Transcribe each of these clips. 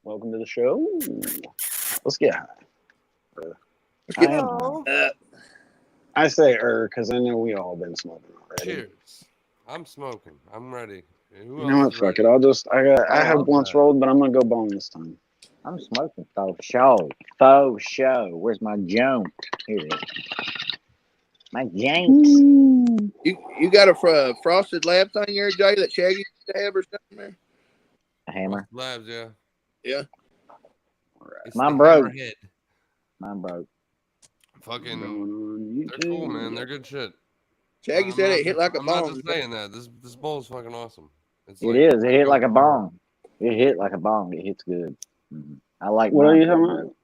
Welcome to the show. Let's get high. Let's get Hello. I say because I know we all been smoking already. Cheers. I'm smoking. I'm ready. Who You know what? else is Fuck ready? it. I have love once that. rolled, but I'm gonna go bong this time. I'm smoking faux show. Faux show. Where's my joint? Here it is. My joint. You got a frosted lab thing there, Jay, that Shaggy used to have or something there? A hammer. Labs, yeah. Yeah. All right. It's Mine the broke. hammerhead. Mine broke. Fucking, Going on they're cool, YouTube. man. They're good shit. Shaggy said it hit like a I'm not bomb. just saying that. This bowl is fucking awesome. It's It like, is. It hit like a bomb. It hit like a bomb. It hits good. I like What are mine. you talking about?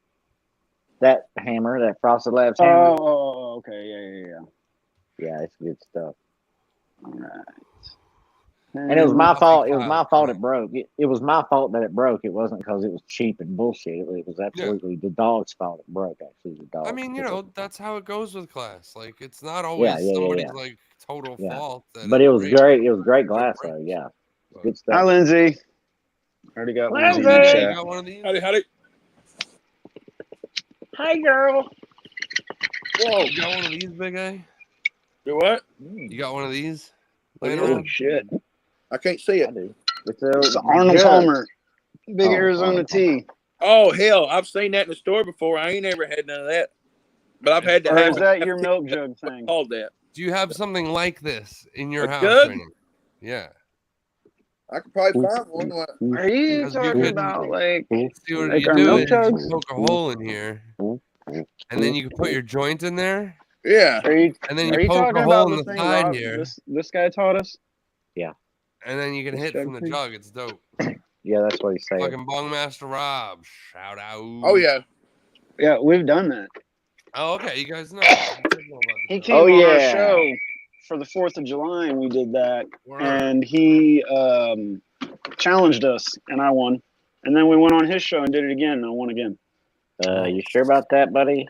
That hammer, that Frosted Labs hammer. Oh, okay. Yeah. Yeah, it's good stuff. All right. And it was my Coffee fault. It was my clouds, fault man. it broke. It was my fault that it broke. It wasn't because it was cheap and bullshit. It was absolutely the dog's fault it broke, actually. The dog. I mean, that's how it goes with glass. Like, it's not Yeah, always somebody's like total Yeah. fault. That But it was breaks. great. It was great But it glass, though. breaks. Yeah. But- Good Hi, stuff. Lindsay. Already got Lindsay in the Lindsay! You chat. got one of these? Howdy. Hey, girl. Whoa. You got one of these, Big A? Do what? You got one of these? Look Laying at Holy around? shit. I can't see I it. do. It's Arnold jug. Palmer. Big Oh, Arizona Arnold tea. Oh, hell. I've seen that in the store before. I ain't ever had none of that. But I've had to Or have is that your milk jug thing? called that. Do you have something like this in your A house jug? right now? Yeah. I could probably find one. Are you Because you talking couldn't- about like See what Like you our do milk is you jugs? poke a hole in here, and then you can put your joint in there, Yeah. Are you and then are you you poke talking a about hole in the the thing side Rob, here, this guy taught us? and then you can This hit jug from the thing? jug. It's dope. Yeah, that's what he's saying. Fucking Bongmaster Rob, shout out. Oh, yeah. Yeah, we've done that. Oh, okay. You guys know. You guys know about the He jug. came Oh, on our yeah. show for the 4th of July and we did that. Word. And he challenged us and I won. And then we went on his show and did it again and I won again. You sure about that, buddy?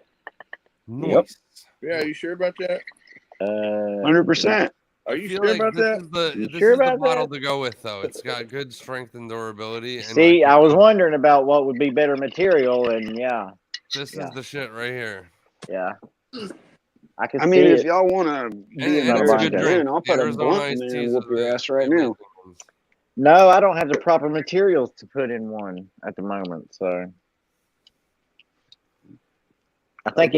Nice. Yeah, you sure about that? 100%. Are I you feel sure like about this that? is the You this sure is the about bottle that? to go with, though. It's got good strength and durability. And See, like, I was wondering about what would be better material, and this yeah. is the shit right here. yeah. I can I mean, see if it. y'all want to be in And it's there a to good win, drink. I'll put a Arizona blunt in iced there teas and whoop are your the ass right amazing now. ones. No, I don't have the proper materials to put in one at the moment, so I think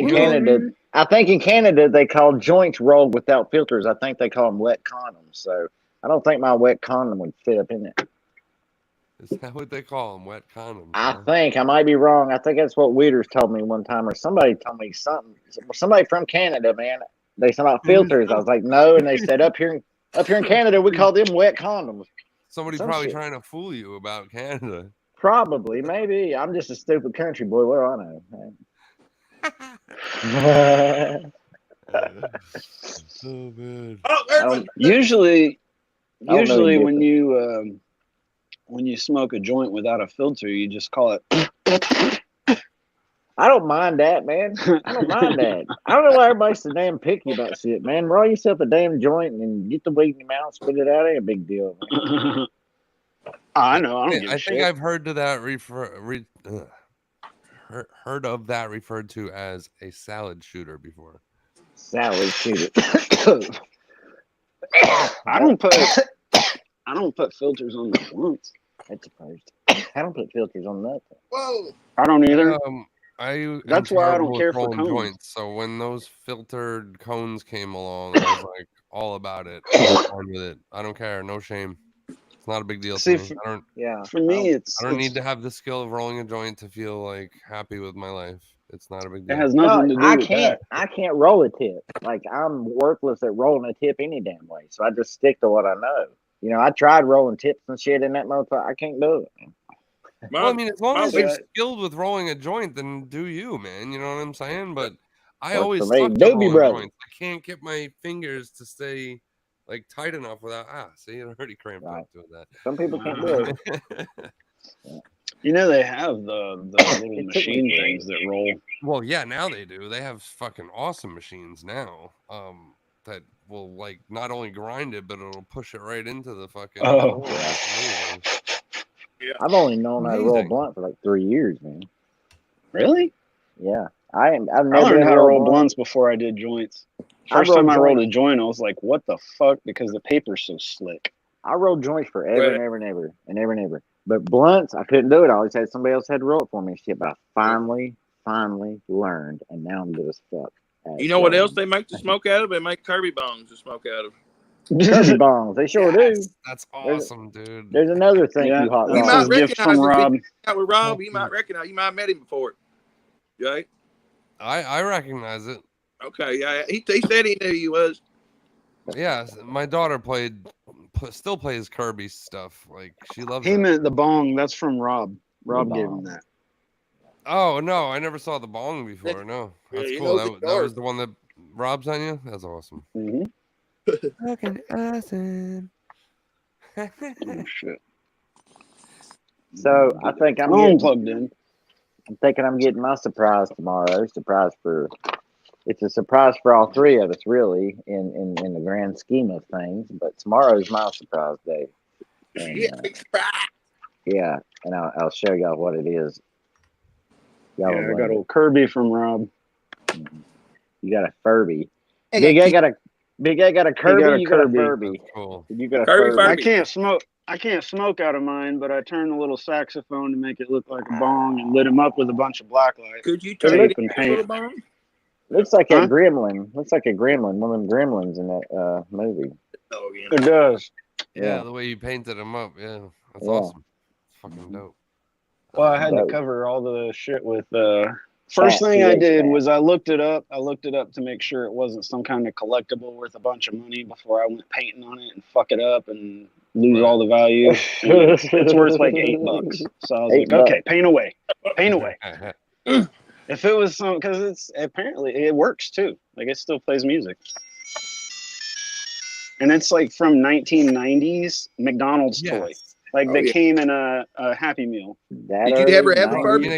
in Canada they call joints rolled without filters. I think they call them wet condoms. So I don't think my wet condom would fit up in it. Is that what they call them? Wet condoms. I huh? think I might be wrong. I think that's what Weeders told me one time, or somebody told me something. Somebody from Canada, man. They said about filters. I was like, no, and they said up here in Canada we call them wet condoms. Somebody Some probably shit. trying to fool you about Canada. Probably, maybe. I'm just a stupid country boy. What do I know? Oh man. Oh, there's one. Usually I don't know any when you smoke a joint without a filter, you just call it. I don't mind that, man. I don't mind that. I don't know why everybody's so damn picky about shit, man. Roll yourself a damn joint and get the weed in your mouth, spit it out. Ain't a big deal, man. I know. I don't give a I shit. think I've heard to that heard of that referred to as a salad shooter before. Salad shooter. I don't put filters on the blunts. That's supposed. I don't put filters on nothing. Whoa. I don't either. That's why I don't care for cones. joints. So when those filtered cones came along, I was like all about it. I'm fine with it. I don't care. No shame. It's not a big deal See, to me. Yeah. For me, I don't need to have the skill of rolling a joint to feel like happy with my life. It's not a big It deal. has nothing to do I with can't. that. I can't roll a tip. Like I'm worthless at rolling a tip any damn way. So I just stick to what I know. You know, I tried rolling tips and shit in that motherfucker. I can't do it. Well, I mean, as long as my you're way- skilled with rolling a joint, then do you, man. You know what I'm saying? But I Works always for me. suck at Doobie rolling Brothers. joints. I can't get my fingers to stay like tight enough without see, it already cramped Right. up doing that. Some people can't do it. You know they have the little It took machine me- things that roll. Well, yeah, now they do. They have fucking awesome machines now. That will like not only grind it, but it'll push it right into the fucking. Oh. floor. It's amazing. I've only known how to roll Amazing. blunt for like 3 years, man. Really? Yeah, I've I never learned been how to roll blunt. blunts before I did joints. I First rolled time I rolled joints. a joint, I was like, "What the fuck?" Because the paper's so slick. I rolled joints forever Right. and ever and ever and ever and ever. But blunts, I couldn't do it. I always had somebody else had to roll it for me and shit. But I finally learned, and now I'm good as fuck. You know what else they make the smoke out of? They make Kirby bongs to smoke out of. Kirby bongs. They sure do. That's awesome, dude. There's another thank Yeah, you, Hot that's You Rod. his might gift recognize from him. Rob. Out with Rob, you might recognize. You might have met him before. Jay. I recognize it. Okay, yeah. He said he knew he was. Yeah, my daughter still plays Kirby stuff. Like she loves He it. meant the bong. That's from Rob. Rob The gave bong. him that. Oh no, I never saw the bong before. No, Yeah, that's you cool. know the That was yard. the one that Rob sent you. That's awesome. Mm-hmm. Fucking awesome. Oh shit. So I think I'm I'm getting. plugged in. I'm thinking I'm getting my surprise tomorrow. It's a surprise for all three of us, really, in the grand scheme of things. But tomorrow's my surprise day. And, Yeah, yeah, and I'll show y'all what it is. Y'all Yeah, will I love got it. old Kirby from Rob. You got a Furby. I Big got A got a Kirby. got a you got a Kirby. Furby. That's cool. You got a Kirby Furby. I Furby. can't smoke out of mine, but I turned the little saxophone to make it look like a bong and lit him up with a bunch of black light. Could you It turn look- it into a little bong? Looks like Huh? a gremlin. Looks like a gremlin. One of them gremlins in that movie. Oh, yeah. It does. Yeah, Yeah. the way you painted him up. Yeah, that's Yeah. awesome. It's fucking dope. Well, I had to Dope. cover all the shit with first Fat, thing I TH did fat. was I looked it up. I looked it up to make sure it wasn't some kind of collectible worth a bunch of money before I went painting on it and fuck it up and lose Right. all the value. And it's worth like $8. So I was like, $8. okay, paint away. Paint away. If it was some, because it's apparently it works too. Like it still plays music, and it's like from 1990s McDonald's toy. Yes. Like Oh, that yeah. came in a Happy Meal. That Did you early ever have a 90s. Furby?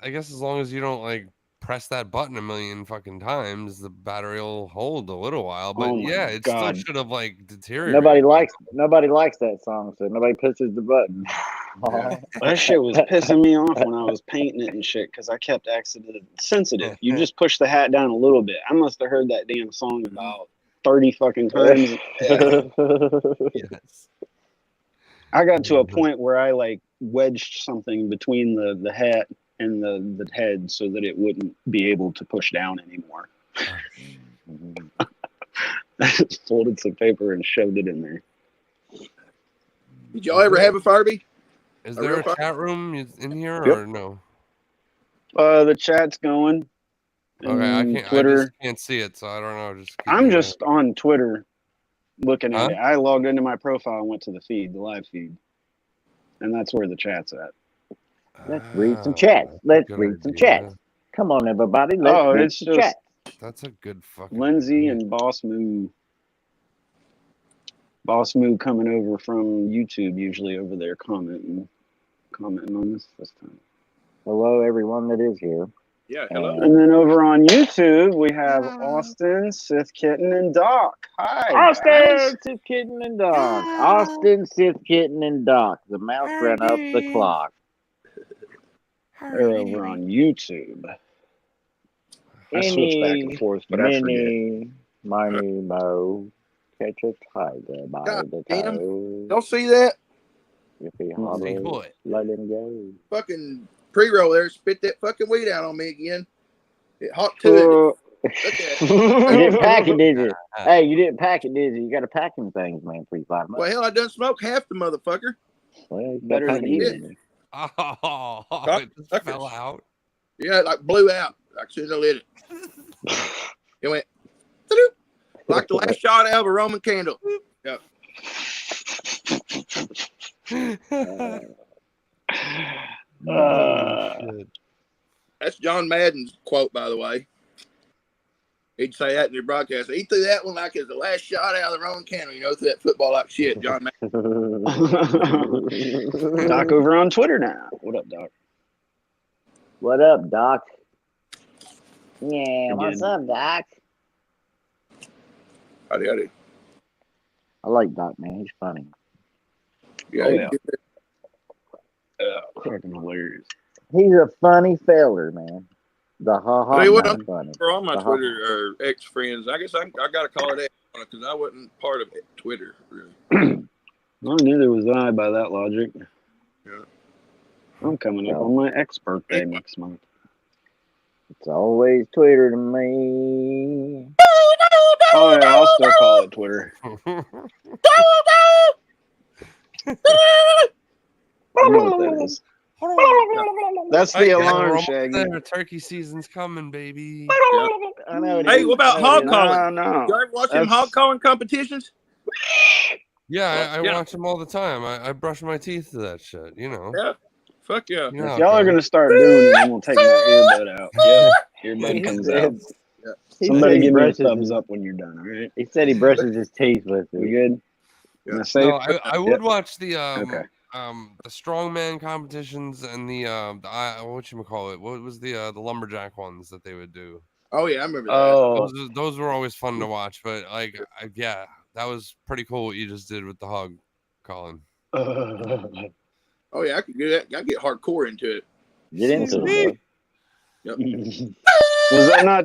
I guess as long as you don't like press that button a million fucking times, the battery will hold a little while. But Oh my yeah, it God. still should have like deteriorated. Nobody likes that song, so nobody pushes the button. Yeah. That shit was pissing me off when I was painting it and shit because I kept accident sensitive. You just push the hat down a little bit. I must have heard that damn song about 30 fucking times. Yeah. Yes. I got to a point where I like wedged something between the hat and the head so that it wouldn't be able to push down anymore. I just folded some paper and shoved it in there. Did y'all ever have a Furby? Is A there real a Furby? chat room in here Yep. or no? The chat's going. Okay, I And can't. I Twitter. just can't see it, so I don't know. Just keep I'm me just on Twitter looking at Huh? it. I logged into my profile and went to the feed, the live feed. And that's where the chat's at. Let's read some Ah, chats. that's a Let's good read some idea. chats. Come on, everybody. Let's Oh, read it's some just chats. That's a good fucking Lindsay idea. and Boss Moo. Boss Moo coming over from YouTube, usually over there commenting on this time. Hello, everyone that is here. Yeah, hello. And then over on YouTube, we have Austin, Sith Kitten, and Doc. Hi, guys. Austin, Sith Kitten, and Doc. Austin, Sith Kitten, and Doc. The mouse ran up the clock. They're over on YouTube. I switch back and forth, but I forget. Mini, miny, mo. Catch a tiger by God the damn. toe. Don't see that If he See hollers, what? let him go. fucking pre-roll there. Spit that fucking weed out on me again. It hot to it. Look at it. You didn't pack it, did you? Hey, you didn't pack it, did you? You got to pack them things, man, 3 5 months. Well, hell, I done smoked half the motherfucker. Well, you gotta Better pack than it, he didn't did. Oh, Doc it just suckers. fell out. Yeah, it like blew out. Like as soon as I lit it. It went like the last shot out of a Roman candle. Yep. Shit. That's John Madden's quote, by the way. He'd say that in your broadcast. He threw that one like it's the last shot out of the Roman candle. You know, threw that football like shit. John Madden. Doc over on Twitter now. What up, Doc? What up, Doc? Yeah, what's Again. up, Doc? Howdy. I like Doc, man. He's funny. Yeah, Oh, he yeah. did that. Fucking hilarious. He's a funny feller, man. The ha-ha Tell you what, not I'm funny. for all my The ha-ha. Twitter or ex friends. I guess I got to call it X because I wasn't part of it, Twitter, really. Well, neither was I by that logic. Yeah. I'm coming up on my ex birthday next month. It's always Twitter to me. Oh yeah, I'll still call it Twitter. You know what that is? That's the alarm, Shaggy. Turkey season's coming, baby. Yeah. I know it Hey, is. what about I know it hog is. calling? No. Y'all ever watch them hog calling competitions? Yeah, I Yeah. watch them all the time. I brush my teeth to that shit, you know. Yeah. Fuck yeah. You know If how it y'all are goes. gonna start doing it, I'm gonna take my earbud out. Yep, earbud He comes said- out. he Somebody said he give me a brushes thumbs his- up when you're done. All right, He said he brushes his teeth with we it. good? Yeah. Am I safe? No, I would watch the Okay. the strongman competitions and the whatchamacallit, what was the lumberjack ones that they would do. Oh yeah, I remember that. Oh, Those were always fun to watch, but like yeah, that was pretty cool what you just did with the hog calling. Oh yeah, I could get that. I get hardcore into it. Get into it, was that not?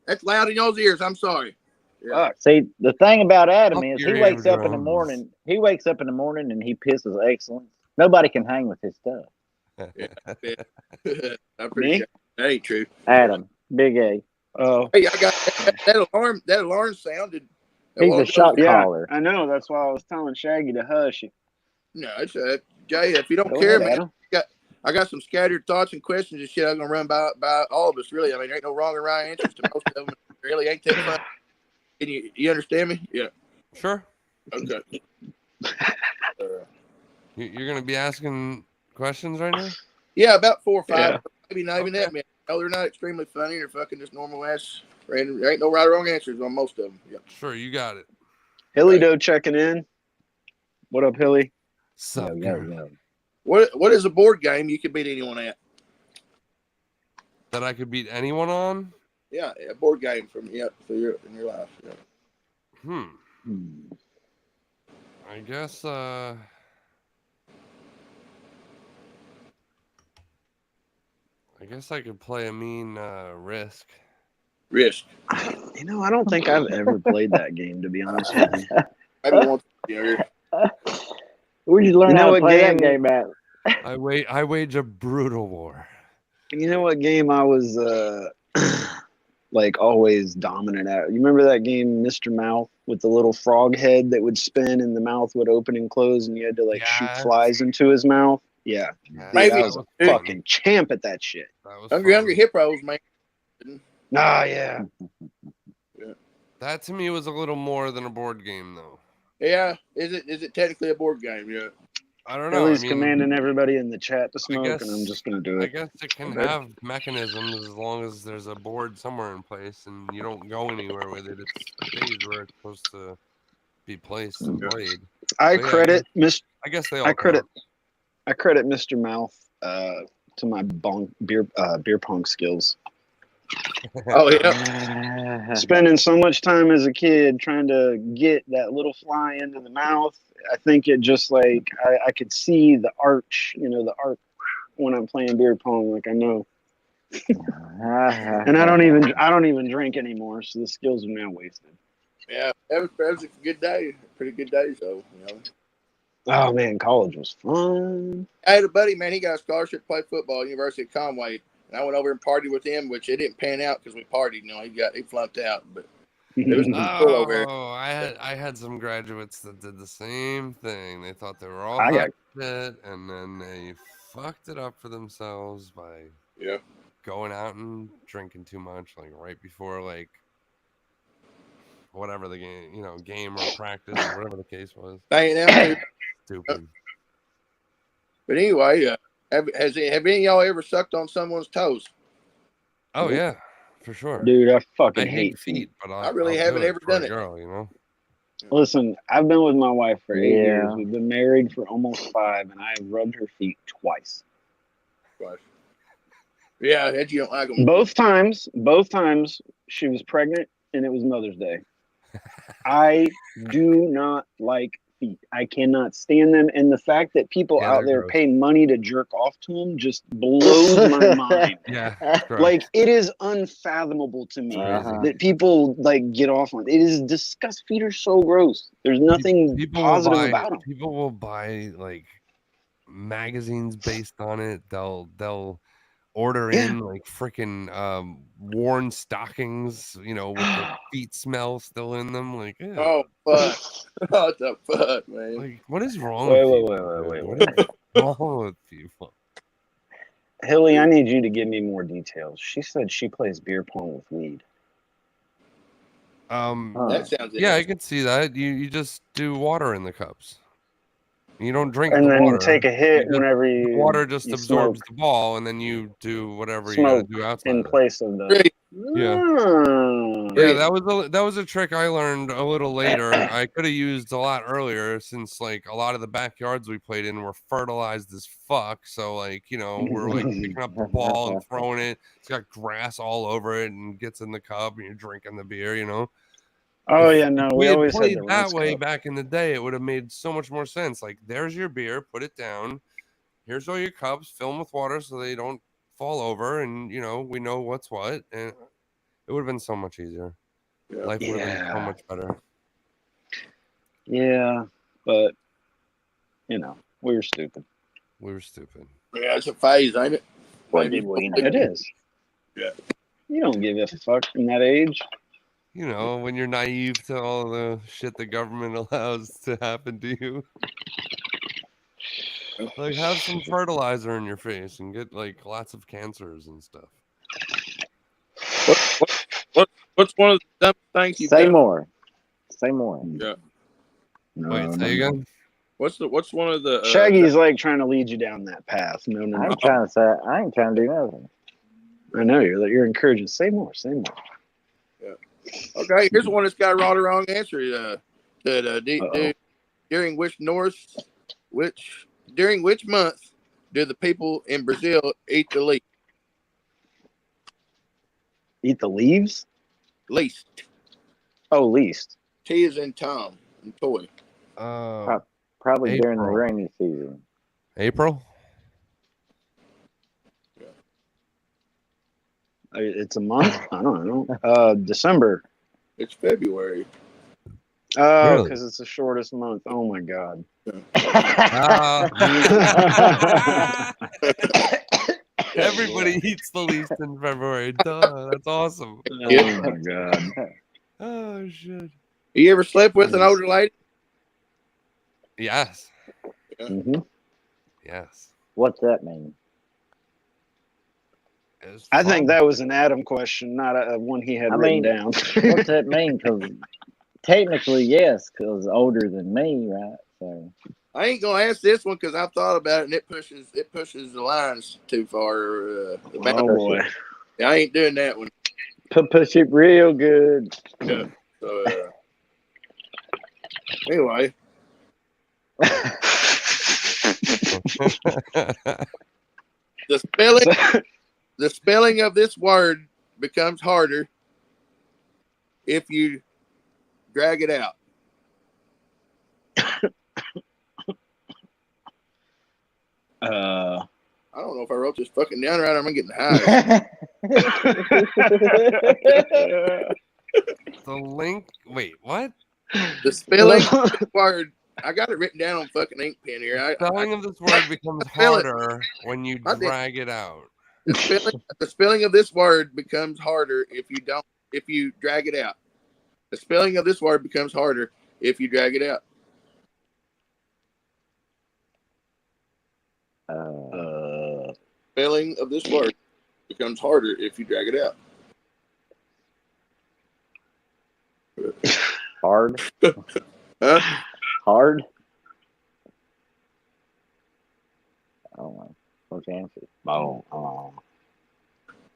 That's loud in y'all's ears. I'm sorry. Yeah. Fuck. See, the thing about Adam Fuck is your he wakes up in the eardrums. morning. He wakes up in the morning and he pisses excellence. Nobody can hang with his stuff. I appreciate it. That ain't true. Adam, Big A. Oh, Hey, I got that alarm. That alarm sounded. He's a shot yeah. caller. I know. That's why I was telling Shaggy to hush. No, it's Jay. If you don't Go care, ahead, man, Adam. I got some scattered thoughts and questions and shit. I'm gonna run by all of us. Really, I mean, there ain't no wrong or right answers to most of them. Really, ain't that fun. Can you understand me? Yeah. Sure. Okay. You're gonna be asking questions right now? Yeah, about 4 or 5. Yeah. Maybe not even that Okay. many. No, they're not extremely funny or fucking just normal ass. Random. There ain't no right or wrong answers on most of them. Yeah. Sure, you got it. Hilly Doe checking in. What up, Hilly? Sup, Yo, girl? yo. What is a board game you could beat anyone at? That I could beat anyone on? Yeah, a board game from in your life. Yeah. I guess I could play a mean Risk. Risk. You know, I don't think I've ever played that game, to be honest with you. Maybe once a year. Where'd you learn You know how to what play game- that game at? I wage a brutal war. You know what game I was like always dominant at? You remember that game, Mr. Mouth, with the little frog head that would spin and the mouth would open and close, and you had to like shoot Yes. flies into his mouth? Yeah, Maybe. I was a fun. fucking champ at that shit. That was Hungry fun. Hippos, man. Ah, yeah. That to me was a little more than a board game, though. Yeah. Is it technically a board game? Yeah. I don't know. Hilly's I mean, commanding everybody in the chat to smoke, guess- and I'm just gonna do I it. guess it can Okay. have mechanisms as long as there's a board somewhere in place and you don't go anywhere with it. It stays where it's supposed to be placed and played. I But yeah, credit I guess they all I credit count. I credit Mr. Mouth to my beer pong skills. Oh yeah. Spending so much time as a kid trying to get that little fly into the mouth, I think it just like I could see the arch, the arc when I'm playing beer pong. Like I know, and I don't even drink anymore, so the skills are now wasted. Yeah. That was a good day. Pretty good day. So Oh man, college was fun. I had a buddy, man. He got a scholarship to play football at the University of Conway. And I went over and partied with him, which it didn't pan out because we partied. He flunked out. But it was cool over there. Oh, I had some graduates that did the same thing. They thought they were all I hot got- shit, and then they fucked it up for themselves by Yeah. going out and drinking too much, like right before like whatever the game or practice or whatever the case was. Hanging out too. Stupid. But anyway, have any of y'all ever sucked on someone's toes? Oh yeah, for sure. Dude, I fucking I hate feet. feet, but I really I'll haven't do ever for a done it. girl, Listen, I've been with my wife for 8 Yeah. years. We've been married for almost 5, and I have rubbed her feet twice. Yeah, that you don't like them. Both times, she was pregnant, and it was Mother's Day. I do not like feet. I cannot stand them. And the fact that people Yeah, out they're there gross. pay money to jerk off to them just blows my mind. Yeah, it's gross. Like, it is unfathomable to me Crazy. that people like get off on it. It is disgust. Feet are so gross. There's nothing positive about them. People will buy like magazines based on it. They'll order in like freaking worn stockings, you know, with the feet smell still in them. Like, ew. Oh fuck! What the fuck, man? Like, what is wrong with people? Wait. What is wrong with people? Hilly, I need you to give me more details. She said she plays beer pong with weed. That sounds Yeah, I can see that. You just do water in the cups. You don't drink And the then water. take a hit The whenever water just you absorbs smoke. the ball, and then you do whatever you got Smoke to do outside in of it. place of the. Great. Yeah. Mm. Yeah, that was a trick I learned a little later. I could have used a lot earlier, since like a lot of the backyards we played in were fertilized as fuck. So like, you know, we're like picking up the ball and throwing it. It's got grass all over it and gets in the cup, and you're drinking the beer, you know. Oh If yeah, no, we we had always had played the that rinse way cup. back in the day, it would have made so much more sense. Like, there's your beer, put it down. Here's all your cups, fill them with water so they don't fall over, and you know, we know what's what, and it would have been so much easier. Yeah. Life would have been so much better. Yeah, but you know, we were stupid. We were stupid. Yeah, it's a phase, ain't it? What did we know? It is. Yeah. You don't give a fuck in that age. You know, when you're naive to all the shit the government allows to happen to you. Like, have some fertilizer in your face and get like lots of cancers and stuff. What's one of the dumbest things you've Say done? more. Say more. Yeah. Wait, say again? What's one of the Shaggy's like trying to lead you down that path. No. I ain't trying to do nothing. I know you're encouraging. Say more. Okay, here's one that's got a right or wrong answer. During which month do the people in Brazil eat the leaf? Eat the leaves? Least. Oh, least. T is in Tom and toy. Probably during the April. rainy season. April? It's a month. I don't know. December. It's February. Oh, Really? because it's the shortest month. Oh my god. Everybody eats the least in February. Duh, that's awesome. Oh my god. Oh shit. You ever slept with an older lady? Yes. Mm-hmm. Yes. What's that mean? I think that was an Adam question, not a one he had written down. What's that mean? Because technically, yes, because older than me, right? So I ain't gonna ask this one because I've thought about it and it pushes the lines too far. Oh boy. Yeah, I ain't doing that one. push it real good. Yeah. So, anyway, the spelling of this word becomes harder if you drag it out. I don't know if I wrote this fucking down right. I'm getting high. The link. Wait, what? The spelling of this word. I got it written down on fucking ink pen here. The spelling of this word becomes harder when you drag it out. The spelling of this word becomes harder if you drag it out. The spelling of this word becomes harder if you drag it out. Spelling of this word becomes harder if you drag it out. Hard. Huh? Hard. Oh, what's the answer? Oh.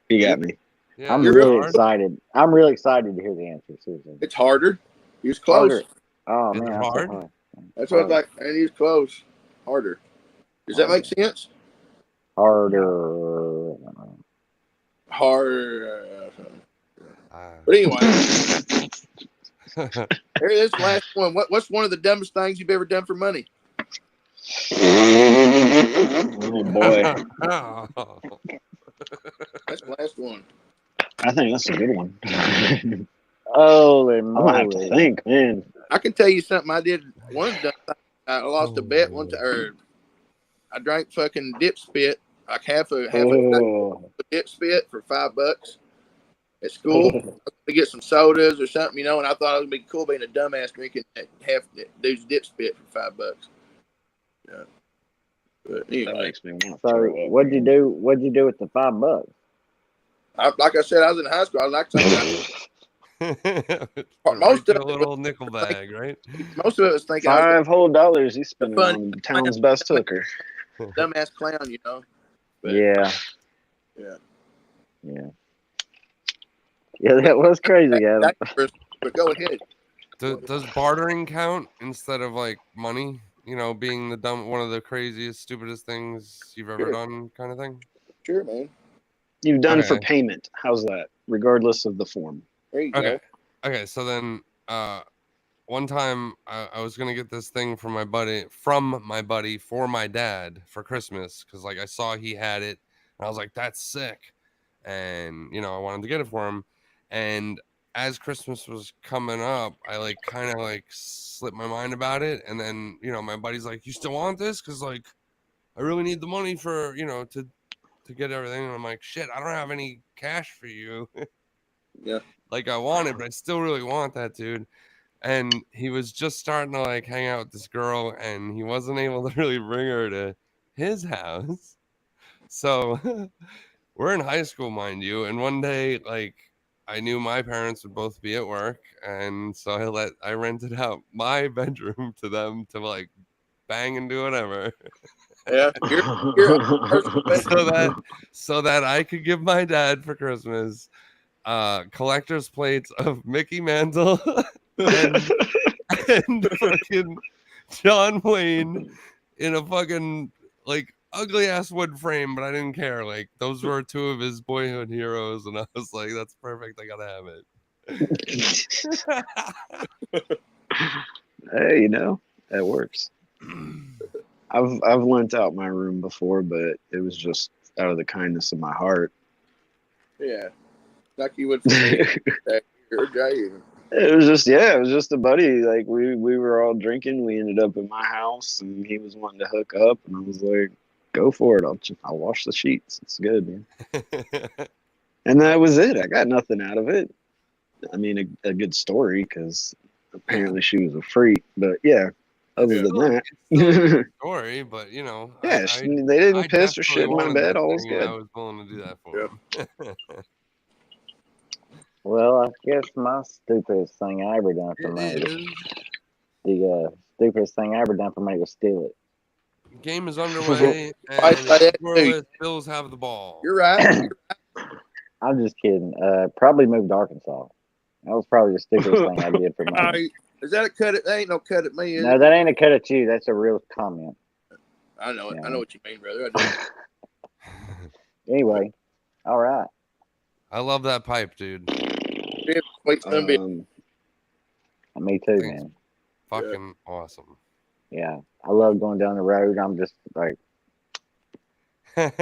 You got me. Yeah, I'm really excited. I'm really excited to hear the answer, Susan. It's harder. He was close. Harder. Oh Is man, it that's hard? so hard. That's what I was like. And he was close. Harder. Does that make sense? Harder. Hard. But anyway, Here, this last one. What's one of the dumbest things you've ever done for money? Oh boy, That's the last one. I think that's a good one. Holy I'm gonna have to moly! think, man. I can tell you something I did. One of the dumb things, I lost a bet one time. Or I drank fucking dip spit, like half a Oh. dip spit for $5 at school to get some sodas or something, and I thought it would be cool being a dumbass drinking half dude's dip spit for $5. Yeah. But That anyway, makes me want to So throw up. what'd you do? What'd you do with the $5? like I said, I was in high school. I like something. Most of a little nickel bag, right? Most of it was thinking I was $5 whole he's spending fun- on the town's best hooker. a dumbass clown, But, Yeah. Yeah. Yeah. Yeah, that was crazy, Adam. But go ahead. Does bartering count instead of like money? Being one of the craziest, stupidest things you've ever done, kind of thing. Sure, man. You've done for Okay. payment. How's that? Regardless of the form. There you Okay. go. Okay. So then, one time I was gonna get this thing from my buddy for my dad for Christmas because like I saw he had it and I was like, that's sick, and I wanted to get it for him. And as Christmas was coming up, I like kind of like slipped my mind about it, and then my buddy's like, you still want this? Because like I really need the money for to get everything. And I'm like, shit, I don't have any cash for you. Yeah. Like I want it, but I still really want that, dude. And he was just starting to like hang out with this girl, and he wasn't able to really bring her to his house. So we're in high school, mind you. And one day, like, I knew my parents would both be at work, and so I rented out my bedroom to them to like bang and do whatever. Yeah. so that I could give my dad for Christmas collector's plates of Mickey Mantle and fucking John Wayne in a fucking like ugly ass wood frame, but I didn't care. Like those were two of his boyhood heroes, and I was like, that's perfect. I gotta have it. Hey, that works. I've lent out my room before, but it was just out of the kindness of my heart. Yeah. Like you would for me. Or Jay. It was just a buddy. Like we were all drinking. We ended up in my house, and he was wanting to hook up, and I was like, "Go for it. I'll wash the sheets. It's good, man." And that was it. I got nothing out of it. I mean, a good story because apparently she was a freak. But yeah, other than that, it's still a good story. But yeah, they they didn't piss or shit in my bed. All was good. I was willing to do that for him. Well, I guess my stupidest thing I ever done for money. The stupidest thing I ever done for money was steal it. Game is underway, and Bills have the ball. You're right. I'm just kidding. Probably moved to Arkansas. That was probably the stupidest thing I did for money. Is that a cut? That ain't no cut at me. No, that ain't a cut at you. That's a real comment. I know it. Yeah. I know what you mean, brother. I do. Anyway, all right. I love that pipe, dude. Me too, man. Fucking awesome. Yeah, I love going down the road. I'm just like, I'll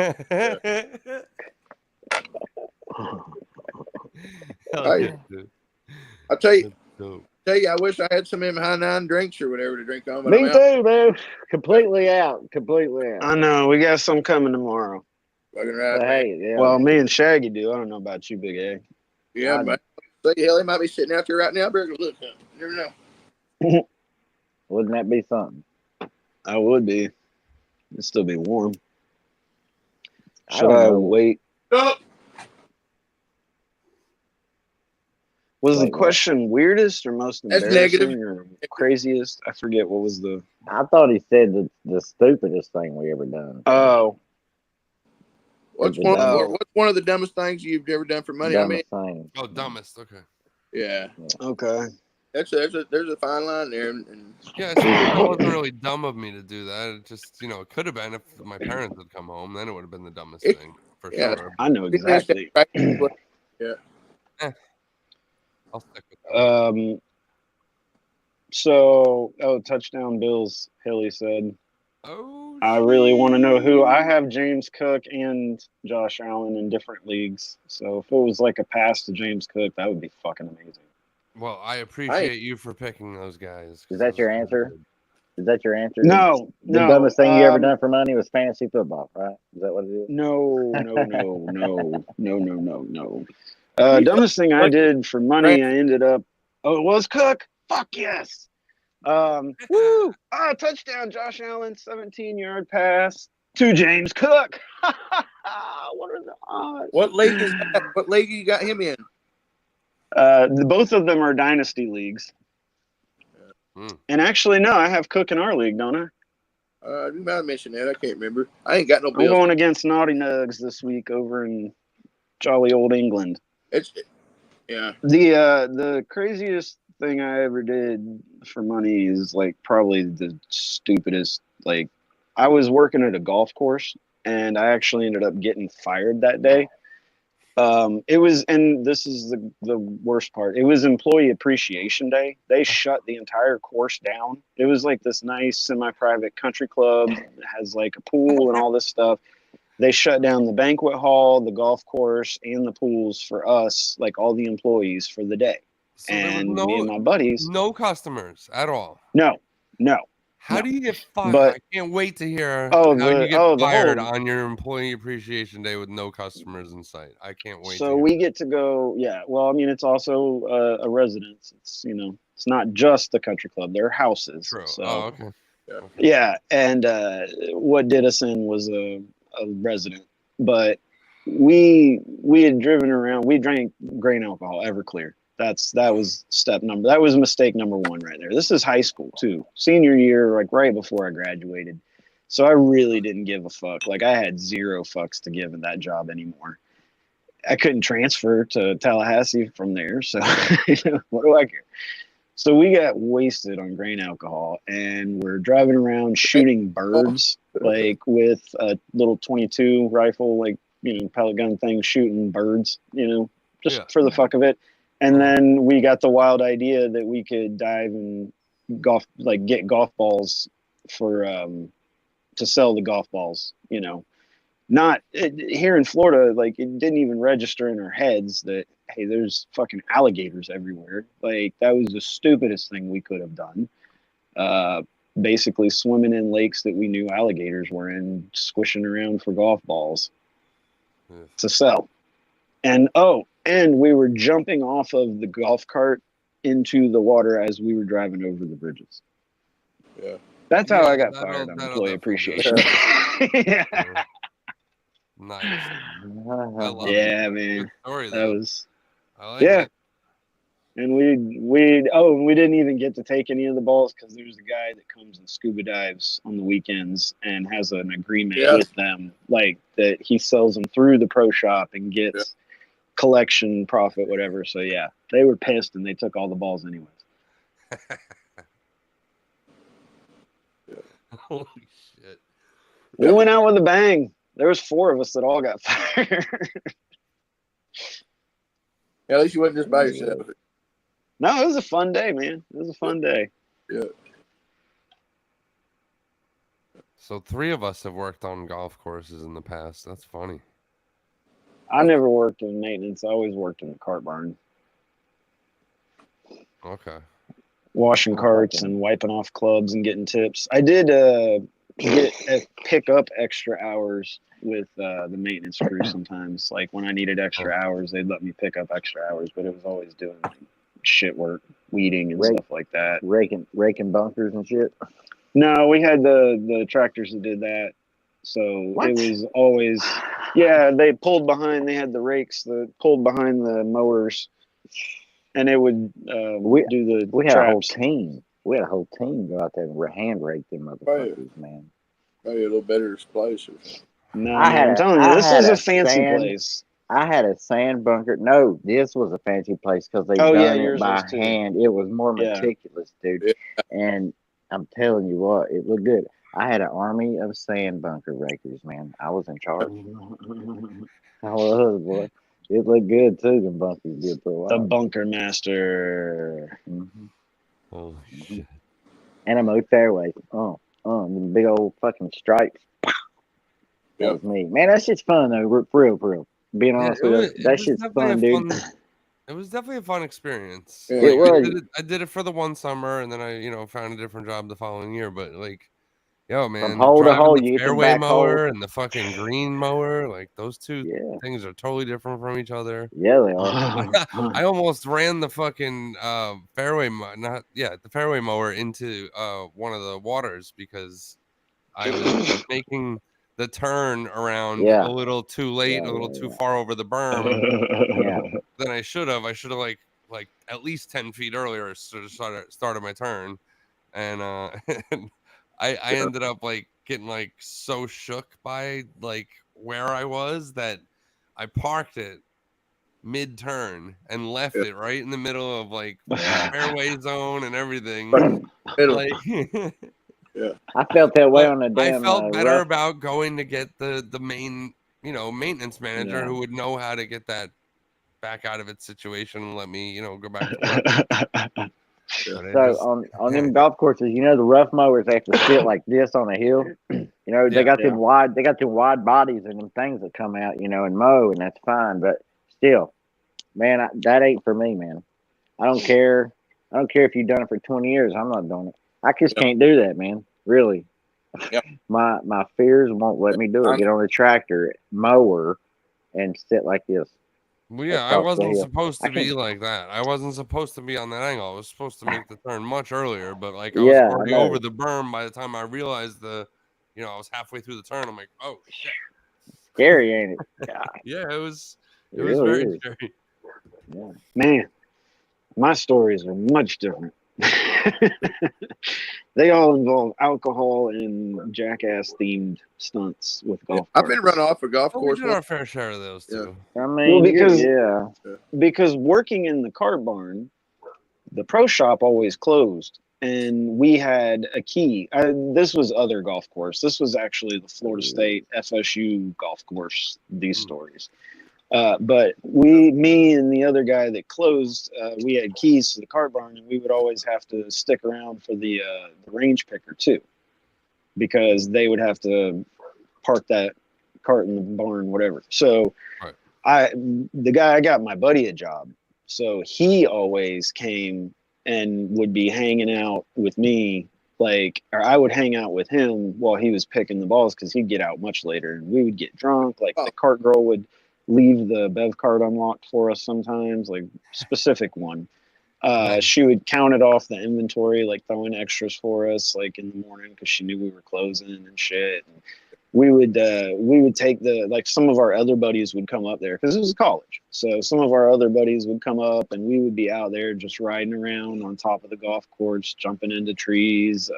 tell you, I wish I had some of them high 9 drinks or whatever to drink on. Me too, man. Completely out. I know. We got some coming tomorrow. Fucking right, hey, yeah. Well, me and Shaggy do. I don't know about you, Big A. Yeah, man. Hell, he might be sitting out there right now. Better look. You never know. Wouldn't that be something? I would be. It'd still be warm. Should I wait? Oh. Was the question weirdest or most embarrassing or craziest? I forget what was the. I thought he said the stupidest thing we ever done. Oh. What's one of the dumbest things you've ever done for money? Dumbest thing. Oh, dumbest. Okay. Yeah. Okay. There's a fine line there. And yeah, it wasn't really dumb of me to do that. It just, it could have been if my parents had come home. Then it would have been the dumbest thing for sure. I know exactly. Yeah. I'll stick with that. So, touchdown Bills, Hilly said. Oh, I really want to know who. I have James Cook and Josh Allen in different leagues. So if it was like a pass to James Cook, that would be fucking amazing. Well, I appreciate you for picking those guys. Is that your answer? Is that your answer? No, The no. dumbest thing you ever done for money was fantasy football, right? Is that what it is? No. Dumbest thing I did for money, I ended up. Oh, it was Cook. Fuck yes. Woo! Touchdown, Josh Allen, 17-yard pass to James Cook. What are the odds? What league is that? What league you got him in? Both of them are dynasty leagues. And actually, no, I have Cook in our league, don't I? You might have mentioned that. I can't remember. I ain't got no I'm bills. going against Naughty Nugs this week over in jolly old England. Yeah. The craziest thing I ever did for money is like probably the stupidest. Like, I was working at a golf course and I actually ended up getting fired that day. It was, and this is the worst part. It was Employee Appreciation Day. They shut the entire course down. It was like this nice semi-private country club that has like a pool and all this stuff. They shut down the banquet hall, the golf course, and the pools for us, like all the employees, for the day. So and me and my buddies, no customers at all. No. How do you get fired? But I can't wait to hear how you get fired whole, on your Employee Appreciation Day with no customers in sight. I can't wait. So we get to go. Yeah. Well, I mean, it's also a residence. It's it's not just the country club. They're houses. True. So, okay. Yeah, and what did us in was a resident, but we had driven around. We drank grain alcohol, Everclear. That was mistake number one right there. This is high school too, senior year, like right before I graduated. So I really didn't give a fuck. Like, I had zero fucks to give in that job anymore. I couldn't transfer to Tallahassee from there, so what do I care? So we got wasted on grain alcohol, and we're driving around shooting birds, like with a little 22 rifle, like, pellet gun thing, shooting birds, just for the fuck of it. And then we got the wild idea that we could dive and get golf balls for to sell the golf balls. Not here in Florida, like, it didn't even register in our heads that, hey, there's fucking alligators everywhere. Like, that was the stupidest thing we could have done. Basically swimming in lakes that we knew alligators were in, squishing around for golf balls to sell. And we were jumping off of the golf cart into the water as we were driving over the bridges. Yeah. That's how I got fired on Employee Appreciation. Yeah. Nice. I love yeah, it. Man. Good story, that though. was. I like yeah. it. And we didn't even get to take any of the balls because there's a guy that comes and scuba dives on the weekends and has an agreement with them, like, that he sells them through the pro shop and gets collection profit, whatever. So yeah, they were pissed and they took all the balls anyways. Holy shit. We went out with a bang. There was 4 of us that all got fired. At least you wasn't just by yourself. No, it was a fun day, man. It was a fun day. Yeah. So 3 of us have worked on golf courses in the past. That's funny. I never worked in maintenance. I always worked in the cart barn. Okay. Washing carts and wiping off clubs and getting tips. I did pick up extra hours with the maintenance crew sometimes. Like, when I needed extra hours, they'd let me pick up extra hours, but it was always doing like shit work, weeding and stuff like that. Raking bunkers and shit. No, we had the tractors that did that. So it was always, they pulled behind. They had the rakes that pulled behind the mowers, and it would do the. We had traps. a whole team. We had a whole team go out there and hand rake them motherfuckers, man. Maybe a little better place. No, I'm telling you, this is a fancy place. I had a sand bunker. No, this was a fancy place because they done it by hand. It was more meticulous, dude. Yeah. And I'm telling you what, it looked good. I had an army of sand bunker rakers, man. I was in charge. I was, boy. It looked good too. The bunkers did for a while. The bunker master. Mm-hmm. Holy shit. And I mowed fairways. Big old fucking stripes. That was me. Man, that shit's fun though. For real. Being honest with you, that shit's fun, dude. It was definitely a fun experience. Yeah. Like, It was. I did it for the one summer, and then I found a different job the following year. But like, yo, man, From hole to driving hole, the you get the fairway back mower hole. and the fucking green mower, like those two Yeah. things are totally different from each other. Yeah, they are. I almost ran the fucking the fairway mower into one of the waters because I was making the turn around Yeah. a little too late, Yeah, a little yeah, too yeah. far over the berm Yeah. than I should have. I should have like at least 10 feet earlier started my turn, and and I ended up like getting like so shook by like where I was that I parked it mid turn and left it right in the middle of like fairway zone and everything. Middle. Like I felt that way but on the I damn felt better rough. about going to get the main maintenance manager Yeah. who would know how to get that back out of its situation and let me go back to work. But it So on them golf courses, the rough mowers they have to sit like this on a hill. They got them wide bodies and them things that come out, and mow, and that's fine. But still, man, that ain't for me, man. I don't care. I don't care if you've done it for 20 years. I'm not doing it. I just can't do that, man. Really. Yeah. My fears won't let me do it. Get on a tractor, mower, and sit like this. Well, yeah, I wasn't supposed to be like that. I wasn't supposed to be on that angle. I was supposed to make the turn much earlier, but like I was already over the berm by the time I realized I was halfway through the turn. I'm like, oh shit. Scary, ain't it? God. Yeah, it was really very scary. Yeah. Man, my stories are much different. They all involve alcohol and jackass themed stunts with golf carts. I've been run off a golf course. We did our fair share of those too. I mean, because working in the cart barn, the pro shop always closed, and we had a key. This was other golf course. This was actually the Florida State FSU golf course. These stories. But me and the other guy that closed, we had keys to the cart barn, and we would always have to stick around for the range picker too, because they would have to park that cart in the barn, whatever. So I got my buddy a job, so he always came and would be hanging out with me, or I would hang out with him while he was picking the balls because he'd get out much later, and we would get drunk. Like the cart girl would leave the bev cart unlocked for us sometimes, like specific one. She would count it off the inventory, like throwing extras for us, like in the morning because she knew we were closing and shit. And we would take some of our other buddies would come up there because it was college. So some of our other buddies would come up and we would be out there just riding around on top of the golf course, jumping into trees.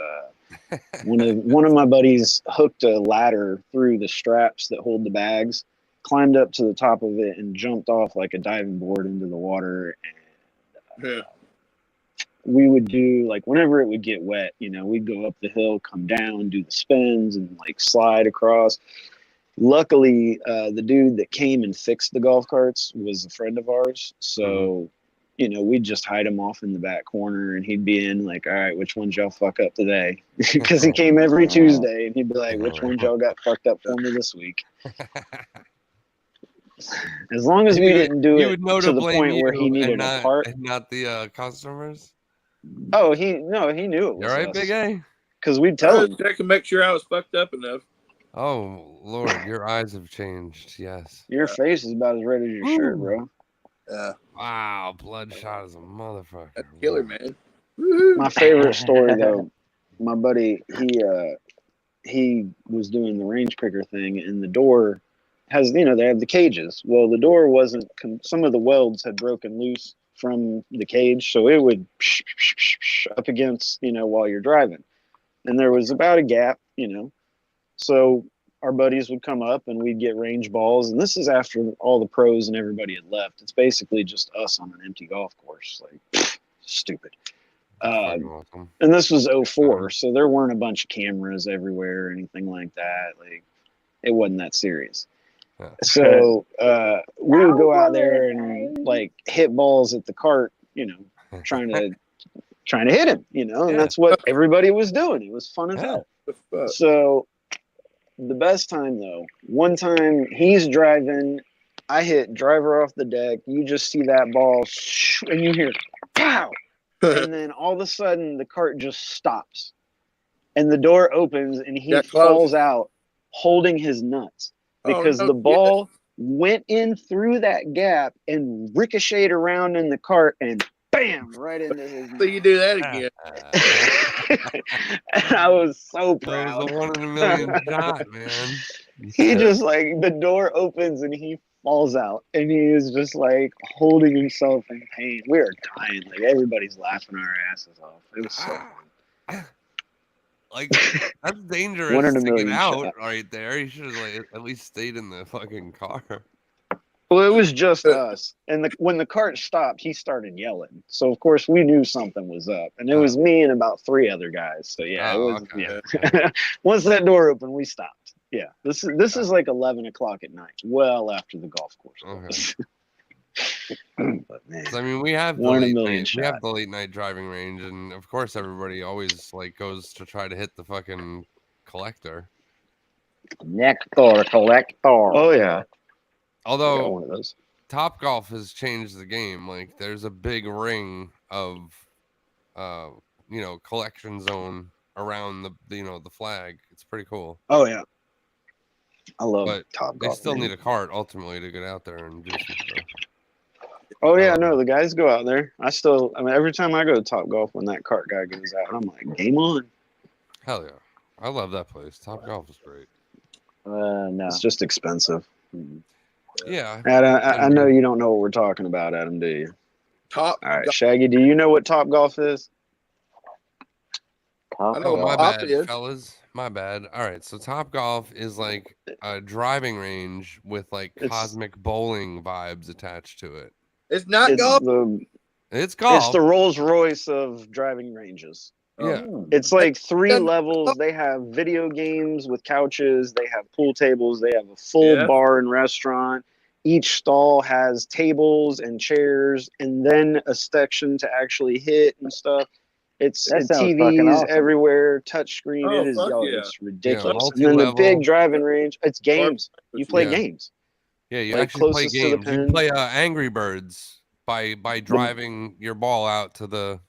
One of my buddies hooked a ladder through the straps that hold the bags, climbed up to the top of it, and jumped off like a diving board into the water. And we would do, like, whenever it would get wet, we'd go up the hill, come down, do the spins, and like slide across. Luckily, the dude that came and fixed the golf carts was a friend of ours. So, we'd just hide him off in the back corner, and he'd be in like, all right, which ones y'all fuck up today? Because he came every Tuesday, and he'd be like, which ones y'all got fucked up for me this week? As long as we didn't do it to the point where he needed a part. And not the customers. Oh, he knew it was all right, us. Big A? Because we'd tell him. Check and make sure I was fucked up enough. Oh, Lord, your eyes have changed. Yes. Your face is about as red as your shirt, bro. Wow, bloodshot as a motherfucker. That's killer, man. My favorite story, though, my buddy, he was doing the range picker thing, and the door has, they have the cages. Well, the door wasn't, some of the welds had broken loose from the cage, so it would up against, while you're driving. And there was about a gap, so our buddies would come up and we'd get range balls. And this is after all the pros and everybody had left. It's basically just us on an empty golf course. Like, stupid. Awesome. And this was 04, so there weren't a bunch of cameras everywhere or anything like that. Like, it wasn't that serious. So we would go out there and like hit balls at the cart, trying to trying to hit him, and Yeah. that's what everybody was doing. It was fun as Yeah. hell. The fuck? So the best time though, one time he's driving, I hit driver off the deck. You just see that ball, and you hear pow, and then all of a sudden the cart just stops, and the door opens, and he Got close. falls out holding his nuts because no the shit. ball went in through that gap and ricocheted around in the cart and bam right into his So you do that again. and I was so That proud. was a 1 in a million shot, man. He just like the door opens and he falls out and he is just like holding himself in pain. We are dying, like everybody's laughing our asses off. It was so fun. Like that's dangerous 1 in a to get million out shot. right there. You should have like at least stayed in the fucking car. Well, it was just us, and when the cart stopped, he started yelling. So of course we knew something was up, and it was me and about 3 other guys. So yeah, it was. Okay. Yeah. Once that door opened, we stopped. Yeah, this is like 11 o'clock at night, well after the golf course. Okay. But man, So, I mean, we have the 1 in a late million night, we have shot. the late night driving range, and of course everybody always like goes to try to hit the fucking collector. Nectar collector. Oh yeah, I got Although one of those. Top Golf has changed the game. Like there's a big ring of collection zone around the the flag. It's pretty cool. Oh yeah, I love But Top they Golf. still man. need a cart ultimately to get out there and do some stuff. Oh yeah, no, the guys go out there. I mean, every time I go to Top Golf, when that cart guy goes out, I'm like, game on. Hell yeah. I love that place. Top Golf is great. No. It's just expensive. Yeah. I know you don't know what we're talking about, Adam, do you? Top. All right, Shaggy, do you know what Top Golf is? I know Oh, my what Top bad, is. fellas. My bad. All right, so Top Golf is like a driving range with like cosmic bowling vibes attached to it. It's not It's golf. It's golf. It's the Rolls Royce of driving ranges. Yeah. It's like 3 levels. They have video games with couches. They have pool tables. They have a full bar and restaurant. Each stall has tables and chairs, and then a section to actually hit and stuff. It's That sounds fucking TVs awesome. everywhere, touchscreen. Oh, it is, fuck yeah. it's ridiculous. Yeah, and then the big multi-level. driving range, it's games. You play Yeah. games. Yeah, you Like actually play closest to the games. You pin. play Angry Birds by driving your ball out to the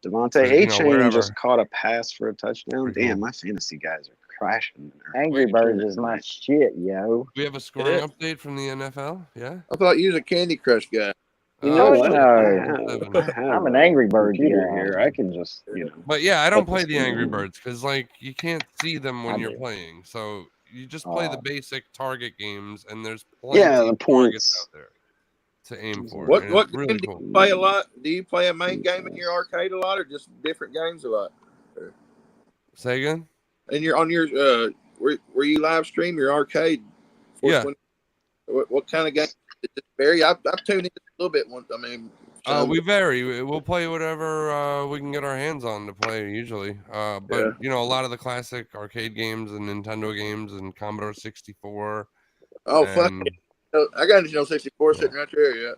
Devontae A-Chain wherever. just caught a pass for a touchdown. Pretty Damn, cool. my fantasy guys are crashing. Angry Birds is my shit, yo. We have a scoring update from the NFL. Yeah. I thought you was a Candy Crush guy. You know what? I'm an Angry Bird computer guy. here. I can just, But yeah, I don't put play this the Angry in. Birds because like you can't see them when I you're do. playing. So you just play the Oh. basic target games, and there's plenty Yeah, the of targets points. out there to aim for. What and game it's really do cool. you play a lot? Do you play a main game in your arcade a lot, or just different games a lot? Say again? And you're on your where you live stream your arcade? Yeah. What kind of game? Does it vary? I've tuned in a little bit. We vary. We'll play whatever we can get our hands on to play usually. But a lot of the classic arcade games and Nintendo games and Commodore 64. Oh, fuck. I got a 64 sitting right there. Yeah.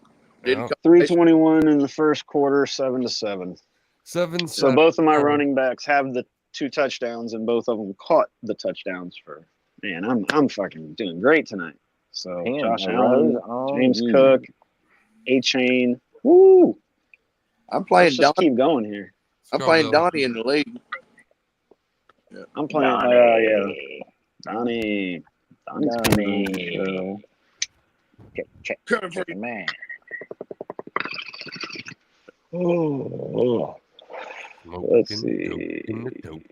Didn't come 321 in the first quarter, 7-7. 7-7. So both of my running backs have the 2 touchdowns, and both of them caught the touchdowns for. Man, I'm fucking doing great tonight. So Josh Allen, James Cook, A-Chain. Woo! I'm playing. Let's just keep going here. I'm playing Donnie in the league. Yeah. I'm playing. Donnie. Donnie. Check, man. Oh. Let's see.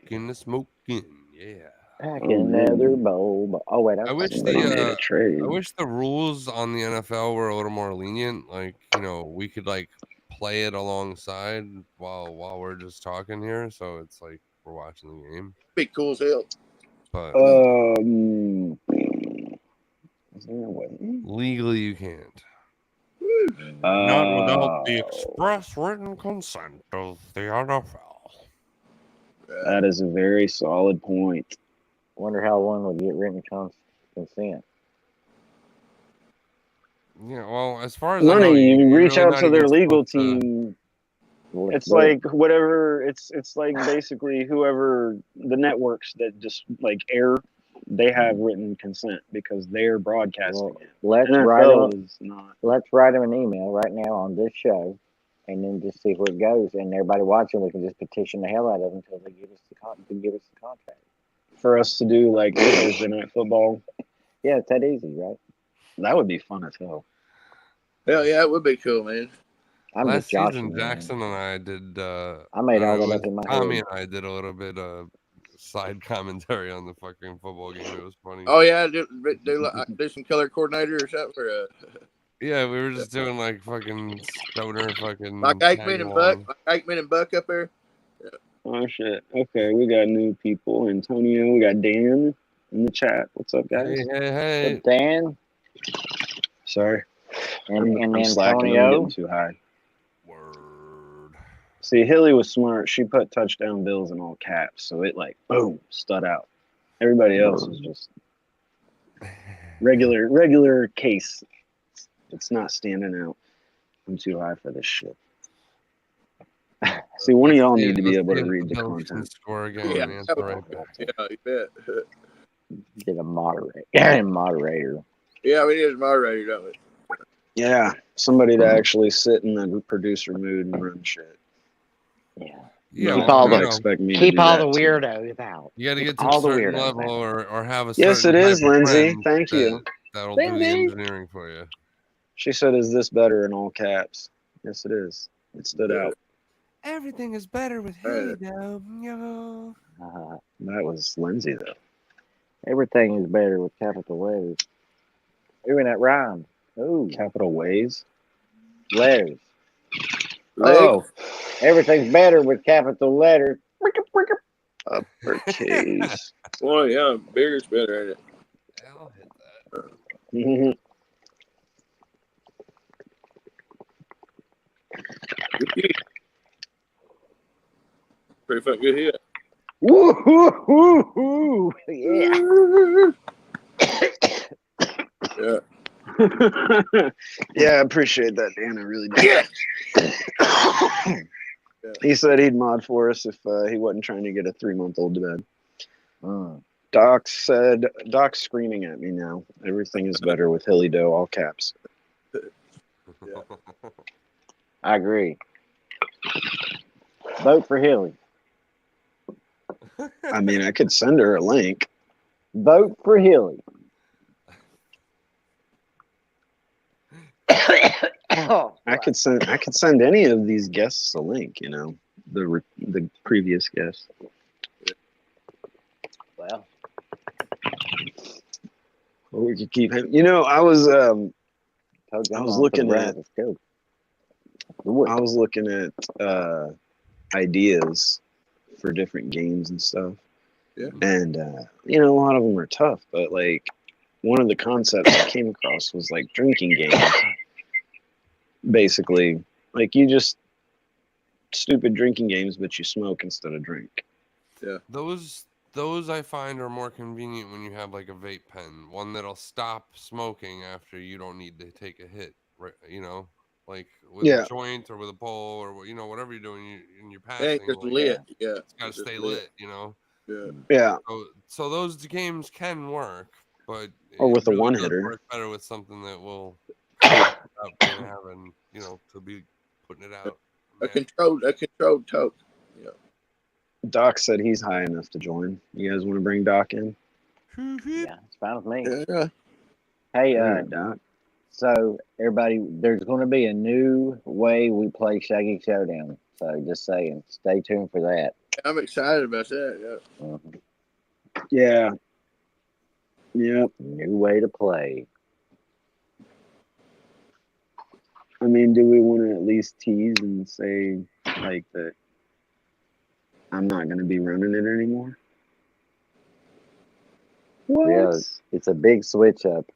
The smoking, yeah. Pack another bowl. Oh wait, I wish the rules on the NFL were a little more lenient. Like we could like play it alongside while we're just talking here. So it's like we're watching the game. Be cool as hell. But is there a way? Legally, you can't. Not without the express written consent of the NFL. That is a very solid point. Wonder how one would get written consent. Yeah, well, as far as Money, I know, you reach really out not to their even legal supposed to- team. It's like whatever. It's like basically whoever the networks that just like air, they have written consent because they're broadcasting it. Let's NFL is not. write them an email right now on this show, and then just see where it goes. And everybody watching, we can just petition the hell out of them until they give us the contract. For us to do like Thursday Night Football. Yeah, it's that easy, right? That would be fun as hell. Hell yeah, it would be cool, man. I'm Last just joshing, season, man. Jackson and I did. I made all that up in my Tommy head. and I did a little bit of side commentary on the fucking football game. It was funny. Oh yeah, do some color coordinator or something. Or, Yeah, we were just doing like fucking stoner fucking like tag Aikman and along. Buck, like Aikman and Buck up there. Oh shit. Okay, we got new people. Antonio, we got Dan in the chat. What's up, guys? Hey. Dan Sorry. and I'm slacking. I'm Antonio. getting too high. Word. See, Hilly was smart. She put touchdown Bills in all caps, so it like boom stood out. Everybody else was just regular case. It's not standing out. I'm too high for this shit. See, one of y'all need to be able to read the content. Score again. Yeah, And answer right back. yeah, you bet. Get a moderator. Yeah, we need a moderator, don't we? Yeah, somebody to actually sit in the producer mood and run shit. Yeah. Yeah, Keep all the expect me to keep do all that the too. weirdos out. You got to get to all a the certain weirdos level or have a Yes, certain it is, type of Lindsay. friend Thank you. That'll do the Lindsay. engineering for you. She said, "Is this better?" in all caps. Yes, it is. It stood out. Everything is better with Haley now. Yo. That was Lindsay though. Everything is better with capital letters. Ooh, and that rhymed. Ooh, Capital ways. letters. Oh, Everything's better with capital letters. uppercase. Well, yeah, bigger's better, ain't it? I'll hit that. Pretty fucking good hit. Woo hoo hoo hoo! Yeah. Yeah. Yeah, I appreciate that, Dan. I really do. He said he'd mod for us if he wasn't trying to get a 3-month-old to bed. Doc's screaming at me now. Everything is better with Hilly Doe, all caps. Yeah. I agree. Vote for Hilly. I mean, I could send her a link. Vote for Hilly. I could send any of these guests a link. You know, the previous guests. Well, Or we could keep him. You know, I was looking at ideas for different games and stuff. Yeah. And you know, a lot of them are tough, but like one of the concepts I came across was like drinking games. Basically, like you just stupid drinking games, but you smoke instead of drink. Yeah. Those I find are more convenient when you have like a vape pen, one that'll stop smoking after you don't need to take a hit, right? You know, like with a joint or with a bowl or you know whatever you're doing and you're passing. It's like, lit. Yeah. It's got to stay lit. You know. Yeah. Yeah. So those games can work, but or with really a one does hitter. work better with something that will without having to be putting it out. A controlled toke. Yeah. Doc said he's high enough to join. You guys want to bring Doc in? Yeah, it's fine with me. Yeah. Hey, Doc. So everybody, there's going to be a new way we play Shaggy Showdown. So just saying, stay tuned for that. I'm excited about that. Yeah. Yeah. Yep. New way to play. I mean, do we want to at least tease and say like that I'm not going to be running it anymore? What? Yeah, it's a big switch up.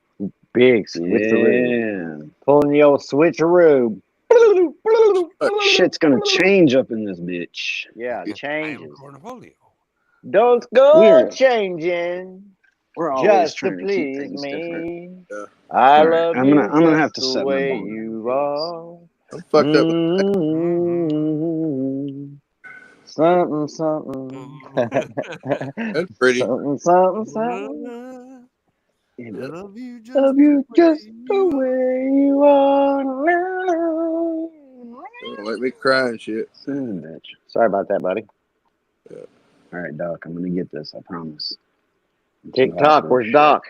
Big switcheroo. Yeah. Pulling the old switcheroo. Shit's going to change up in this bitch. Yeah, changes. Portfolio. Don't go changing. We're always just trying to to keep please things me. different. Yeah. I love I'm you gonna have to the set way my bar. you are. I'm fucked up. Something, something. That's pretty. Something, something, something. Yeah, I but love you just Love the you way just the you are. way you are now. Don't let me cry and shit. son of a bitch. Sorry about that, buddy. All right, Doc. I'm gonna get this. I promise. I'm too hot TikTok, for where's this Doc?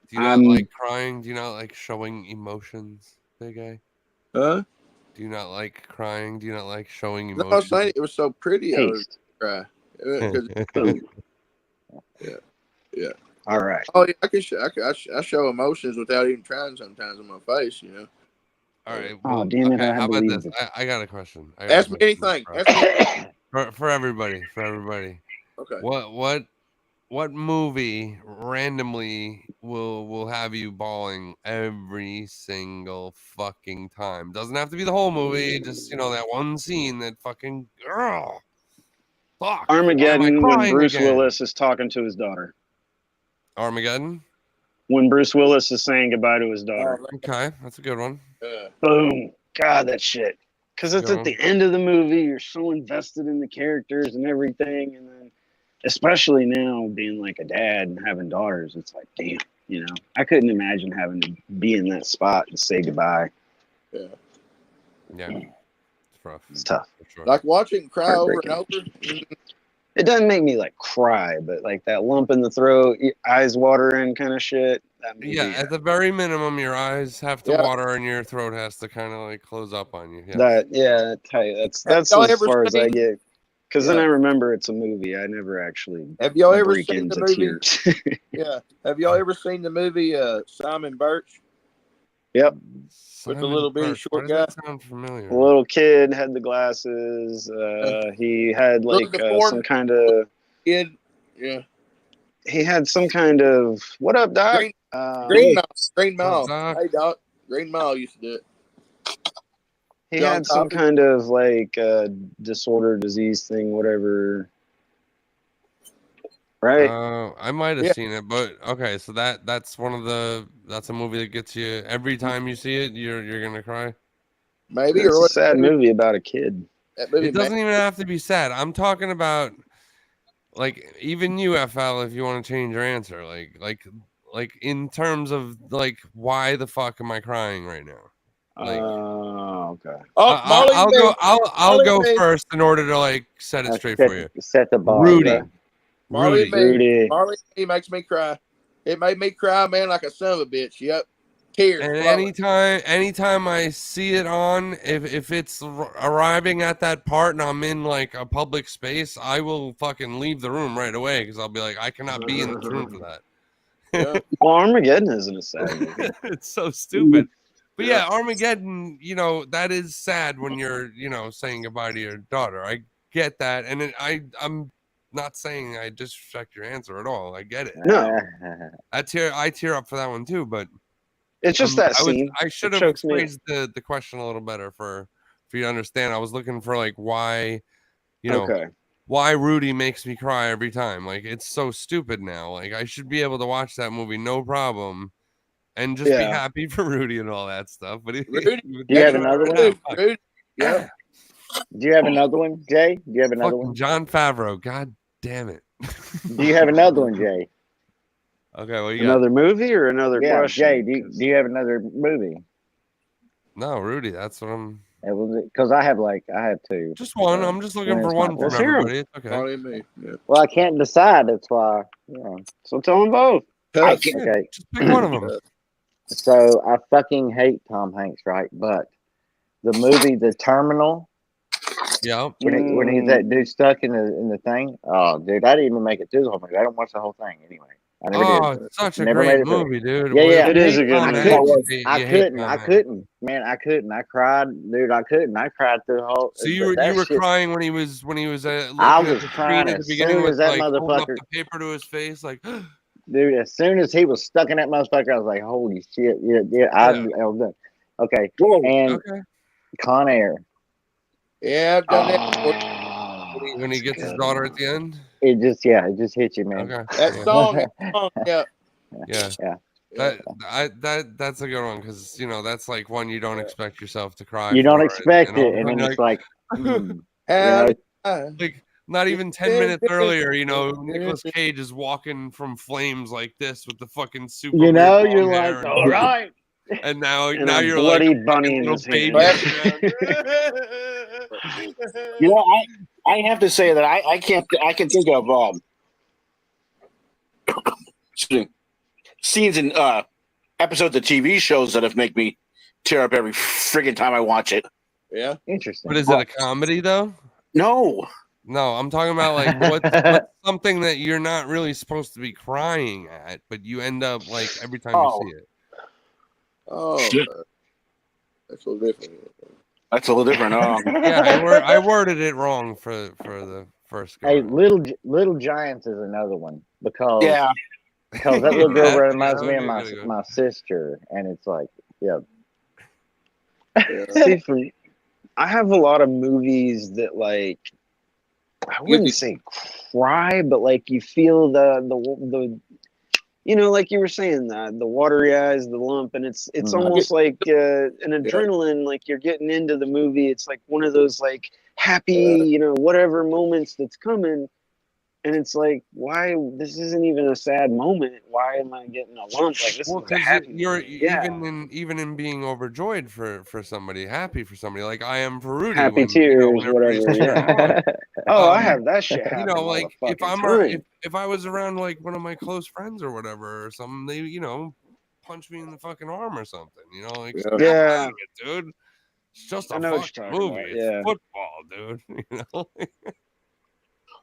Do you not like crying? Do you not like showing emotions, big guy? Huh? Do you not like crying? Do you not like showing No, I was saying emotions? it was so pretty. I was Taste. cry. 'Cause- Boom. yeah. All right. Oh, yeah, I can show. I show emotions without even trying. Sometimes on my face, you know. All right. Oh, Well, damn it! okay. I How about believe this? it. I got a question. I got a Ask me question anything. Ask me. for everybody. For everybody. Okay. What movie randomly will have you bawling every single fucking time? Doesn't have to be the whole movie. Just that one scene that fucking fuck. Why am I Armageddon when crying Bruce again? Willis is talking to his daughter. Armageddon. When Bruce Willis is saying goodbye to his daughter. Okay, that's a good one. Boom. God, that shit. Because That's it's a good at the end of the movie. You're so invested in the characters and everything. And then, especially now being like a dad and having daughters, it's like, damn, I couldn't imagine having to be in that spot and say goodbye. Yeah. Yeah, it's rough. It's tough. For sure. Like watching cry over and Heartbreaking. over. It doesn't make me like cry, but like that lump in the throat, eyes watering kind of shit. That movie, Yeah, at the very minimum, your eyes have to Yeah. water and your throat has to kind of like close up on you. Yes. That's y'all as ever far as I seen- get. Because then Yeah. I remember it's a movie. I never actually Have y'all ever break seen the into movie? tears. Yeah. Have y'all ever seen the movie Simon Birch Yep. with the little bitty Birch. Why short does guy? that sound familiar? The little kid had the glasses. He had Look, like the form- some kind of. Kid. Yeah. He had some kind of. What up, Doc? Green Mile. Green Mile. Doc? Hey, Doc. Green Mile used to do it. He John had some Coffey? kind of like disorder, disease thing, whatever. Right? I might have Yeah. seen it, but okay, so that's a movie that gets you every time you see it, you're gonna cry. Maybe. It's Or a what sad movie about a kid. That movie It doesn't even have to be sad. I'm talking about like even you, FL, if you want to change your answer, like in terms of like why the fuck am I crying right now? Like Okay. Oh, Molly I'll May. go. I'll Molly go May. first in order to like set it straight for you. Set the bar. Rudy. Okay. Molly Rudy. May. Rudy. Marley May makes me cry. It made me cry, man, like a son of a bitch. Yep. Tears. And flowing. anytime I see it on, if it's arriving at that part and I'm in like a public space, I will fucking leave the room right away because I'll be like, I cannot be in this room for that. Yeah. Well, Armageddon isn't a sad movie. It's so stupid. But Yeah. yeah, Armageddon, that is sad when you're, saying goodbye to your daughter. I get that. And I'm not saying I disrespect your answer at all. I get it. No. I tear up for that one too, but It's just that scene. I should It have chokes me up. phrased the question a little better for you to understand. I was looking for like why, Okay. why Rudy makes me cry every time. Like it's so stupid now. Like I should be able to watch that movie no problem and just be Yeah. happy for Rudy and all that stuff. But Rudy. Do you have another one? Rudy. Yeah. Do you have another one, Jay? Do you have another Fucking one? John Favreau. God damn it. Do you have another one, Jay? Okay, well you got Another movie or another Yeah, question? Jay. Do you have another movie? no Rudy. That's what I'm. Because I have two. Just one. I'm just looking when for it's one my from Let's hear 'em. everybody. It's okay. Molly May. Yeah. Well, I can't decide. That's why. Yeah. So tell them both. Tough. Okay. Just pick one of them. So I fucking hate Tom Hanks, right? But the movie The Terminal, Yeah. when he's that dude stuck in the thing. Oh, dude, I didn't even make it through the whole movie. I don't watch the whole thing anyway. I never Oh, did. it's such a Never great made it through. movie, dude. Yeah, yeah. If It you is hate a good Tom movie. Hanks, I you hate couldn't. Tom I Hanks. couldn't. Man, I couldn't. I cried, dude. I couldn't. I cried through the whole. So you that were shit- crying when he was looking I at was the crying screen at the as beginning soon with as that like holding up motherfucker. the paper to his face, like Dude, as soon as he was stuck in that motherfucker, I was like, "Holy shit!" Yeah. I was done. Okay, and okay. Con Air. Yeah, I've done that before. When he gets his daughter at the end. It just hits you, man. Okay. That yeah. song, yeah. Yeah. Yeah. That's a good one because that's like one you don't expect yourself to cry. You don't for, expect all it, of a and then sudden it's like, How did like not even 10 minutes earlier, you know, Nicolas Cage is walking from flames like this with the fucking super You weird know, long you're hair like, and all right. and now And now a you're like bloody a bunny fucking in little his baby. hand. You know, I have to say that I can think of excuse me, scenes in episodes of TV shows that have make me tear up every friggin' time I watch it. Yeah. Interesting. But is it a comedy though? No. No, I'm talking about like what's something that you're not really supposed to be crying at, but you end up like every time you Oh. see it. Oh, Shit. that's a little different. That's a little different. Yeah, I worded it wrong for the first go. Hey, Little Giants is another one because Yeah. that little girl Yeah, reminds me of okay, gotta go. my sister, and it's like, yeah. See, I have a lot of movies that like I wouldn't say cry, but like you feel the you know, like you were saying, the watery eyes, the lump, and it's almost like an adrenaline, like you're getting into the movie. It's like one of those like happy, you know, whatever moments that's coming. And it's like, why? This isn't even a sad moment. Why am I getting a lump? Like this Well, is a because happy you're moment. Yeah, even in being overjoyed for somebody, happy for somebody, like I am for Rudy. happy when, you know, tears, whenever he's whatever. cheering Yeah. on. Oh, I have that shit You happen know, all like the if fucking I'm time. if I was around like one of my close friends or whatever or something, they you know punch me in the fucking arm or something. You know, like snap Yeah. out of it, dude. It's just I a know what fucking you're talking movie. about, It's yeah. football, dude. You know.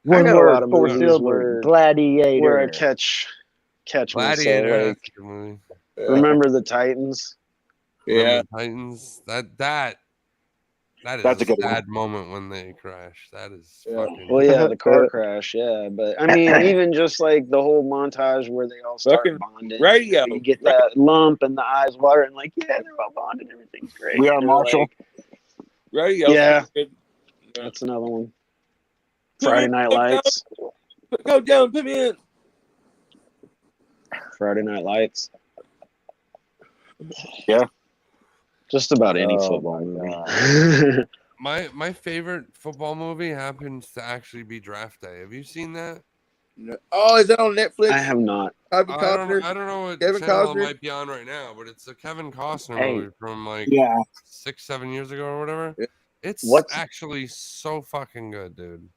I One got a word, lot of four movies syllables, where gladiator. I catch Gladiator, myself. that's Like, a good movie. remember the Titans? Remember the Titans? That That's is a good one. sad moment when they crash. That is fucking. Well, yeah, the car crash. Yeah, but I mean, even just like the whole montage where they all start Fucking bonding. radio. You get that lump and the eyes water, and like, yeah, they're all bonded. Everything's great. We Are They're Marshall. like, Radio. yeah, Good. that's another one. Friday Night Lights. Go down, put me in. Friday Night Lights. Yeah. Just about any Oh, football my movie. My favorite football movie happens to actually be Draft Day. Have you seen that? No. Oh, is that on Netflix? I have not. Kevin I Costner. don't know what Kevin channel it Costner? might be on right now, but it's a Kevin Costner Hey. movie from like Yeah. 6-7 years ago or whatever. Yeah. It's What's- actually so fucking good, dude.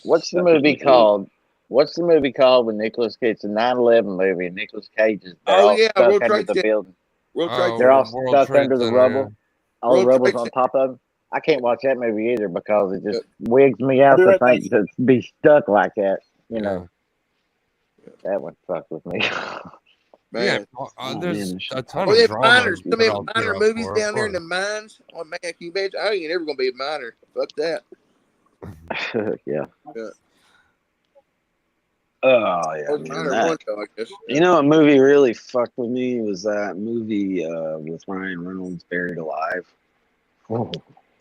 What's the movie called? What's the movie called with Nicolas Cage? It's a 9/11 movie. And Nicolas Cage is Oh, all yeah, stuck World under Trade the Center. building. World Trade They're all World stuck Trade under the Center, rubble. All the World rubble's Trade on Center. top of them. I can't watch that movie either because it just wigs me out to think to be stuck like that. You know, that would fuck with me. Man. Yeah, there's man, a ton Oh, of yeah, drama. miners. Some of that them I'll miner tear up movies for, down of there in the course. mines. Oh, man, can you imagine? I ain't never going to be a miner. Fuck that. Yeah. Oh yeah, Oh, man, miner that- one, though, I guess. You know, a movie really fucked with me was that movie with Ryan Reynolds, Buried Alive.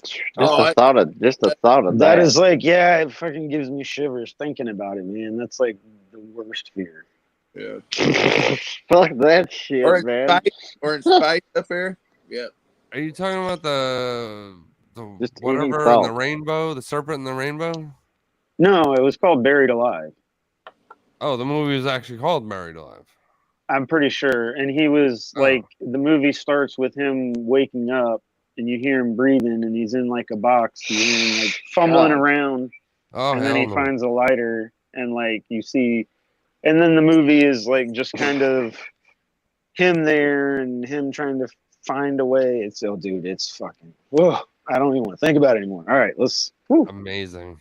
Just Oh, the thought of that. That is like, yeah, it fucking gives me shivers thinking about it, man. That's like the worst fear. yeah. Fuck that shit, Or in man. space, up there. Yeah. Are you talking about the Just any whatever in the thought. rainbow, the serpent in the rainbow? No, it was called Buried Alive. Oh, the movie was actually called Buried Alive. I'm pretty sure. And he was like, the movie starts with him waking up and you hear him breathing and he's in like a box and you hear him like fumbling around. Oh, And then he hell no. finds a lighter and like you see, and then the movie is like just kind of him there and him trying to find a way. It's, oh, dude, it's fucking, whoa. I don't even want to think about it anymore. All right, let's, whew. Amazing.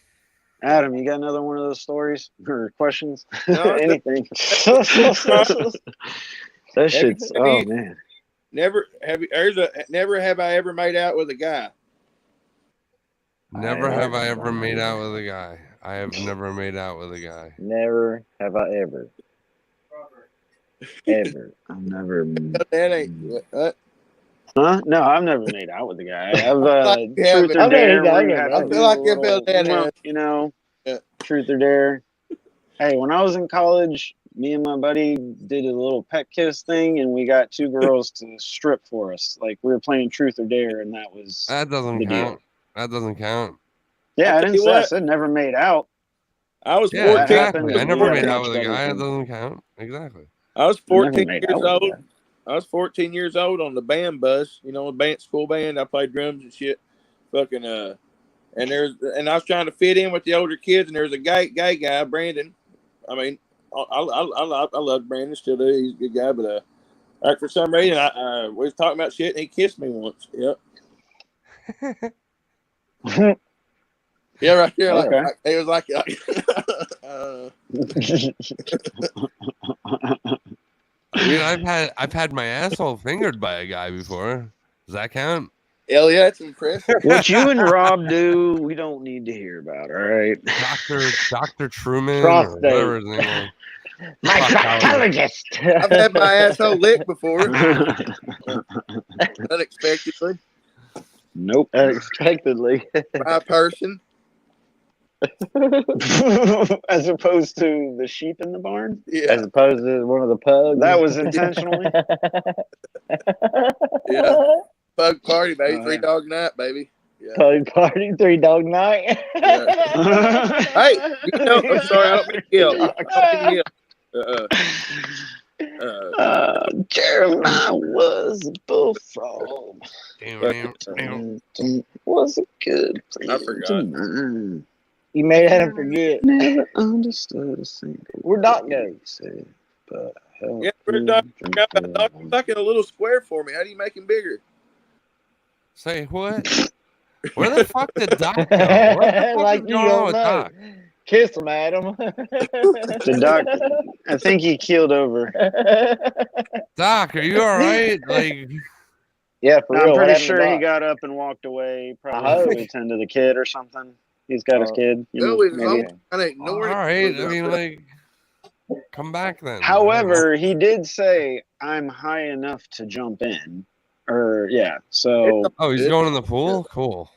Adam, you got another one of those stories or questions? No, Anything. That shit's, oh man. Never have I ever made out with a guy. Never have I ever made out with a guy. I have never made out with a guy. Never have I ever. Ever. I've never. That ain't. Huh? No, I've never made out with a guy. I've like you truth or haven't. dare. Okay, Where you okay, have to I do feel like a you felt that little, out. you know, Yeah. truth or dare. Hey, when I was in college, me and my buddy did a little pet kiss thing, and we got two girls to strip for us. Like we were playing truth or dare, and that was That doesn't the count. deal. That doesn't count. Yeah, I'll I tell didn't you say. I what. said never made out. I was Yeah, 14. exactly. I never Yeah, made out much with a better guy. That thinking. doesn't count. Exactly. I was I never 14 made years out with old. that. I was 14 years old on the band bus, school band. I played drums and shit. Fucking and I was trying to fit in with the older kids, and there was a gay guy, Brandon. I mean, I love Brandon, still do. He's a good guy, but for some reason, we was talking about shit, and he kissed me once. Yep. Yeah, right there. Okay. Like it was like Dude, I've had my asshole fingered by a guy before. Does that count? hell yeah, it's impressive. What you and Rob do, we don't need to hear about. All right. Dr. Truman or Prostate. whatever his name was. My proctologist. I've had my asshole licked before, unexpectedly, Nope. Unexpectedly. by a person. As opposed to the sheep in the barn. Yeah, As opposed to one of the pugs. That was intentionally. yeah. Pug party, baby. Oh, 3 yeah. dog night, baby. Yeah. Pug party, 3 dog night. Hey, I'm sorry, I don't mean to yell. I don't mean to yell. Jeremiah was a bullfrog. Was a good friend I forgot. to mine. You made him forget. Never understood a single We're dog word goes. he said, but I helped Yeah, we're him dog. drink Got the that dog wine. stuck in a little square for me. How do you make him bigger? Say what? Where the fuck did Doc go? What the fuck Like is you going on don't with know. Doc? Kiss him, Adam. The doc, I think he keeled over. Doc, are you all right? Like, Yeah, for No, real. I'm What pretty happened to sure he Doc? got up and walked away. Probably I to hope. go tend to the kid or something. He's got his Oh. kid. You No, know, he was home maybe. kind of ignoring all right. I mean, like, come back then. However, he did say, "I'm high enough to jump in." Or yeah, so Oh, he's going in the pool? Cool.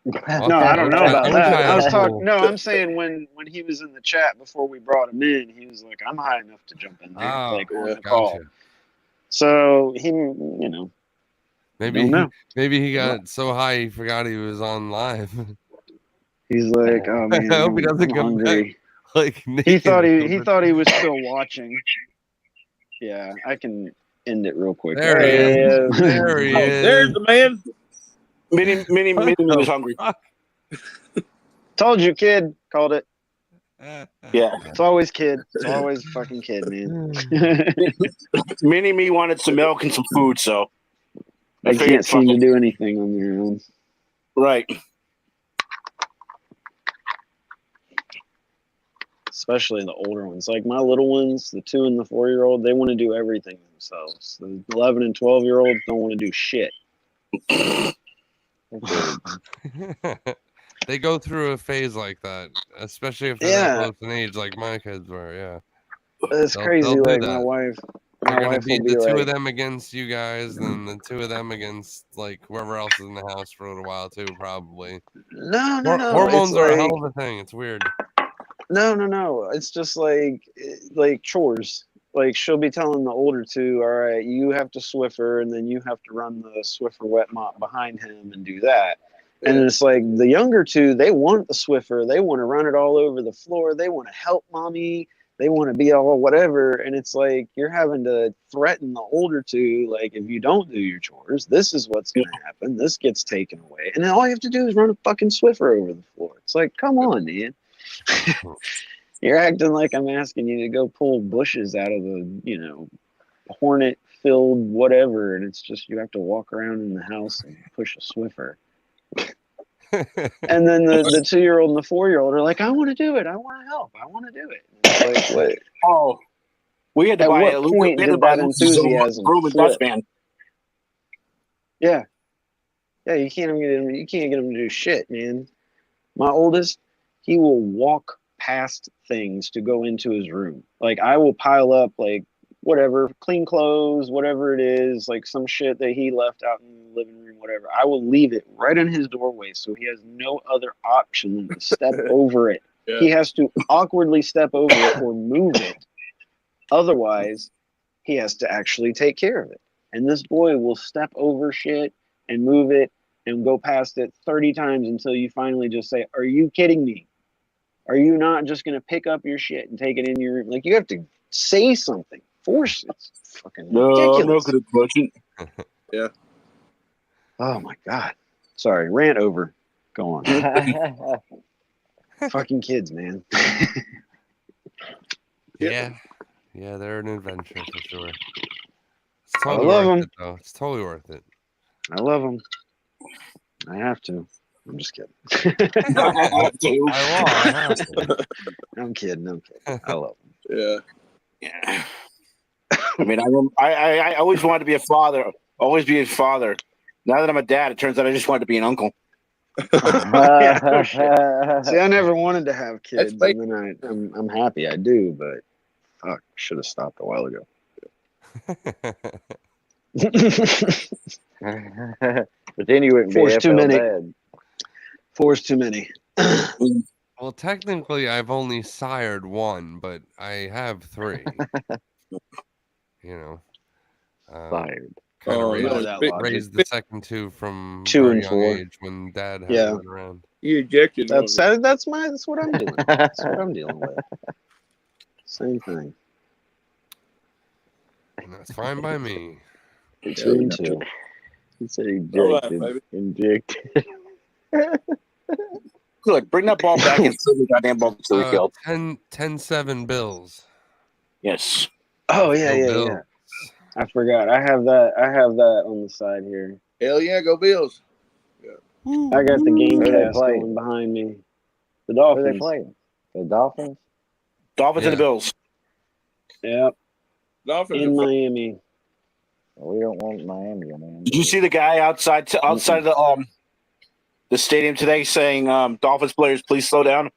no, I don't know about I'm that. high I was in the talking. pool. No, I'm saying when he was in the chat before we brought him in, he was like, "I'm high enough to jump in there." Oh, Like on the gotcha. call. So he, you know, Maybe don't know. maybe he got so high he forgot he was on live. He's like, "Oh man, I hope he doesn't I'm come hungry." back like He naked thought or he something. thought he was still watching. Yeah, I can end it real quick. There he is. Yeah. There he is. There's the man. Minnie was hungry. Told you, kid. Called it. Yeah. It's always kid. It's always fucking kid, man. Minnie me wanted some milk and some food, so They figured can't seem to fucking- do anything on their own. right. Especially the older ones. Like my little ones, the 2 and the 4-year-old, they want to do everything themselves. The 11 and 12-year-olds don't want to do shit. They go through a phase like that, especially if they're that close in age, like my kids were. Yeah, It's They'll crazy. do Like that. my wife They're gonna will be be the 2 like, of them against you guys, then the 2 of them against like whoever else is in the house for a little while too, probably. no. Hormones It's are a like, hell of a thing. It's weird. no. It's just like chores. Like she'll be telling the older 2, all right, you have to Swiffer, and then you have to run the Swiffer wet mop behind him and do that. And Yeah. it's like the younger 2, they want the Swiffer. They want to run it all over the floor. They want to help mommy. They want to be all whatever. And it's like you're having to threaten the older 2, like, if you don't do your chores, this is what's going to happen. This gets taken away. And then all you have to do is run a fucking Swiffer over the floor. It's like, come on, man. You're acting like I'm asking you to go pull bushes out of the, hornet filled whatever. And it's just you have to walk around in the house and push a Swiffer. And then the 2-year-old and the 4-year-old are like, I want to do it. I want to help. I want to do it. And it's like, what? Oh, we had to At buy what a point did that enthusiasm Room and flip? dustpan. Yeah, you can't get him to do shit, man. My oldest, he will walk past things to go into his room. Like I will pile up like whatever, clean clothes, whatever it is, like some shit that he left out in the living room, whatever. I will leave it right in his doorway so he has no other option than to step over it. Yeah. He has to awkwardly step over it or move it. Otherwise, he has to actually take care of it. And this boy will step over shit and move it and go past it 30 times until you finally just say, "Are you kidding me? Are you not just gonna pick up your shit and take it in your room?" Like, you have to say something, force it. It's fucking No, I'm not ridiculous. going to touch it. Yeah. Oh my god. Sorry, rant over. Go on. Fucking kids, man. Yeah, they're an adventure for sure. It's I totally love worth them. it, though. It's totally worth it. I love them. I have to. I'm just kidding. By law, I have to. I'm kidding. I love them. Yeah. Yeah. I mean, I always wanted to be a father. Always be a father. Now that I'm a dad, it turns out I just wanted to be an uncle. Yeah, no shit. See, I never wanted to have kids, That's and then I'm happy I do, but fuck, should have stopped a while ago. But then you wouldn't be Force too FL many. dad. Force too many. Well, technically, I've only sired one, but I have three. You know, Fired. kind Oh, of you know, that logic. raised the second two from 2 very and young 4. age when Dad hadn't Yeah. been around. you ejected That's one. that's what I'm doing. That's what I'm dealing with. Same thing. And that's fine by me. 2 and 2. He said All right, ejected. baby. Injected. Good. Bring that ball back and throw the goddamn ball to the field. 10-7 Bills. Yes. Oh Let's yeah, go yeah, Bills. yeah. I forgot. I have that on the side here. Hell yeah, go Bills. I got the game Who they cast play? going behind me. The Who are they Dolphins. playing? The Dolphins? Dolphins and the Yeah. Bills. Yep. Dolphins In are Miami. Well, we don't want Miami, man. Did you see the guy outside the stadium today saying, "Dolphins players, please slow down"?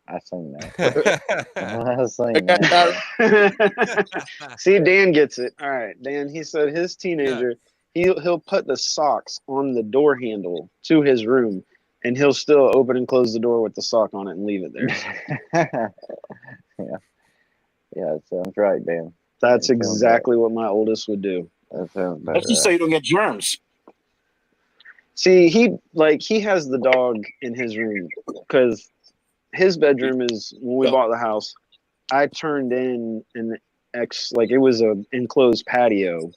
I seen that. I seen got that. See, Dan gets it. All right, Dan. He said his teenager, he'll put the socks on the door handle to his room, and he'll still open and close the door with the sock on it and leave it there. Yeah, that sounds right, Dan. That's That sounds exactly what my oldest would do. That sounds That's just so you don't get germs. See, he has the dog in his room because his bedroom is, when we bought the house, I turned in it was a enclosed patio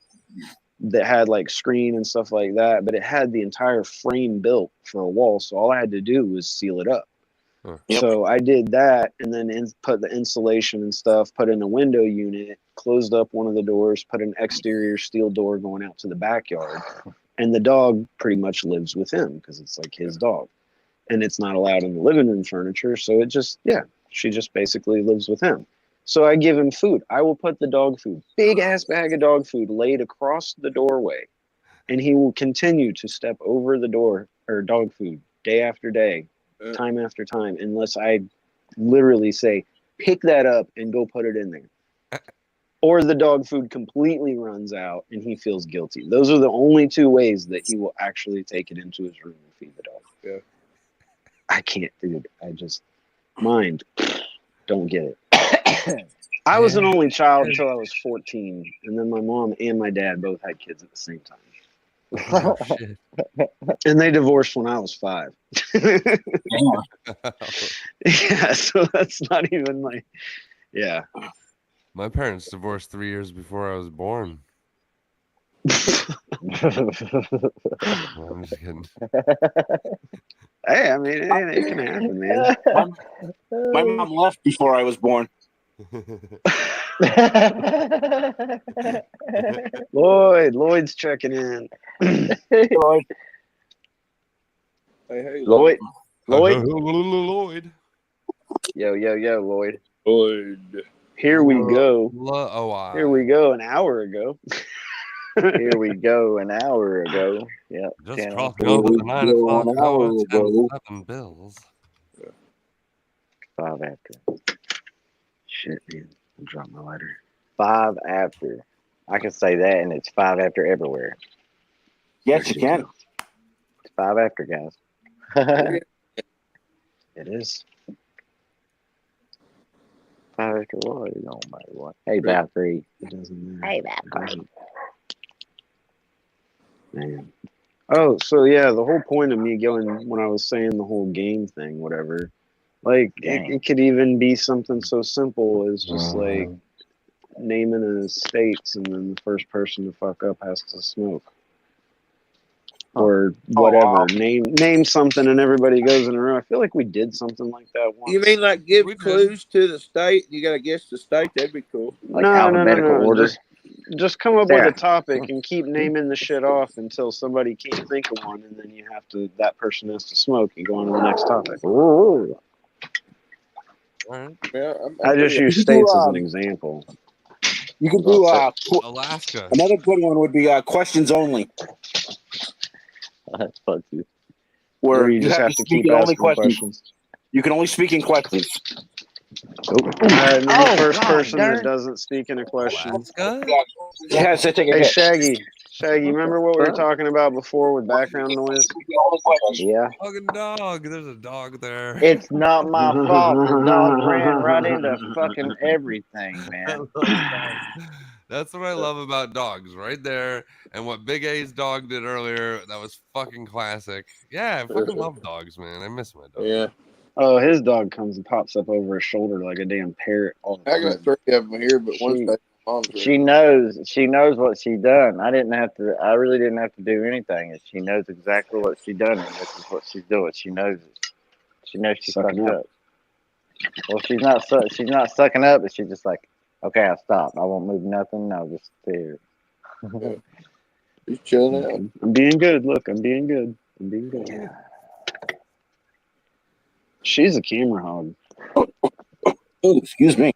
that had like screen and stuff like that, but it had the entire frame built for a wall, so all I had to do was seal it up. Yep. So I did that, and then put the insulation and stuff, put in a window unit, closed up one of the doors, put an exterior steel door going out to the backyard, and the dog pretty much lives with him because it's like his dog, and it's not allowed in the living room furniture, so she just basically lives with him. So I give him food. I will put the dog food, big ass bag of dog food, laid across the doorway, and he will continue to step over the door or dog food day after day, time after time, unless I literally say, pick that up and go put it in there. Or the dog food completely runs out and he feels guilty. Those are the only two ways that he will actually take it into his room and feed the dog. Yeah. I can't, dude. I just, mind, don't get it. I was an only child until I was 14, and then my mom and my dad both had kids at the same time. Oh, shit. And they divorced when I was 5. Yeah, so that's not even like, yeah. My parents divorced 3 years before I was born. No, I'm just kidding. Hey, I mean, it can happen, man. My mom left before I was born. Lloyd's checking in. Lloyd. Hey, Lloyd. Lloyd. Yo, Lloyd. Lloyd. Here we go. L-O-I. Here we go. An hour ago. Here we go. An hour ago. Yeah. Just crossing over the 9 o'clock hour. 10-7 Bills. 5 after. Shit, man. I dropped my lighter. 5 after. I can say that, and it's 5 after everywhere. Yes, you can. It's 5 after, guys. It is. 5 after what? It don't matter what. Hey, Valkyrie. It doesn't matter. Hey, Valkyrie. Man. Oh, so yeah, the whole point of me going when I was saying the whole game thing, whatever, like it could even be something so simple as just like naming a states and then the first person to fuck up has to smoke. Or whatever. Name something and everybody goes in a row. I feel like we did something like that once. You mean like give We did. clues to the state? You got to guess the state. That'd be cool. Like alphabetical order. Just come up Sarah. with a topic and keep naming the shit off until somebody can't think of one, and then you have to. That person has to smoke and go on to the next topic. Ooh. Right. Yeah, I just use states as an example. You can do Alaska. another good one would be questions only, That's fun too. Where you just have to keep asking questions. You can only speak in questions. All right, and then the first person that doesn't speak in a question. Alaska? Yeah, so take a Hey, hit. Shaggy, remember what we were talking about before with background noise? Yeah. Fucking dog. There's a dog there. It's not my fault. The dog ran right into fucking everything, I man. love dogs. That's what I love about dogs, right there. And what Big A's dog did earlier, that was fucking classic. Yeah, I fucking love dogs, man. I miss my dog. Yeah. Oh, his dog comes and pops up over his shoulder like a damn parrot all the I time. got 3 of them here, but one's mom's. She knows what she done. I really didn't have to do anything. She knows exactly what she done, and this is what she's doing. She knows it. She knows she fucked up. Well, she's not sucking up, but she's just like, okay, I'll stop. I won't move nothing. I'll just stay here. She's chilling out. I'm being good. Look, I'm being good. Yeah. She's a camera hog. Oh, excuse me.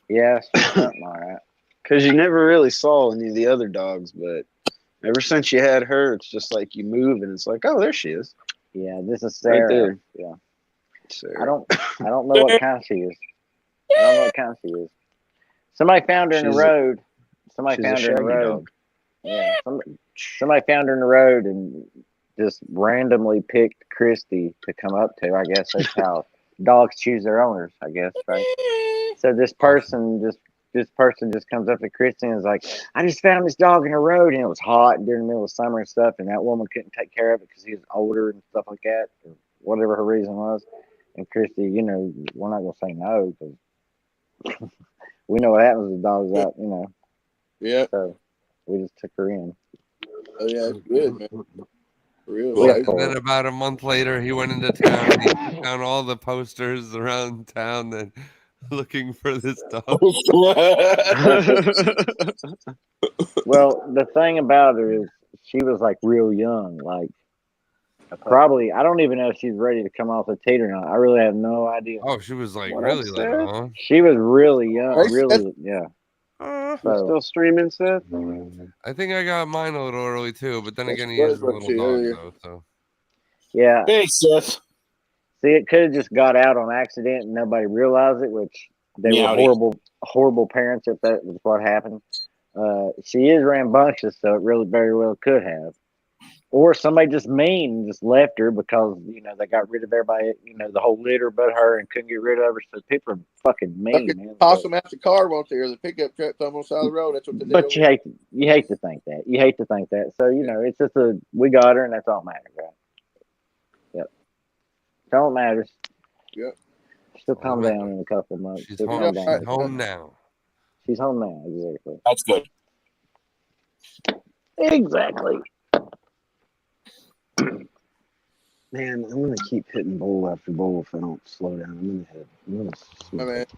Yeah, she's something all right. Because you never really saw any of the other dogs, but ever since you had her, it's just like you move and it's like, oh, there she is. Yeah, this is Sarah. Right there. Yeah. Sarah. I don't know what kind she is. I don't know what kind she is. Somebody found her in the road. Somebody found her in the road. Dog. Yeah. Somebody found her in the road and just randomly picked Christy to come up to. I guess that's how dogs choose their owners, I guess, right? So this person just comes up to Christy and is like, I just found this dog in the road, and it was hot during the middle of summer and stuff, and that woman couldn't take care of it because he was older and stuff like that, or whatever her reason was. And Christy, we're not gonna say no because we know what happens with dogs out, Yeah. So we just took her in. Oh yeah, it's good, man. For real. Well, And then about a month later, he went into town and he found all the posters around town that looking for this dog. Well, the thing about her is she was like real young, like probably I don't even know if she's ready to come off the teat or not. I really have no idea. Oh, she was like really little, huh? She was really young, really, yeah. So, still streaming, Seth? I think I got mine a little early too, but then again, he is a little dog though. So yeah. Hey, Seth. See, it could have just got out on accident and nobody realized it, which they were horrible parents if that was what happened. She is rambunctious, so it really very well could have. Or somebody just mean and just left her because, they got rid of everybody, the whole litter but her and couldn't get rid of her. So people are fucking mean, man. Toss them out the car, won't they? Or the pickup truck thumb on the side of the road. That's what they do. But you hate to think that. You hate to think that. So, it's just we got her and that's all that matters, right? Yep. That's all that matters. Yep. She'll calm down in a couple of months. She's home now. She's home now, exactly. That's good. Exactly. Man, I'm gonna keep hitting bowl after bowl if I don't slow down. I'm gonna smoke.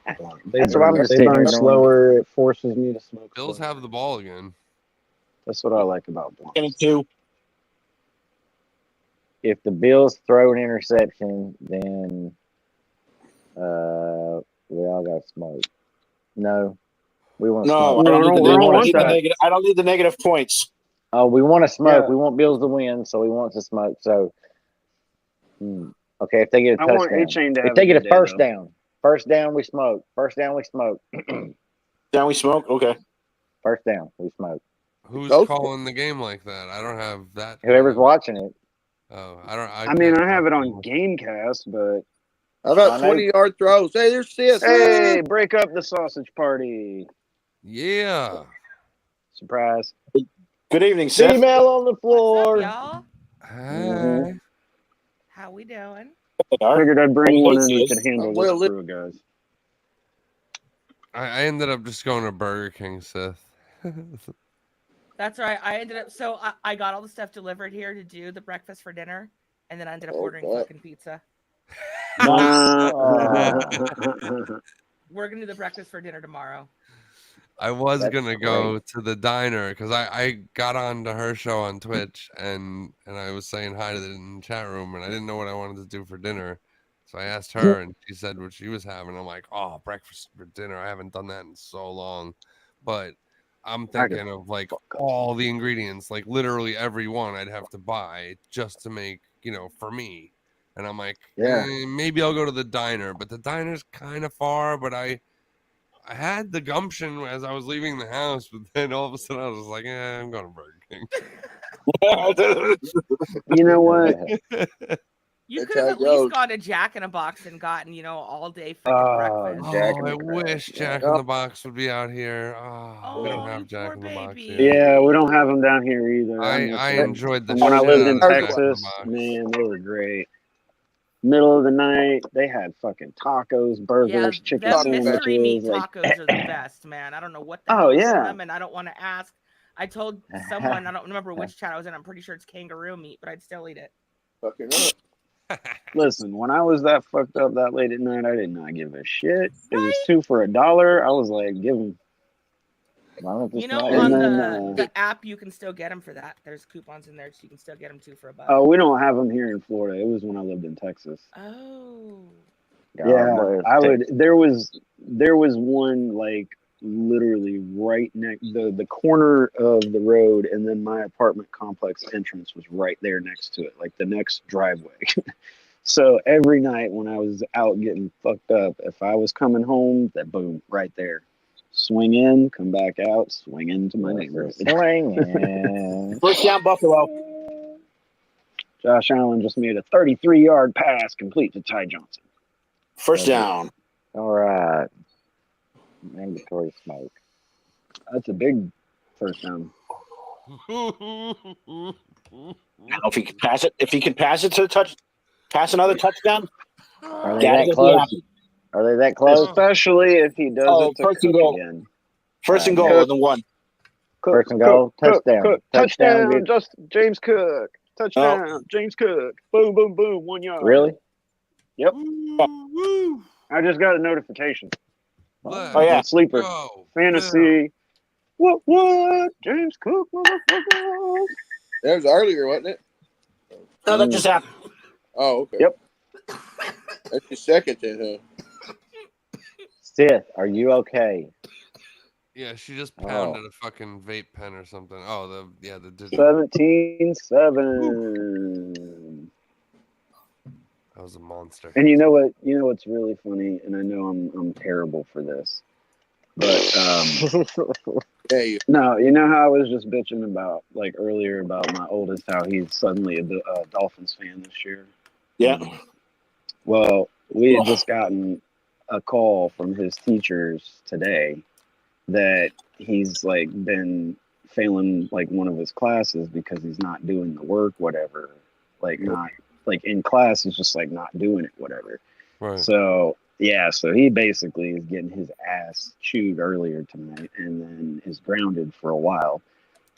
That's what I'm just They burn slower. It forces me to smoke. Bills slower. have the ball again. That's what I like about blondes. If the Bills throw an interception, then we all got smoke. No, we want no. smoke. I don't need the negative points. Oh, we want to smoke. Yeah. We want Bills to win, so we want to smoke. So, okay, if they get a touchdown, I want A-Chain to have if they get a first day, down, first down we smoke. First down we smoke. Down we smoke. Okay. First down we smoke. Who's calling the game like that? I don't have that. Whoever's watching it. Oh, I don't. I have it on Gamecast, but how about 20-yard throws? Hey, there's Sis. Hey, break up the sausage party. Yeah. Surprise. Good evening, Seth. Female on the What's floor. up, y'all? Hi. How we doing? Figured I'd bring Hey, one in sis. that could handle I'm this well crew, guys. I ended up just going to Burger King, Seth. That's right. I ended up I got all the stuff delivered here to do the breakfast for dinner, and then I ended up ordering fucking pizza. We're gonna do the breakfast for dinner tomorrow. I was That's gonna go to the diner because I got on to her show on Twitch and I was saying hi to them in the chat room and I didn't know what I wanted to do for dinner. So I asked her and she said what she was having. I'm like, oh, breakfast for dinner. I haven't done that in so long. But I'm thinking of like all the ingredients, like literally every one I'd have to buy just to make, for me. And I'm like, maybe I'll go to the diner, but the diner's kind of far, but I had the gumption as I was leaving the house, but then all of a sudden I was like, I'm going to Burger King. You know what? You That's could have how at it goes. least gone to Jack in a Box and gotten, all day freaking breakfast. Jack Oh, in I the Crack, wish yeah. Jack in the Box would be out here. Oh, we don't Oh, have you Jack poor in the Box baby. here. Yeah, we don't have them down here either. I enjoyed the From when I shit lived out in of Jack in the Texas, Box. man, they were great. Middle of the night, they had fucking tacos, burgers, chicken them sandwiches. mystery meat like, tacos are the best, man. I don't know what the Oh, hell is in yeah. them, and I don't want to ask. I told someone, I don't remember which chat I was in. I'm pretty sure it's kangaroo meat, but I'd still eat it. Fucking up. Listen, when I was that fucked up that late at night, I did not give a shit. It was $2 for $1. I was like, give them. On And the app, you can still get them for that. There's coupons in there, so you can still get them $2 for $1. Oh, we don't have them here in Florida. It was when I lived in Texas. Oh. Yeah, I would. There was one like literally right next the corner of the road, and then my apartment complex entrance was right there next to it, like the next driveway. So every night when I was out getting fucked up, if I was coming home, that boom, right there. Swing in, come back out, swing into my neighborhood. First down, Buffalo. Josh Allen just made a 33-yard pass complete to Ty Johnson. First down. All right. Mandatory smoke. That's a big first down. If he can pass it, to pass another touchdown. Are they that close? Are they that close? Especially if he does it to first and Cook goal. again. First and goal on the one. First and goal. Touchdown. Touchdown. Just James Cook. Touchdown. James Cook. Boom, boom, boom. 1 yard. Really? Yep. I just got a notification. Oh yeah. Sleeper. Fantasy. Yeah. What? James Cook, motherfucker. That was earlier, wasn't it? No, that just happened. Oh, okay. Yep. That's your second then, huh? Sith, are you okay? Yeah, she just pounded a fucking vape pen or something. Oh, the digital. 17-7. That was a monster. And you know what? You know what's really funny, and I know I'm terrible for this, but no, you know how I was just bitching about like earlier about my oldest, how he's suddenly a Dolphins fan this year. Yeah. Well, we had just gotten a call from his teachers today that he's like been failing like one of his classes because he's not doing the work, whatever. Like not like in class, he's just like not doing it, whatever. Right. So yeah, so he basically is getting his ass chewed earlier tonight, and then is grounded for a while.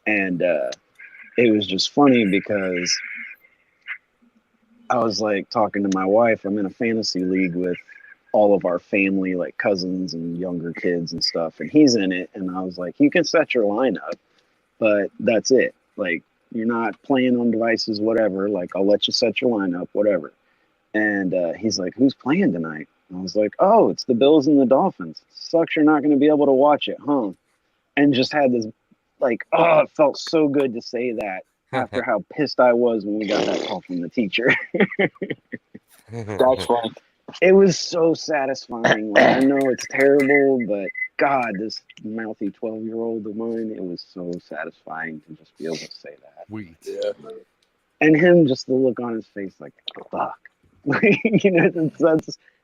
And it was just funny because I was like talking to my wife. I'm in a fantasy league with all of our family, like cousins and younger kids and stuff, and he's in it. And I was like, you can set your lineup, but that's it. Like, you're not playing on devices, whatever. Like, I'll let you set your lineup, whatever. And he's like, who's playing tonight? And I was like, oh, it's the Bills and the Dolphins. Sucks you're not going to be able to watch it, huh? And just had this, like, oh, it felt so good to say that after how pissed I was when we got that call from the teacher. That's funny. It was so satisfying. Like, I know it's terrible, but God, this mouthy 12-year-old of mine, it was so satisfying to just be able to say that. Sweet. Yeah. And him, just the look on his face, like, fuck. You know,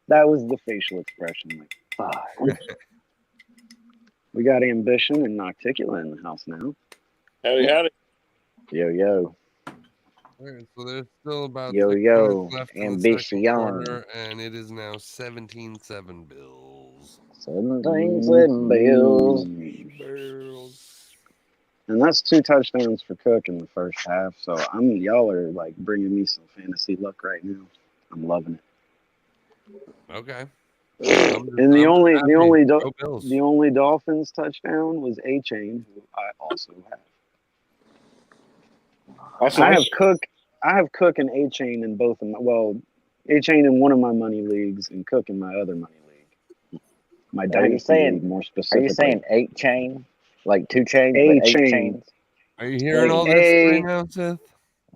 that was the facial expression, like, fuck. We got ambition and Nocticula in the house now. Howdy, howdy. Yo, yo. All right, so there's still about Yo, 6 yo, minutes left in the second ambition. quarter, and it is now 17-7 Bills. 17 bills. And that's 2 touchdowns for Cook in the first half. So y'all are like bringing me some fantasy luck right now. I'm loving it. Okay. And the Go Bills. only Dolphins touchdown was A-Chain, who I also have. That's I nice. have Cook and A-Chain in both of my A-Chain in one of my money leagues and Cook in my other money league. My dynasty league, more Are specifically. you saying 8 chain? Like 2 chains, but 8 A-Chain. chains? Are you hearing all this right now, Seth?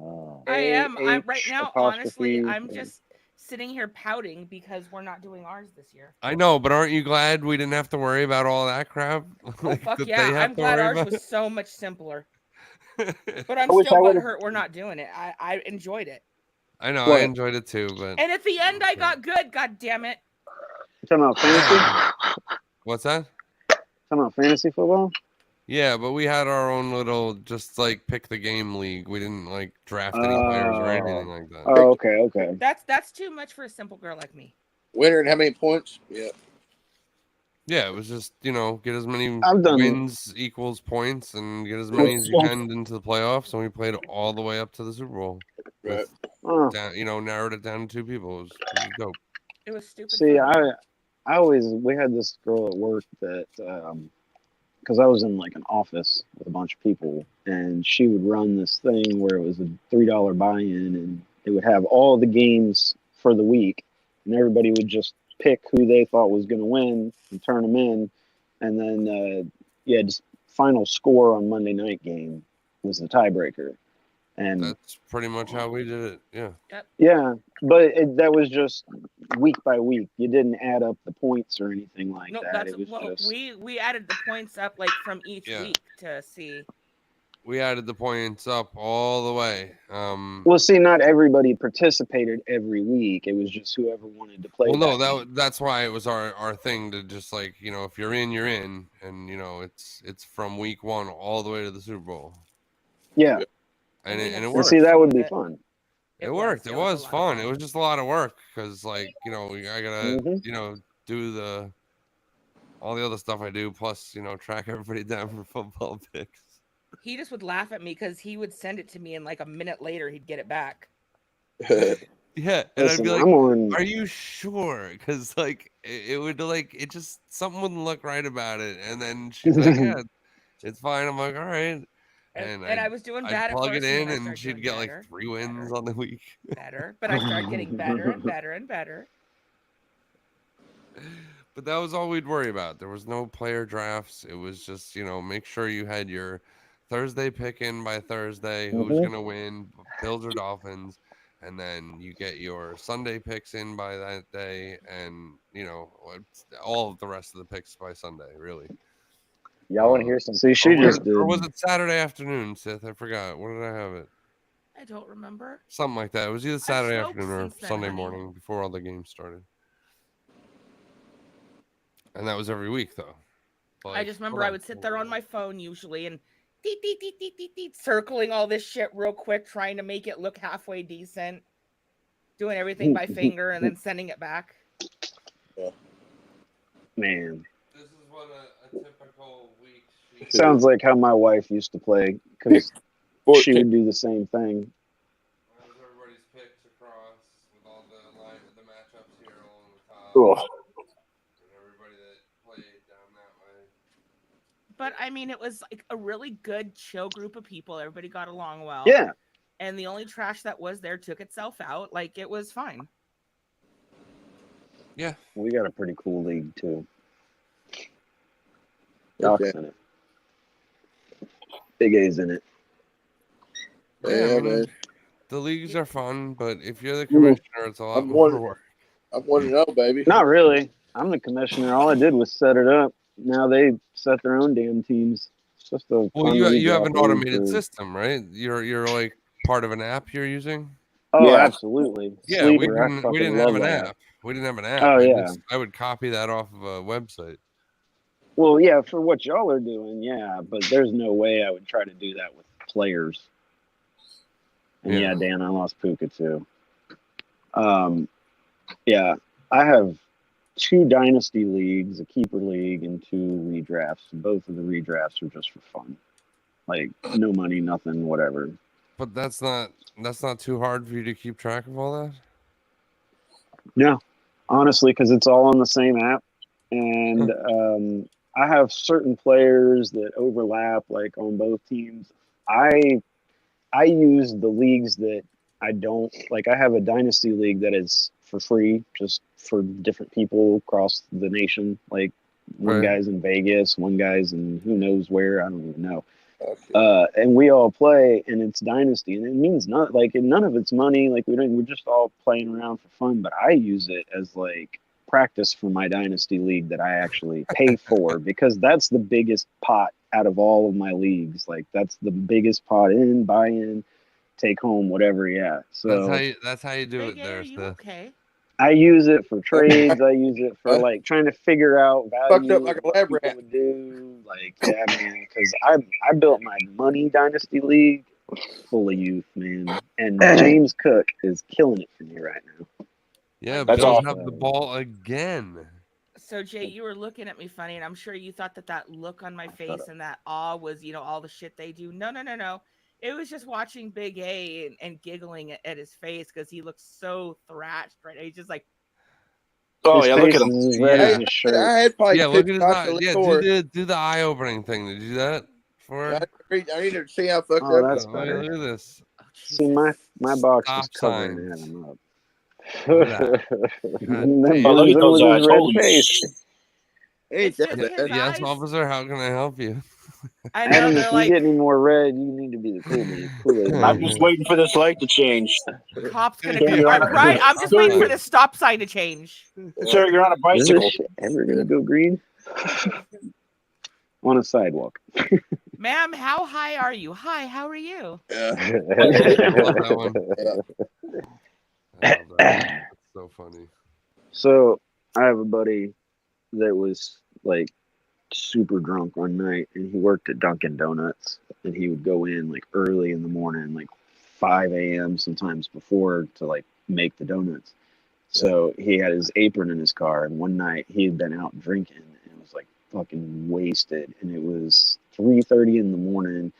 Oh. I am. I'm right H now. apostrophe. Honestly, I'm just sitting here pouting because we're not doing ours this year. I know, but aren't you glad we didn't have to worry about all that crap? Oh fuck that yeah! they have I'm to glad worry ours about? was so much simpler. But But I'm I wish still I would've- butthurt we're not doing it. I enjoyed it. I know, What? I enjoyed it too, but And at the end, I got good. God damn it! You talking about fantasy? what's that? Talking about fantasy football? Yeah, but we had our own little just like pick the game league. We didn't like draft any players or anything like that. Oh, okay. That's too much for a simple girl like me. Winner and how many points? Yeah. Yeah, it was just, get as many I've done- wins equals points and get as many as you can into the playoffs, and we played all the way up to the Super Bowl. Right. Narrowed it down to 2 people. It was dope. It was stupid. See, fun. we had this girl at work that, because I was in like an office with a bunch of people, and she would run this thing where it was a $3 buy-in, and it would have all the games for the week, and everybody would just pick who they thought was going to win and turn them in, and then just final score on Monday night game was the tiebreaker. And That's pretty much how we did it. Yeah. yeah, but that was just week by week. You didn't add up the points or anything like No, that. that's It was just we added the points up like from each Yeah. week to see. We added the points up all the way. well, see, not everybody participated every week. It was just whoever wanted to play. Well, no, that game. that's why it was our thing to just like, if you're in, you're in, and it's from week 1 all the way to the Super Bowl. Yeah, And we it had and worked. see, that would be It- fun. It worked. It was a lot of fun. It was just a lot of work because, like, I gotta, Mhm. do all the other stuff I do, plus, track everybody down for football picks. He just would laugh at me because he would send it to me, and like a minute later, he'd get it back. Yeah, and Listen, I'd be like, I'm on. "Are you sure?" Because like it would like it just something wouldn't look right about it, and then she'd be like, "Yeah, it's fine." I'm like, "All right," And I'd I was doing I'd bad at plug first, it in, and then I and started she'd doing get better, like 3 wins better, on the week. better. But I started getting better and better and better. But that was all we'd worry about. There was no player drafts. It was just, make sure you had your Thursday pick in by Thursday, who's Mhm. going to win, Bills or Dolphins, and then you get your Sunday picks in by that day, and, all of the rest of the picks by Sunday, really. Y'all want to hear some? See, she just did. Or was it Saturday afternoon, Sith? I forgot. What did I have it? I don't remember. Something like that. It was either Saturday smoked afternoon or since then, Sunday honey. morning before all the games started. And that was every week, though. I just remember I would sit there on my phone usually and circling all this shit real quick, trying to make it look halfway decent, doing everything by finger and then sending it back. Man, This is what a typical week. sounds like how my wife used to play because she would do the same thing. That was everybody's picks across with all the matchups here along the top. Cool. And everybody that played down that way. But I mean, it was like a really good, chill group of people. Everybody got along well. Yeah, And the only trash that was there took itself out. Like, it was fine. Yeah. we got a pretty cool league too. Doc's in it. Big A's in it. Yeah, I mean, the leagues are fun, but if you're the commissioner, it's a lot more work. I'm 1-0, baby. Not really. I'm the commissioner. All I did was set it up. Now they set their own damn teams. It's just a Well, fun you league have to an operate automated for- system, right? You're like part of an app you're using. Oh, Yeah. absolutely. Yeah, we Sleeper, I didn't fucking have love an that. app. We didn't have an app. Oh, yeah. I would copy that off of a website. Well, yeah, for what y'all are doing, yeah, but there's no way I would try to do that with players. And yeah, Dan, I lost Puka too. Yeah, I have 2 dynasty leagues, a keeper league, and 2 redrafts. Both of the redrafts are just for fun, like no money, nothing, whatever. But that's not too hard for you to keep track of all that. No, honestly, because it's all on the same app, and I have certain players that overlap, like on both teams. I use the leagues that I don't like. I have a dynasty league that is for free, just for different people across the nation. Like one guy's in Vegas, one guy's in who knows where. I don't even know. And we all play, and it's dynasty, and it means not like none of it's money. Like we're just all playing around for fun. But I use it as like practice for my dynasty league that I actually pay for because that's the biggest pot out of all of my leagues. Like that's the biggest pot in, buy in, take home, whatever. Yeah. So that's how you do Big it. A, There, are you okay? I use it for trades. I use it for like trying to figure out Fucked value up like a what lab people rat. would do. Like, yeah, man, because I built my money dynasty league full of youth, man, and James Cook is killing it for me right now. Yeah, That's Bills awesome. have the ball again. So Jay, you were looking at me funny, and I'm sure you thought that look on my face and that awe was, all the shit they do. No. It was just watching Big A and giggling at his face because he looks so thrashed right now. He's just like, Oh His yeah, look face at him. is as red Hey, as his shirt. I had played Yeah, 2 look at his shots eye. of Yeah, liquor. do the eye opening thing. Did you do that for? I need to see how fucked Oh, up. that's Look better. at this. oh, See, Jesus. my box was Stop covering signs. Adam up. Look at that. God And that damn. Oh, look blends at in those with his eyes. red Holy face. shit. Ain't It's that just bad. his Yes, eyes. officer. How can I help you? I know Adam, they're if you like get any more red, you need to be the Kool-Aid I'm man. just waiting for this light to change. cops gonna Sir, come. you're on a, Right, I'm just waiting for the stop sign to change. sir, you're on a Is this bicycle. shit ever gonna go green? On a sidewalk. Ma'am, how high are you? Hi, how are you? Yeah. I love that one. I love that one. That's so funny. So I have a buddy that was like super drunk one night, and he worked at Dunkin' Donuts, and he would go in like early in the morning, like 5 a.m. sometimes before to like make the donuts. So he had his apron in his car, and one night he had been out drinking and was like fucking wasted, and it was 3:30 in the morning,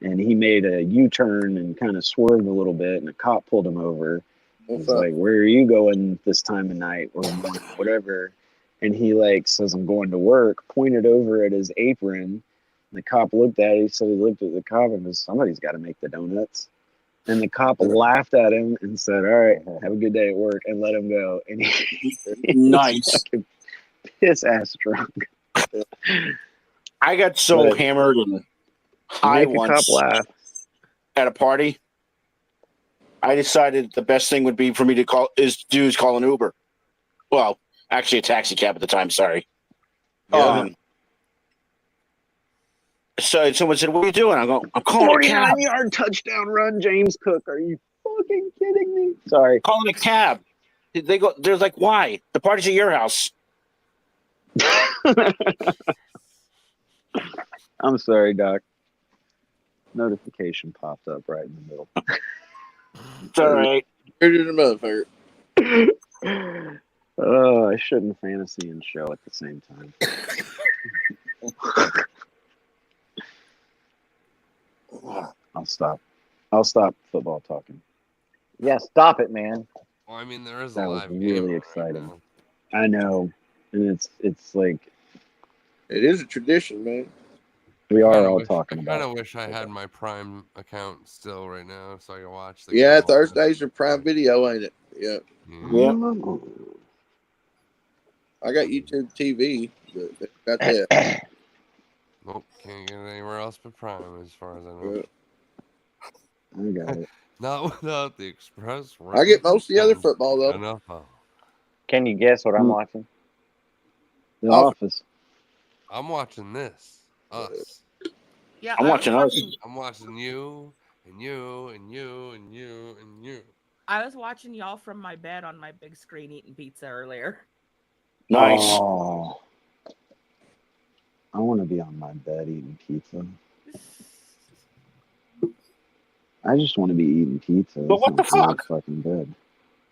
and he made a U-turn and kind of swerved a little bit, and a cop pulled him over. He's like, "Where are you going this time of night or morning, whatever?" And he like says, "I'm going to work." Pointed over at his apron. The cop looked at it. He said he looked at the cop and goes, "Somebody's got to make the donuts." And the cop laughed at him and said, "All right, have a good day at work," and let him go. And he was Nice. fucking piss ass drunk. I got so But hammered and high make a cop once laugh. at a party. I decided the best thing would be for me to call an Uber. Well, actually a taxi cab at the time. Sorry. Yeah. So someone said, "What are you doing?" I'm calling a cab. 49-yard touchdown run, James Cook. Are you fucking kidding me? Sorry. Calling a cab. They go. They're like, "Why? The party's at your house." I'm sorry, Doc. Notification popped up right in the middle. It's all right. You're the motherfucker. Oh, I shouldn't fantasy and show at the same time. I'll stop football talking. Yeah, stop it, man. Well, I mean, there is That a was live game really right exciting. now. I know, and it's like It is a tradition, man. we are all I talking kind about of it. wish I had my Prime account still right now so I could watch the Yeah, game. Thursdays are Prime Video, ain't it? Yeah. Yeah. I got YouTube TV, but got that. Nope, can't get it anywhere else but Prime as far as I know. Yeah. I got it. Not without the Express. I get most of the other football though. NFL. Can you guess what I'm watching? The Office. Office. I'm watching this. Us. Yeah, I'm I watching was us. watching. I'm watching you and you and you and you and you. I was watching y'all from my bed on my big screen eating pizza earlier. Nice. Oh, I want to be on my bed eating pizza. I just want to be eating pizza. But That what the sounds really fuck? fucking good.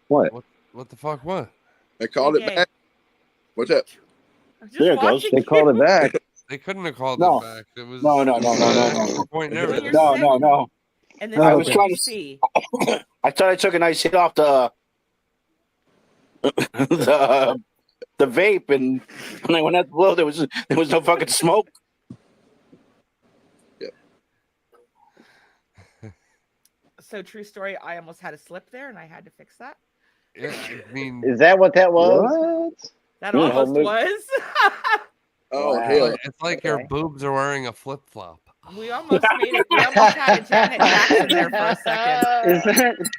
What? What the fuck? What? They called it Okay. back. What's up? I'm just There it goes. watching They you. called it back. They couldn't have called No. it back. It was No. extra point and When everything. you're No. And this I is was what trying you to- see. I thought I took a nice hit off the vape, and when I went out to blow, there was no fucking smoke. So true story. I almost had a slip there, and I had to fix that. Yeah, I mean, Is that what that was? What? That Yeah, almost move. was. Oh Wow. hell! it's like your Okay. boobs are wearing a flip flop. We almost made it. We almost had a Janet Jackson there for a second. Is that?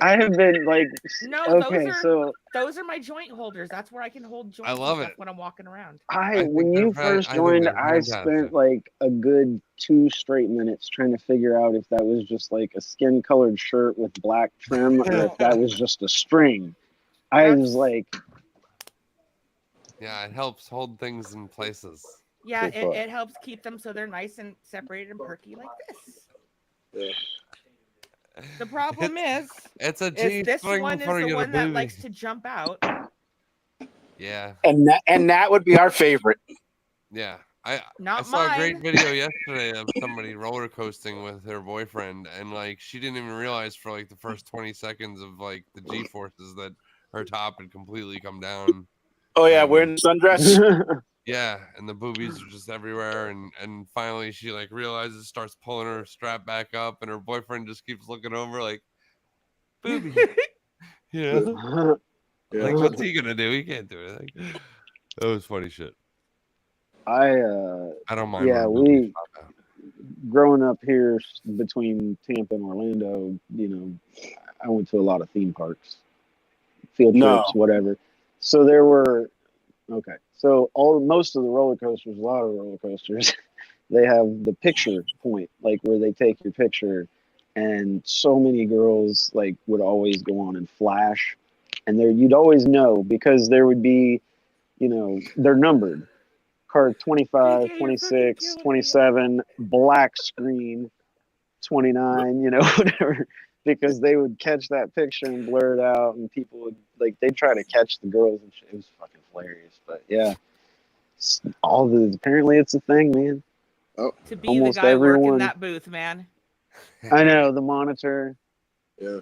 I have been like. No, Okay, those are so those are my joint holders. That's where I can hold joints and love stuff it. when I'm walking around. I think when they're you fan- first I think joined, they're I fantastic. spent like a good 2 straight minutes trying to figure out if that was just like a skin colored shirt with black trim or if that was just a string. I was That's- like, Yeah, it helps hold things in places. Yeah, Good fuck. it helps keep them so they're nice and separated and perky like this. Yeah. The problem is It's a is G this string one before is you the get a one that booby. likes to jump out. Yeah, And that would be our favorite. yeah. I Not saw a mine. great video yesterday of somebody roller coasting with her boyfriend, and like she didn't even realize for like the first 20 seconds of like the G forces that her top had completely come down. Oh yeah, And- wearing the sundress. Yeah, and the boobies are just everywhere, and finally she like realizes, starts pulling her strap back up, and her boyfriend just keeps looking over like, booby, you know, like what's he gonna do? He can't do anything. That was funny shit. I don't mind. yeah, when boobies we pop out. growing up here between Tampa and Orlando, you know, I went to a lot of theme parks, field No. trips, whatever. So there were okay. So most of the roller coasters, a lot of roller coasters, they have the picture point, like where they take your picture, and so many girls like would always go on and flash, and there you'd always know because there would be, you know, they're numbered. Car 25, DK, you're 26, fucking killing me. 27, black screen, 29, you know, whatever, because they would catch that picture and blur it out, and people would, like, they'd try to catch the girls, and shit. It was fucking hilarious. But yeah, apparently it's a thing, man. To be Almost the guy working everyone. that booth, man. I know, the monitor. Yeah.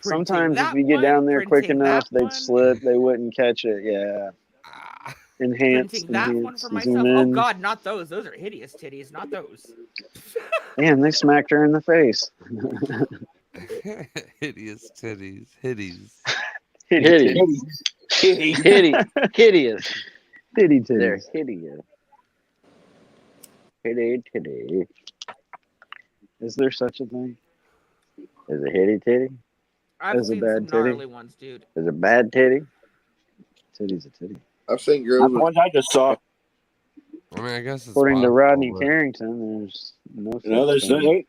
Printing Sometimes if that you get one, down there quick printing enough, that they'd one, slip, they wouldn't catch it. Yeah. Enhance, printing that one for enhance, zoom myself. Oh in. God, not those. Those are hideous titties. Not those. Damn, they smacked her in the face. Hideous titties, hitties. Hideous. Kitty. Hideous. Titty They're titties. hideous. Hitty. Is there such a thing? Is it hitty titty? I've That's a seen bad some titty. gnarly ones, dude. Is it bad titty? Titty's a titty. I've seen Not girls the with ones I just saw. I mean, I guess it's According to possible, Rodney but- Carrington, there's no such You know, there's thing.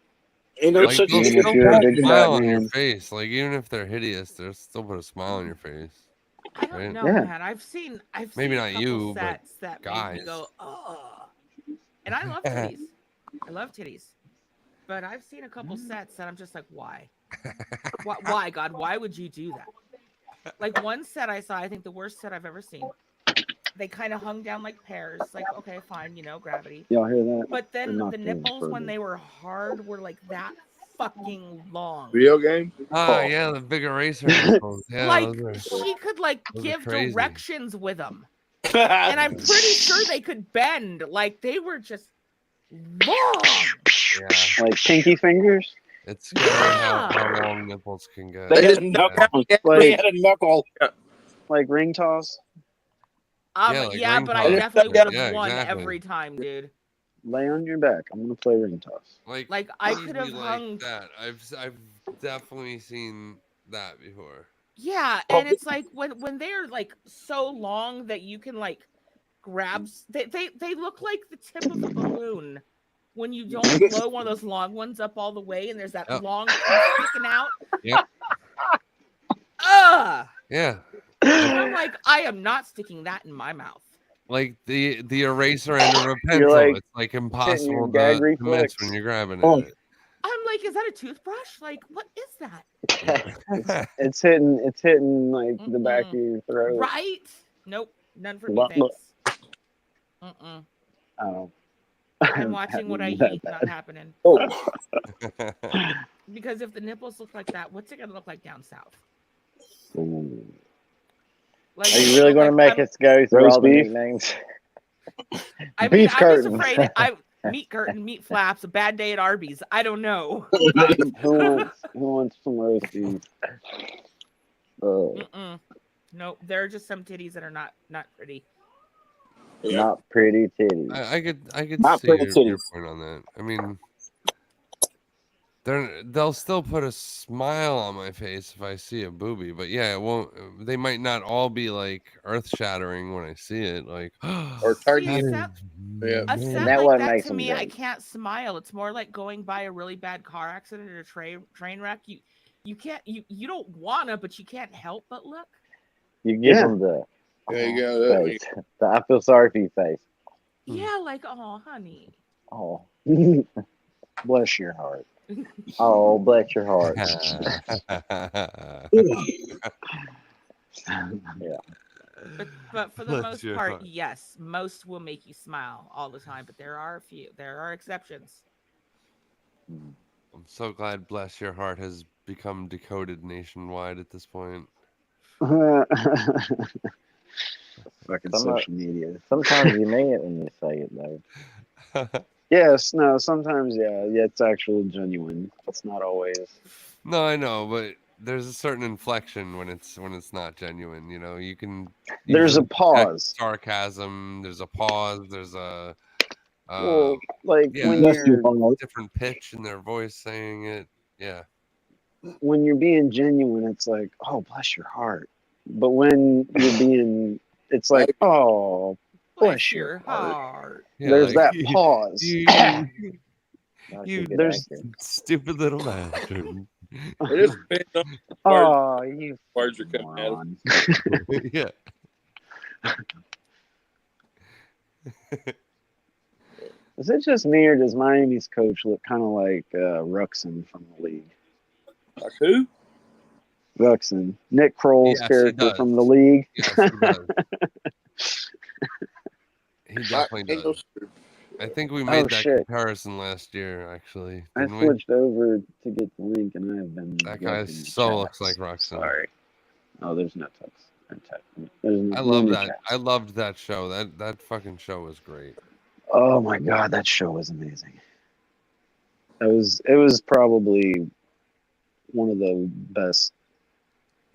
ain't no Like, such they'll Even thing. if still you're a put a big smile fat on your man. face. Like, even if they're hideous, they'll still put a smile on your face. I don't Right? know, Yeah. man. I've seen Maybe a not couple you, but sets that make me guys. go, oh. And I love titties. I love titties. But I've seen a couple sets that I'm just like, why? Why, God? Why would you do that? Like one set I saw, I think the worst set I've ever seen. They kind of hung down like pears. Like, okay, fine, you know, gravity. Y'all hear that? But They're then not the doing nipples, when further. they were hard, were like that fucking long. video game. Ah, yeah, the big eraser nipples. Yeah, Like those are, she could like those are give crazy. directions with them, and I'm pretty sure they could bend. Like they were just long. yeah, Like pinky fingers? it's scary how long nipples can get. They had a Yeah. knuckle. They Like, had a knuckle. like ring toss? Yeah, like Yeah, ring but toss. I definitely would have Yeah, won exactly. every time, dude. Lay on your back. I'm going to play ring toss. Like, I easy could have like hung- that. I've definitely seen that before. Yeah, and it's like when they're like so long that you can like grab. They look like the tip of a balloon when you don't blow one of those long ones up all the way, and there's that Yep. long piece sticking out. Yep. Ugh. Yeah. And I'm like, I am not sticking that in my mouth. like the eraser end of a You're pencil. like It's like hitting impossible your to gag miss reflex. when you're grabbing Oh. at I'm like, is that a toothbrush? Like, what is that? it. It's hitting like the back of your throat. Right? Nope. None for me, Look. thanks. Mm-mm. Oh. I'm watching what I eat, not happening. Oh, Because if the nipples look like that, what's it gonna look like down south? Ooh. Like, Are does you it really look going to like make us go through Roast all the beef? nicknames? I mean, Beef I'm curtains. just afraid. Meat curtain, meat flaps, a bad day at Arby's. I don't know. Who wants some roast beef? Mm-mm. Nope, there are just some titties that are not pretty. Yeah. Not pretty titties. I could Not see pretty your titties. point on that. I mean, they'll still put a smile on my face if I see a boobie, but yeah, it won't. They might not all be like earth shattering when I see it. Like, Or turkey. See, that Yeah. a is set that like what that makes to them me, I great. can't smile. It's more like going by a really bad car accident or a train wreck. You can't you don't wanna, but you can't help but look. You give Yeah. them the There you go. face. The I feel sorry for you face. Yeah, like, oh, honey. Oh, Bless your heart. oh, bless your heart. Yeah. But for the Bless most your part, heart. yes, most will make you smile all the time, but there are a few. There are exceptions. I'm so glad "Bless Your Heart" has become decoded nationwide at this point. Fucking Some of- social media. Sometimes you mean it when you say it, though. Yes, no, sometimes yeah, it's actually genuine. It's not always. No, I know, but there's a certain inflection when it's not genuine. You know, you can There's a usually detect pause. sarcasm. There's a pause. There's a Well, like yeah, when Bless your you're heart. different pitch in their voice saying it. Yeah. being genuine, it's like, oh, bless your heart. But when you're being, it's like, oh, bless your heart. heart. Yeah, There's like, that pause. you Not You- a good There's- actor. stupid little bastard. It just depends on Oh, you words are coming out of. moron. Yeah. Is it just me, or does Miami's coach look kind of like Ruxin from the league? Like who? Ruxin, Nick Kroll's Yes, he character does. from the league. Yes, he does. He definitely does. Daniels? I think we made that shit. comparison last year, actually. I Didn't we? switched over to get the link, and I have been. That guy looking at so looks chats. like Ruxin. Sorry. Oh, there's no text. There's I no love new that. chats. I loved that show. That fucking show was great. Oh my god, that show was amazing. It was probably one of the best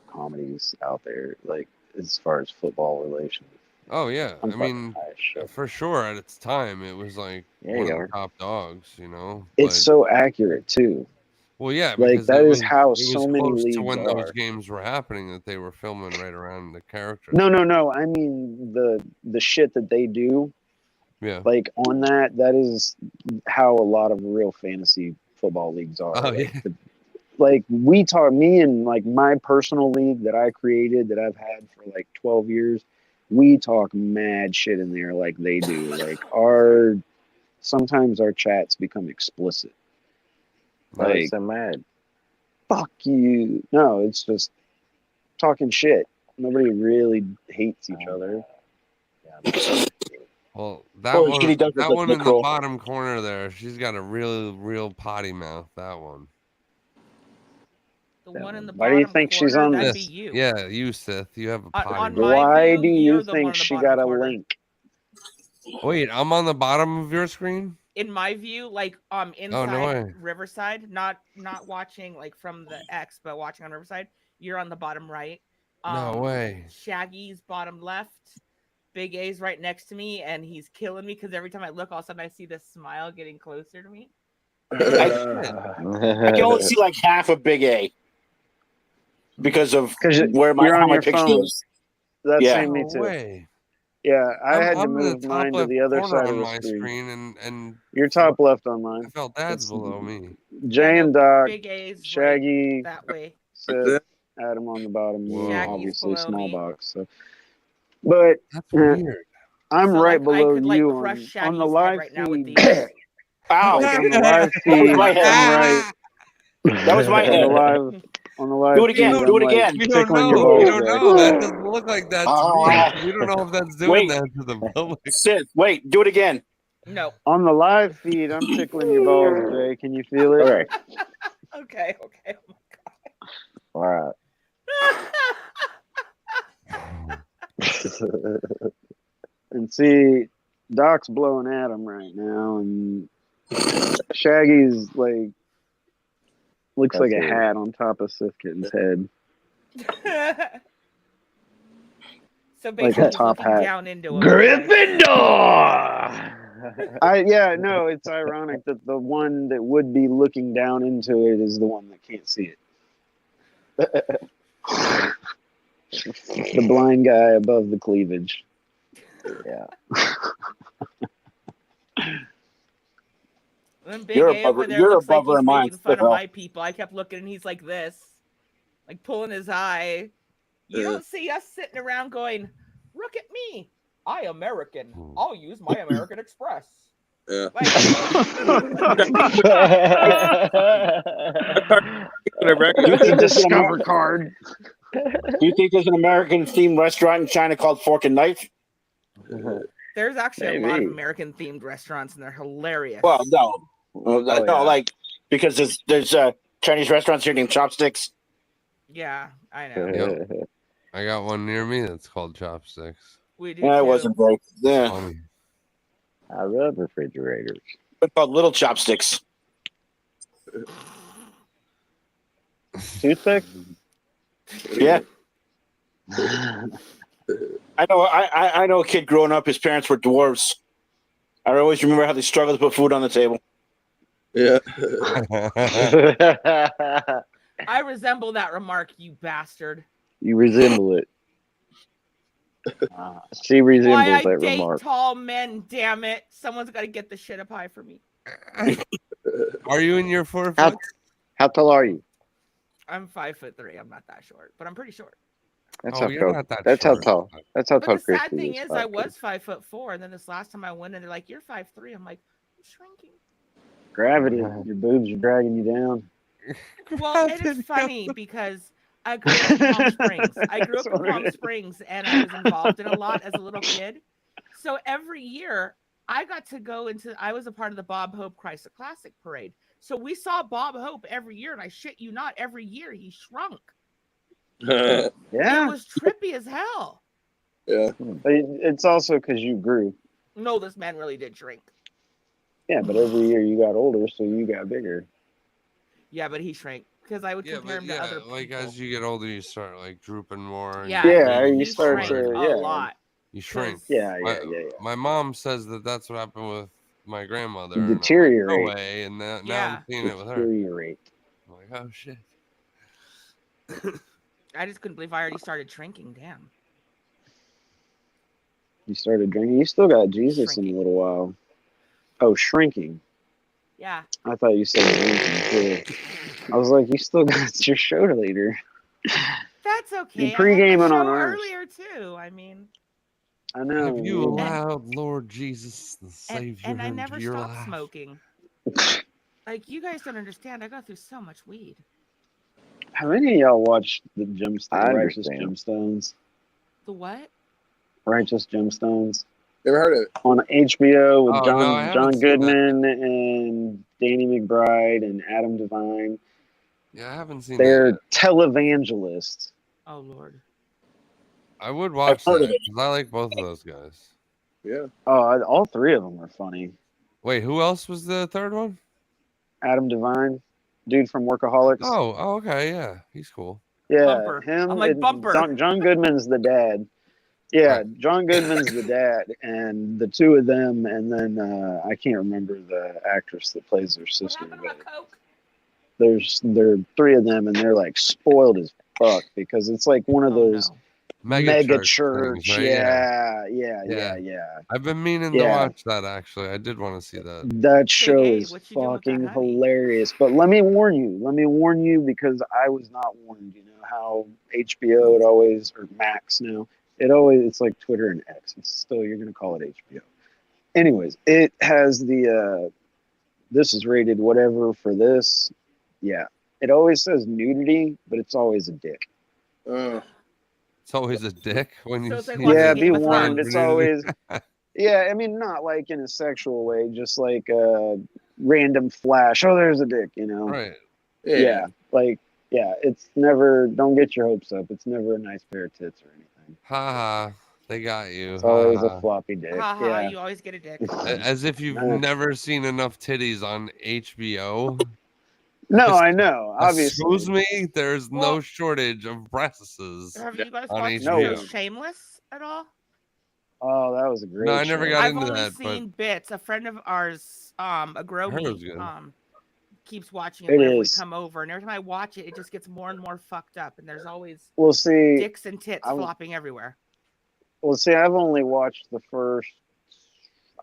comedies out there, like as far as football relations. Oh yeah, I mean, show. for sure at its time it was like Yeah, one you of are. the top dogs, you know. It's so accurate too. Well, yeah, Like because that it is was how it was so many close to leagues when are. those games were happening that they were filming right around the characters. No. I mean the shit that they do. Yeah. Like on that is how a lot of real fantasy football leagues are. Oh like, yeah. Like we talk, me and like my personal league that I created that I've had for like 12 years, we talk mad shit in there like they do. Like sometimes our chats become explicit. Why are you Like, so mad? fuck you. No, it's just talking shit. Nobody really hates each other. Well, that Well, one, shit he does with that the one in the Kroll. bottom corner there, she's got a real potty mouth. That one. The one in the Why do you bottom think she's corner, on that'd this? be you. Yeah, you Sith. You have a potty on mouth. my Why view, do you you're the one think in the she bottom got a corner. link? Wait, I'm on the bottom of your screen? In my view, like inside no way. Riverside, not watching like from the X, but watching on Riverside, you're on the bottom right. No way. Shaggy's bottom left. Big A's right next to me, and he's killing me because every time I look, all of a sudden I see this smile getting closer to me. I can only see like half of Big A because of 'Cause where you're how on my your picture phone. is. That's Yeah. me No too. way. Yeah, I had to I'm move the top mine to left the other corner side on of the my screen. and You're top left on I mine. felt Dad's It's below me. Jay and Doc, Big A's Shaggy, right that way. Seth, Adam on the bottom. Whoa. Shaggy's Obviously below small me. box. So, but That's weird. I'm So, right like, below I could like you crush on the Shaggy's head live right now with feed. these. Ow! Like on the live That was feed, my head. I'm right That was my on the head. live on the live Do it feed. again. don't- Do I'm it like again. We don't tickling know. your We balls, don't Jay. know. That doesn't look like that to me. We don't know if that's doing Wait. that to the public. Sid, wait. Do it again. No. On the live feed, I'm tickling your balls, Jay. Can you feel it? Okay. Okay. Okay. All right. And see, Doc's blowing at him right now, and Shaggy's like looks like a That's it. hat on top of Sifkin's head. So Like basically, a he's top looking hat. down into him. Gryffindor. No, it's ironic that the one that would be looking down into it is the one that can't see it. The blind guy above the cleavage. Yeah. Then Big You're A over above- there you're looks like above our he's making minds, fun of Phil. my people. I kept looking and he's like this, like pulling his eye. You don't see us sitting around going, "Look at me, I American. I'll use my American Express." Yeah. Like, Whatever. Do you think there's an Discover card. Do you think there's an American themed restaurant in China called Fork and Knife? there's actually a lot of Maybe. American themed restaurants and they're hilarious. Well, no, no, yeah. like because there's Chinese restaurants here named Chopsticks. Yeah, I know. Yep. I got one near me that's called Chopsticks. We do. Yeah, too. it wasn't very. Yeah, Funny. I love refrigerators. it's called Little Chopsticks. Toothpick? Yeah, I know. I know a kid growing up. His parents were dwarves. I always remember how they struggled to put food on the table. Yeah. I resemble that remark, you bastard. You resemble it. She resembles Why I that date remark. tall men, damn it. Someone's got to get the shit up high for me. Are you in your 4 How, foot? how tall are you? I'm 5'3". I'm not that short, but I'm pretty short. That's Oh, how you're tall. not that That's short. how tall. That's how But tall the sad Christy thing is, I 5'2". was 5'4", and then this last time I went in, they're like, "You're 5'3". I'm like, "I'm shrinking." Gravity. Your boobs are dragging you down. Well, and it's funny because I grew up in Palm Springs. I grew up in Palm Springs, and I was involved in a lot as a little kid. So every year, I got to go into. I was a part of the Bob Hope Chrysler Classic Parade. So we saw Bob Hope every year, and I shit you not, every year he shrunk. Yeah. It was trippy as hell. Yeah. But it's also because you grew. No, this man really did shrink. Yeah, but every year you got older, so you got bigger. Yeah, but he shrank because I would Yeah, compare but him to other people. like as you get older, you start like drooping more. and Yeah, Yeah, you you he start shrank to- a yeah. lot. You shrink. 'cause- Yeah. My mom says that that's what happened with my grandmother. and I'm like, Deteriorate. no way, and now Yeah. I'm seeing it with her. Deteriorate. I'm like, oh shit. I just couldn't believe I already started shrinking. Damn. You started drinking. You still got Jesus in Shrinking. a little while. Oh, shrinking. Yeah. I thought you said drinking too. I was like, you still got your show later. That's okay. pre-gaming I had my on show ours. earlier too. I mean, I know. Have you allowed Lord Jesus, the Savior, and I into never your stopped life? smoking. Like, you guys don't understand. I go through so much weed. Have any of y'all watched the I Righteous understand. Gemstones? The what? Righteous Gemstones Never heard of it. on HBO with Oh, no, I haven't John seen that. Goodman and Danny McBride and Adam Devine. Yeah, I haven't seen They're that. televangelists. Oh Lord. I would watch heard that of it. because I like both of those guys. Yeah. Oh, all three of them are funny. Wait, who else was the third one? Adam Devine, dude from Workaholics. Oh, okay, yeah, he's cool. yeah, Bumper. him. I'm like, and Bumper. John Goodman's the dad. Yeah, Right. John Goodman's the dad, and the two of them, and then I can't remember the actress that plays their What sister. happened to my But Coke? there are three of them, and they're like spoiled as fuck because it's like one of Oh those no. mega church church. things, right? Yeah. I've been meaning to Yeah. watch that actually. I did want to see that. That show A, is what you doing with that fucking honey? hilarious. But let me warn you because I was not warned. You know how HBO would always, or Max now, It's like Twitter and X. It's still, you're gonna call it HBO. Anyways, it has the this is rated whatever for this. Yeah, it always says nudity, but it's always a dick. It's always a dick when you So it's like see watching Yeah, it. be Game of warned. Thrones. It's always yeah. I mean, not like in a sexual way, just like a random flash. Oh, there's a dick. You know. Right. Yeah, like yeah. It's never. Don't get your hopes up. It's never a nice pair of tits or anything. Ha ha. They got you. It's Ha always a ha. floppy dick. Ha ha, Yeah. you always get a dick. As if you've never seen enough titties on HBO. No, I know. Obviously. Excuse me, there's no Well- shortage of breasts Have you guys on watched the HBO. show Shameless at all? Oh, that was a great. No, I never show. got I've into only that, but seen bits. A friend of ours, a I heard it Gromy, was good. keeps watching it It whenever we is. come over, and every time I watch it, it just gets more and more fucked up, and there's always We'll see. dicks and tits I'm- flopping everywhere. Well, see, I've only watched the first.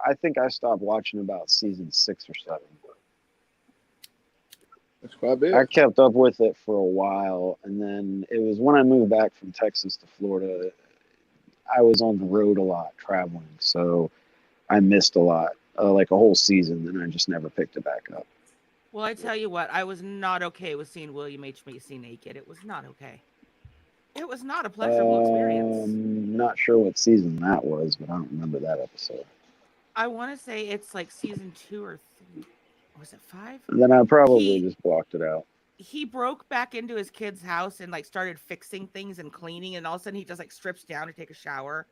I think I stopped watching about season 6 or 7. That's quite a bit. I kept up with it for a while, and then it was when I moved back from Texas to Florida. I was on the road a lot, traveling, so I missed a lot, like a whole season, and I just never picked it back up. Well, I tell you what, I was not okay with seeing William H. Macy naked. It was not okay. It was not a pleasurable experience. Not sure what season that was, but I don't remember that episode. I want to say it's like season 2 or 3. Was it 5? And then I probably just blocked it out. He broke back into his kid's house and like started fixing things and cleaning, and all of a sudden he just like strips down to take a shower.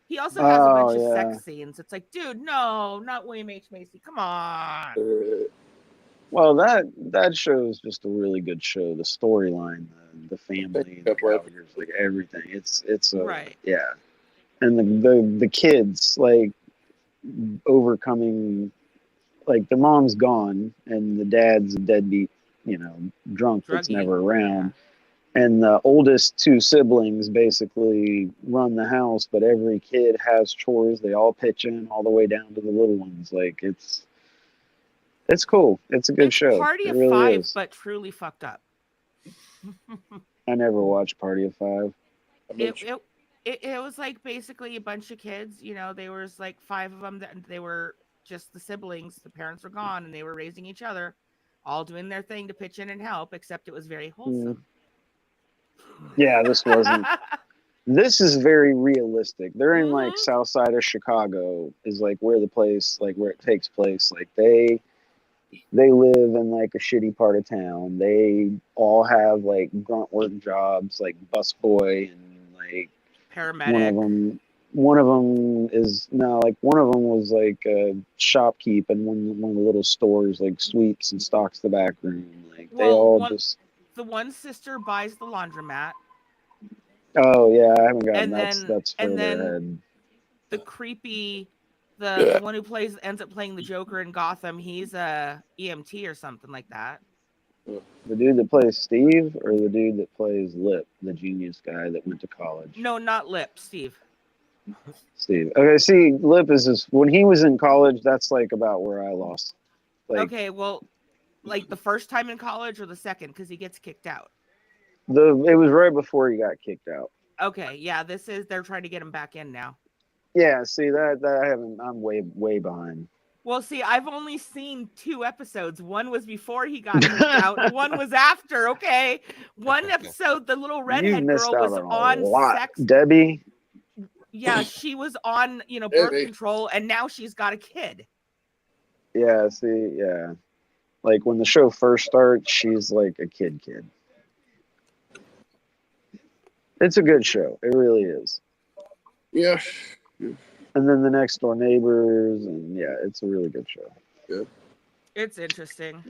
He also has a bunch of sex scenes. It's like, dude, no, not William H. Macy. Come on. Well, that show is just a really good show. The storyline, the family, the characters, like everything. It's a, Right. Yeah, and the kids like overcoming, like the mom's gone and the dad's a deadbeat, drunk that's Druggie. never around. And the oldest 2 siblings basically run the house, but every kid has chores. They all pitch in all the way down to the little ones. Like it's cool. It's a good It's show. Party It of really 5, is. but truly fucked up. I never watched Party of 5. It was like basically a bunch of kids. There was like 5 of them that they were just the siblings. The parents were gone, and they were raising each other, all doing their thing to pitch in and help. Except it was very wholesome. Yeah, this wasn't. This is very realistic. They're in like Mhm. south side of Chicago is like where the place, like where it takes place. Like they live in like a shitty part of town. They all have like grunt work jobs, like busboy and like Paramedic. one of them is no, like one of them was like a shopkeep and one of the little stores like sweeps and stocks the back room. Like they all just. The one sister buys the laundromat. Oh yeah, I haven't gotten And then- that's and further then- ahead. The creepy, the one who ends up playing the Joker in Gotham. He's a EMT or something like that. The dude that plays Steve or the dude that plays Lip, the genius guy that went to college? No, not Lip, Steve. Steve. Okay, see, Lip is just, when he was in college, that's like about where I lost. Like Okay, well, like the first time in college or the second, because he gets kicked out. it was right before he got kicked out. Okay, yeah, they're trying to get him back in now. Yeah, see that I haven't. I'm way behind. Well, see, I've only seen 2 episodes. One was before he got kicked out, and one was after. Okay, one episode, the little You redhead missed girl out was on a on lot, sex. Debbie. Yeah, she was on, birth Debbie. control, and now she's got a kid. Yeah, see, yeah. Like when the show first starts, she's like a kid. It's a good show. It really is. Yeah. And then the next door neighbors, and yeah, it's a really good show. It's interesting.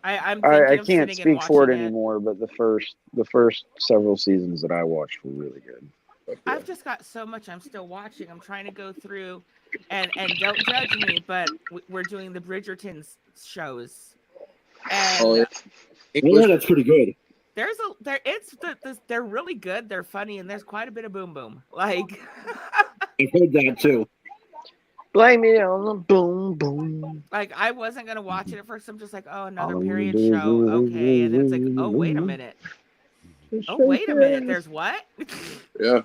I'm I thinking of can't sitting and speak for it watching anymore, but the first several seasons that I watched were really good. I've just got so much I'm still watching. I'm trying to go through, and don't judge me, but we're doing the Bridgerton shows, and Yeah, that's pretty good. they're really good. They're funny, and there's quite a bit of boom boom. Like I've heard that too. Blame it on the boom boom. like I wasn't gonna watch it at first. I'm just like, oh, another All I period wanna do is show, okay, and then it's like, oh, wait a minute. Oh, wait a minute. There's what? Yeah.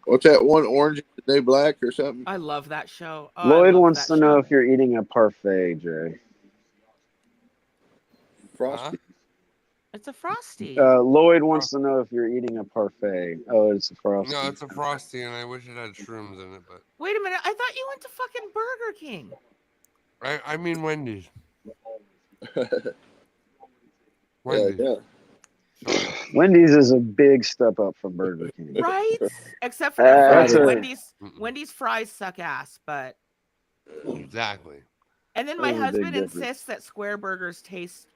What's that one? Orange is the New Black or something? I love that show. Oh, Lloyd I love wants that to know show. if you're eating a parfait, Jay. Frosty. It's a Frosty. Lloyd wants to know if you're eating a parfait. Oh, it's a frosty. No, it's a Frosty, and I wish it had shrooms in it, but Wait a minute. I thought you went to fucking Burger King. I mean Wendy's. Yeah, Wendy's. yeah. Sorry. Wendy's is a big step up from Burger King. Right? Except for their fries. That's a- Wendy's fries suck ass, but. Exactly. And then my There's a big husband difference. insists that square burgers taste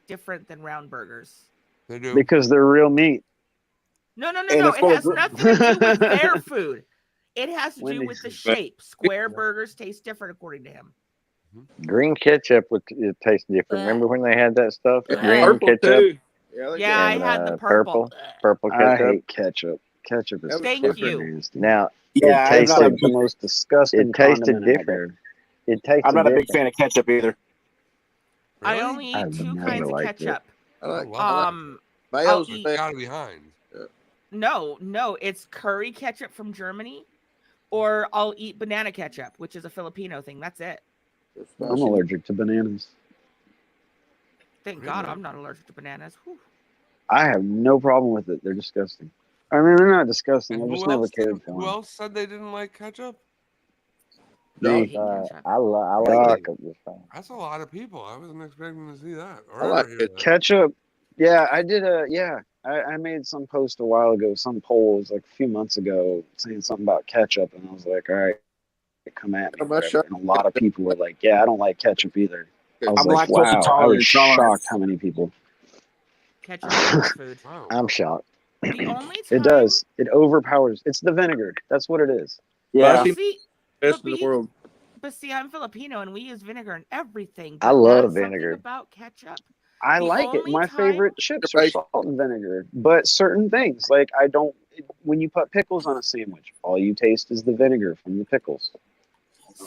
different than round burgers. They do. Because they're real meat. No. And It it's full has of nothing to do with their food. It has to do Wendy's with the is- shape. Square burgers taste different according to him. Green ketchup would it tastes different. Remember when they had that stuff? It's Green purple ketchup too. Yeah, like Yeah, I and, had the purple. purple I ketchup. hate ketchup. Ketchup is Thank fucking you. nasty. Now Yeah, it I'm Tastes not, like a, the most disgusting it tasted condiment out different. there. it tasted I'm not a big different. fan of ketchup either. I Really? only eat I've two never kinds of liked it. ketchup. I like love mayo's I'll eat- best. Gotta be Heinz. No, it's curry ketchup from Germany, or I'll eat banana ketchup, which is a Filipino thing. That's it. I'm allergic to bananas. Thank God I'm not allergic to bananas. Whew. I have no problem with it. They're disgusting. I mean, they're not disgusting. And I just never cared for who them. else said they didn't like ketchup? I Me. hate ketchup. I like Doc. ketchup just fine. That's a lot of people. I wasn't expecting to see that. I like ever hear it. that. Ketchup. Yeah, I did I made some post a while ago, some polls like a few months ago saying something about ketchup, and I was like, all right, come at me. I'm not whatever. sure. And a lot of people were like, yeah, I don't like ketchup either. I was I'm like, lactose wow. I intolerant. was shocked how many people. Ketchup is food. Wow. I'm shocked. The only time It does. It overpowers. It's the vinegar. That's what it is. Yeah. But See, best but in the we- world. but see, I'm Filipino and we use vinegar in everything. I but love that's something vinegar. about ketchup. I The like it. only My time- favorite chips are salt and vinegar. But certain things, like I don't. When you put pickles on a sandwich, all you taste is the vinegar from the pickles.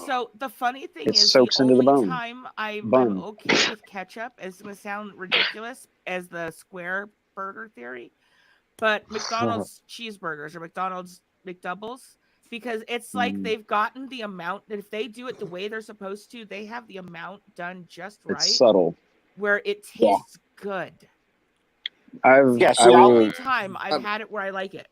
So the funny thing It is, soaks the into the only bone. time I'm Bun. okay with ketchup is going to sound ridiculous as the square burger theory, but McDonald's cheeseburgers or McDonald's McDoubles, because it's like Mm. they've gotten the amount that if they do it the way they're supposed to, they have the amount done just right It's subtle. where it Yeah. tastes good. Yeah, The see, only time I've had it where I like it.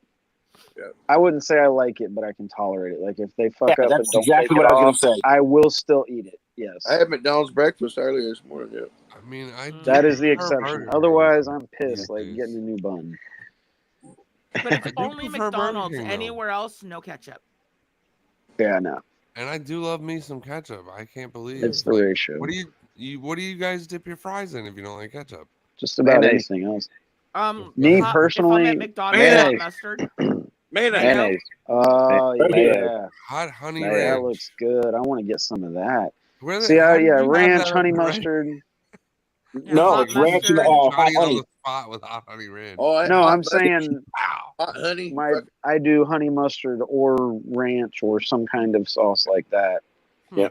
I wouldn't say I like it, but I can tolerate it. Like if they fuck Yeah, up that's and don't exactly take what it I was off, gonna say. I will still eat it. Yes, I had McDonald's breakfast earlier this morning. Yeah. I mean, I do that is the prefer exception. Burger Otherwise, King I'm pissed. these Like days. getting a new bun. But it's I do only prefer Burger McDonald's. King, though. Anywhere else, no ketchup. Yeah, no, And I do love me some ketchup. I can't believe it's the like, ratio. what do you guys dip your fries in if you don't like ketchup? Just about Mayonnaise. anything else. If Me I'm at personally, McDonald's, mayonnaise. hot mustard. Mayonnaise. Mayonnaise. oh Mayo. yeah, Hot honey Mayo. that ranch. looks good. I want to get some of that. Where See, how did yeah, you have ranch, that honey on the ranch? mustard. Yeah, No, hot it's ranch and mustard. hot Johnny on honey. the spot with hot honey ranch. Oh, that No, hot I'm honey- saying hot honey. I do honey mustard or ranch or some kind of sauce like that. Yeah.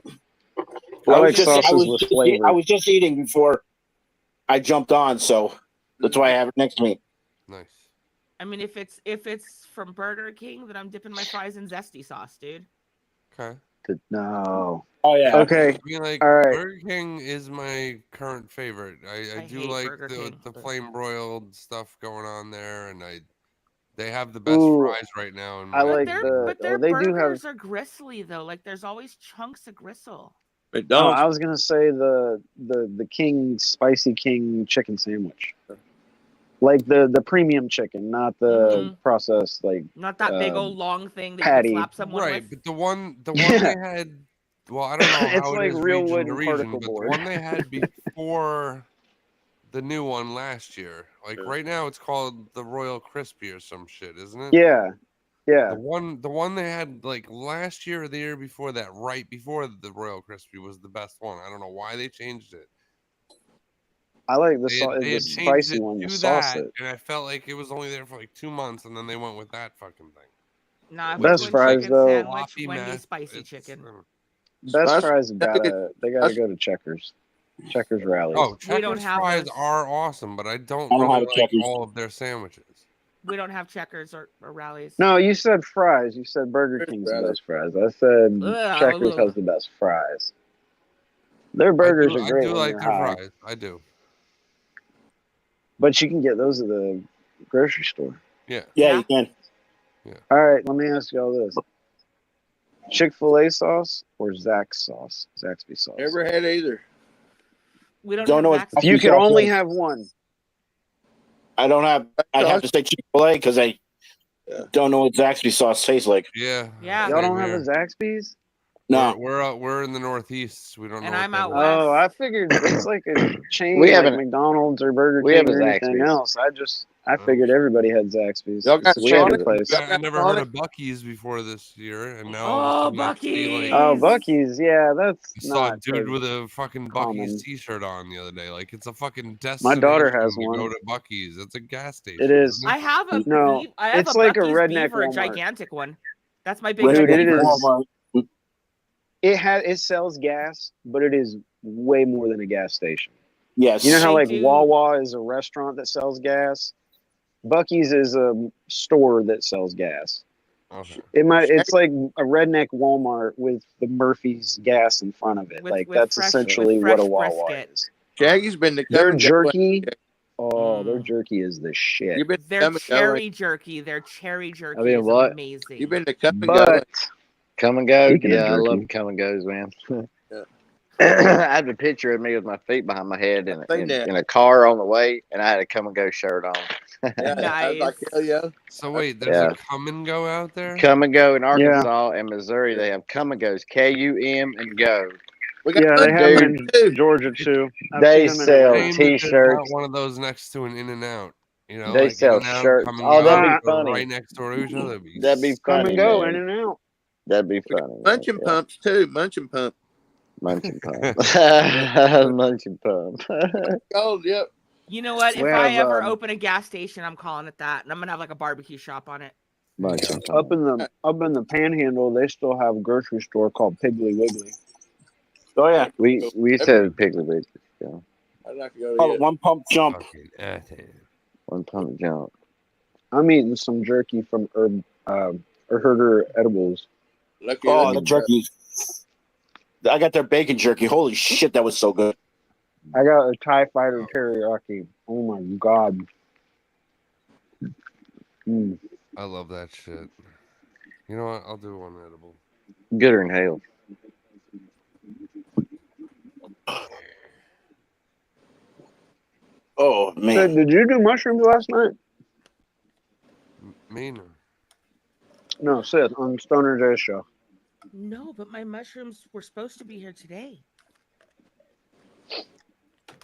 I Well, like sauces with flavor. I was just eating before I jumped on, so that's why I have it next to me. Nice. I mean, if it's from Burger King, then I'm dipping my fries in zesty sauce, dude. Okay. No. Oh yeah. Okay. I mean, like All right. Burger King is my current favorite. I I do hate like Burger King. the flame broiled stuff going on there, and they have the best Ooh, fries right now. In I my like opinion. But their they do have. burgers are gristly though. Like there's always chunks of gristle. Oh, McDonald's. I was gonna say the King Spicy King chicken sandwich, like the premium chicken, not the processed like. Not that big Um, old long thing that patty. you can slap someone Right, with. but the one Yeah. they had. Well, I don't know how It's it like is real region wood to and region, particle but board. the one they had before the new one last year, like right now, it's called the Royal Crispy or some shit, isn't it? Yeah, yeah. The one they had like last year or the year before that, right before the Royal Crispy, was the best one. I don't know why they changed it. I like the They had changed spicy it one, the to sauce. that, and I felt like it was only there for like 2 months, and then they went with that fucking thing. Nah, if Best I'm doing fries, chicken though. sandwich, Floppy Wendy's mess, spicy it's- chicken. Best Spicy- fries they gotta that's- go to Checkers. Checkers rallies. Oh, We don't Checkers have fries those. are awesome, but I don't I don't really have a like Checkers. all of their sandwiches. We don't have Checkers or rallies. No, you said fries. You said Burger Checkers King's the rallies. best fries. I said Checkers Ugh. has the best fries. Their burgers are I great do when like they're their high, fries. I do. but you can get those at the grocery store. Yeah. Yeah, you can. All right, let me ask y'all this: Chick-fil-A sauce or Zaxby's sauce? Zaxby's sauce. Never had either. We don't Don't know have what- vaccines. If you could Zaxby's only sauce. have one, I don't have. I'd have to say Chick-fil-A because I Yeah. don't know what Zaxby's sauce tastes like. Yeah. Yeah. y'all same don't have a here. Zaxby's. No, We're in the Northeast. We don't know. And what I'm that out is. west. Oh, I figured it's like a chain We like haven't- McDonald's or Burger we King have a or anything Zaxby's. else. I figured everybody had Zaxby's. Y'all got It's a we have chain a- place. Y'all I got never heard Sonic? of Bucky's before this year, and now Oh, all of a sudden I see, like, Buc-ee's. Oh, Bucky's, yeah, that's I saw a not dude as with a fucking common. Bucky's T-shirt on the other day. Like, it's a fucking My destination. daughter has to one. go to Bucky's. It's a gas station. It is. isn't I have a No, beef. I have it's a like a Buc-ee's redneck beef or a Walmart. gigantic one. That's my big Dude, red it beef. is. Walmart. It sells gas, but it is way more than a gas station. Yes. You know how They like do- Wawa is a restaurant that sells gas? Bucky's is a store that sells gas. Okay. It's like a redneck Walmart with the Murphy's gas in front of it. With- like with that's fresh- essentially with what a fresh Wawa brisket. is. Shaggy's been to come Their and go. jerky, their Mm. jerky is the shit. You've been to Their come and go. cherry jerky. Their cherry jerky mean, is what? amazing. You've been to come and go. But Come and go. Speaking of Yeah, I jerky. love come and goes, man. Yeah. I have a picture of me with my feet behind my head I've seen that. in a car on the way, and I had a come and go shirt on. Yeah, I was like, Nice. hell yeah. So wait, there's Yeah. a come and go out there. Come and go in Arkansas and Missouri. They have come and goes, KUM and go. We got yeah, they have them in too. Georgia too. I've They seen them in sell Atlanta. Shame that there's T-shirts. not one of those next to an In-N-Out. You know, They like sell In-N-Out, shirts. Come and Oh, Go, that'd be are funny. right next door to each other. That'd be, That'd be Come funny. and go, man. in and out. That'd be We got funny. man. Munching Yeah. pumps too. Munching pump. Munching pump. Munching pump. Oh, yep. You know what? If We I have, ever open a gas station, I'm calling it that, and I'm gonna have like a barbecue shop on it. Munching Up pump. in the Panhandle, they still have a grocery store called Piggly Wiggly. Oh yeah. We used to have Piggly Wiggly. Yeah. I'd like to go Oh, to one pump jump. fucking Athens. One pump jump. I'm eating some jerky from Herder Edibles. Lucky Oh, Lucky. the jerky. I got their bacon jerky. Holy shit, that was so good. I got a TIE Fighter teriyaki. Oh my god. Mm. I love that shit. You know what? I'll do one edible. Gooder and Hale. Oh So, man. did you do mushrooms last night? Me no. No, Sid, on Stoner Jay's show. No, but my mushrooms were supposed to be here today.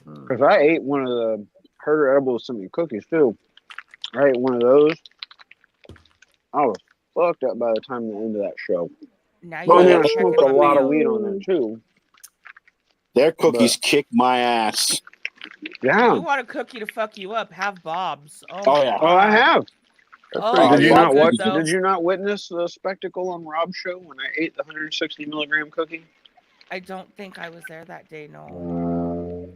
Because I ate one of the Herder Edibles sent me cookies too. I ate one of those. I was fucked up by the time the end of that show. Now Oh, I you mean, I gotta check smoked in a my lot of mail. weed on there too. Their cookies kick my ass. Yeah. You want a cookie to fuck you up? Have Bob's. Oh, Oh, my yeah. Oh, I God. have. Oh, Did you so not good, watch? though. Did you not witness the spectacle on Rob's show when I ate the 160 milligram cookie? I don't think I was there that day. No.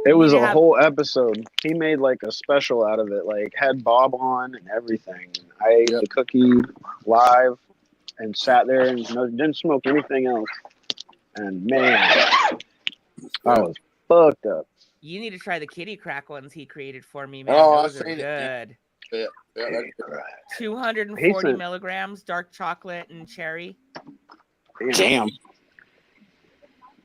It was You a have- whole episode. He made like a special out of it. Like had Bob on and everything. I ate the cookie live and sat there and didn't smoke anything else. And man, I was fucked up. You need to try the kitty crack ones he created for me, man. Oh, I've Those are seen it. good. Yeah, that's good. 240 Decent. milligrams, dark chocolate and cherry. Damn.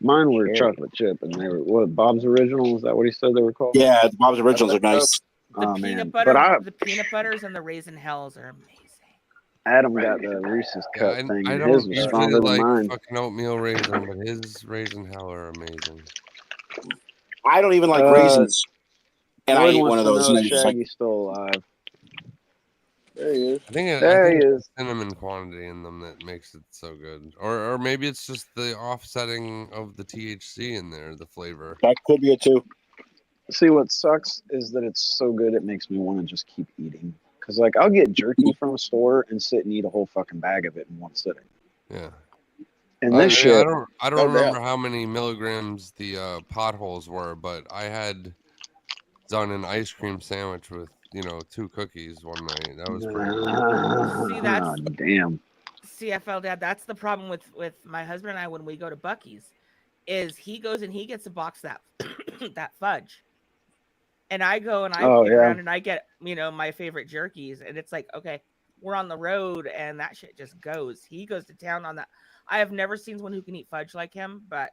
Mine were Scary. chocolate chip, and they were what? Bob's Original? Is that what he said they were called? Yeah, the Bob's Originals are nice. The Oh peanut man, butter, but the peanut butters and the raisin hells are amazing. Adam got the Reese's Yeah, cup and thing, I and don't his was usually stronger than like mine. fucking oatmeal raisin, but his raisin hell are amazing. I don't even like Uh, raisins. And I Lloyd ate wants one of to those. know And I if was just like, Shaggy's still alive. There he is. I think There he it's is. the cinnamon quantity in them that makes it so good, or maybe it's just the offsetting of the THC in there, the flavor. that could be it too. See, what sucks is that it's so good it makes me want to just keep eating. Because, like, I'll get jerky from a store and sit and eat a whole fucking bag of it in one sitting. Yeah. And this shit. I don't No remember doubt. how many milligrams the potholes were, but I had done an ice cream sandwich with 2 cookies one night. That was pretty good. See, that's damn. CFL Dad. That's the problem with my husband and I when we go to Bucky's, is he goes and he gets a box that that fudge, and I go and I pick around and I get my favorite jerkies, and it's like, okay, we're on the road and that shit just goes. He goes to town on that. I have never seen someone who can eat fudge like him, but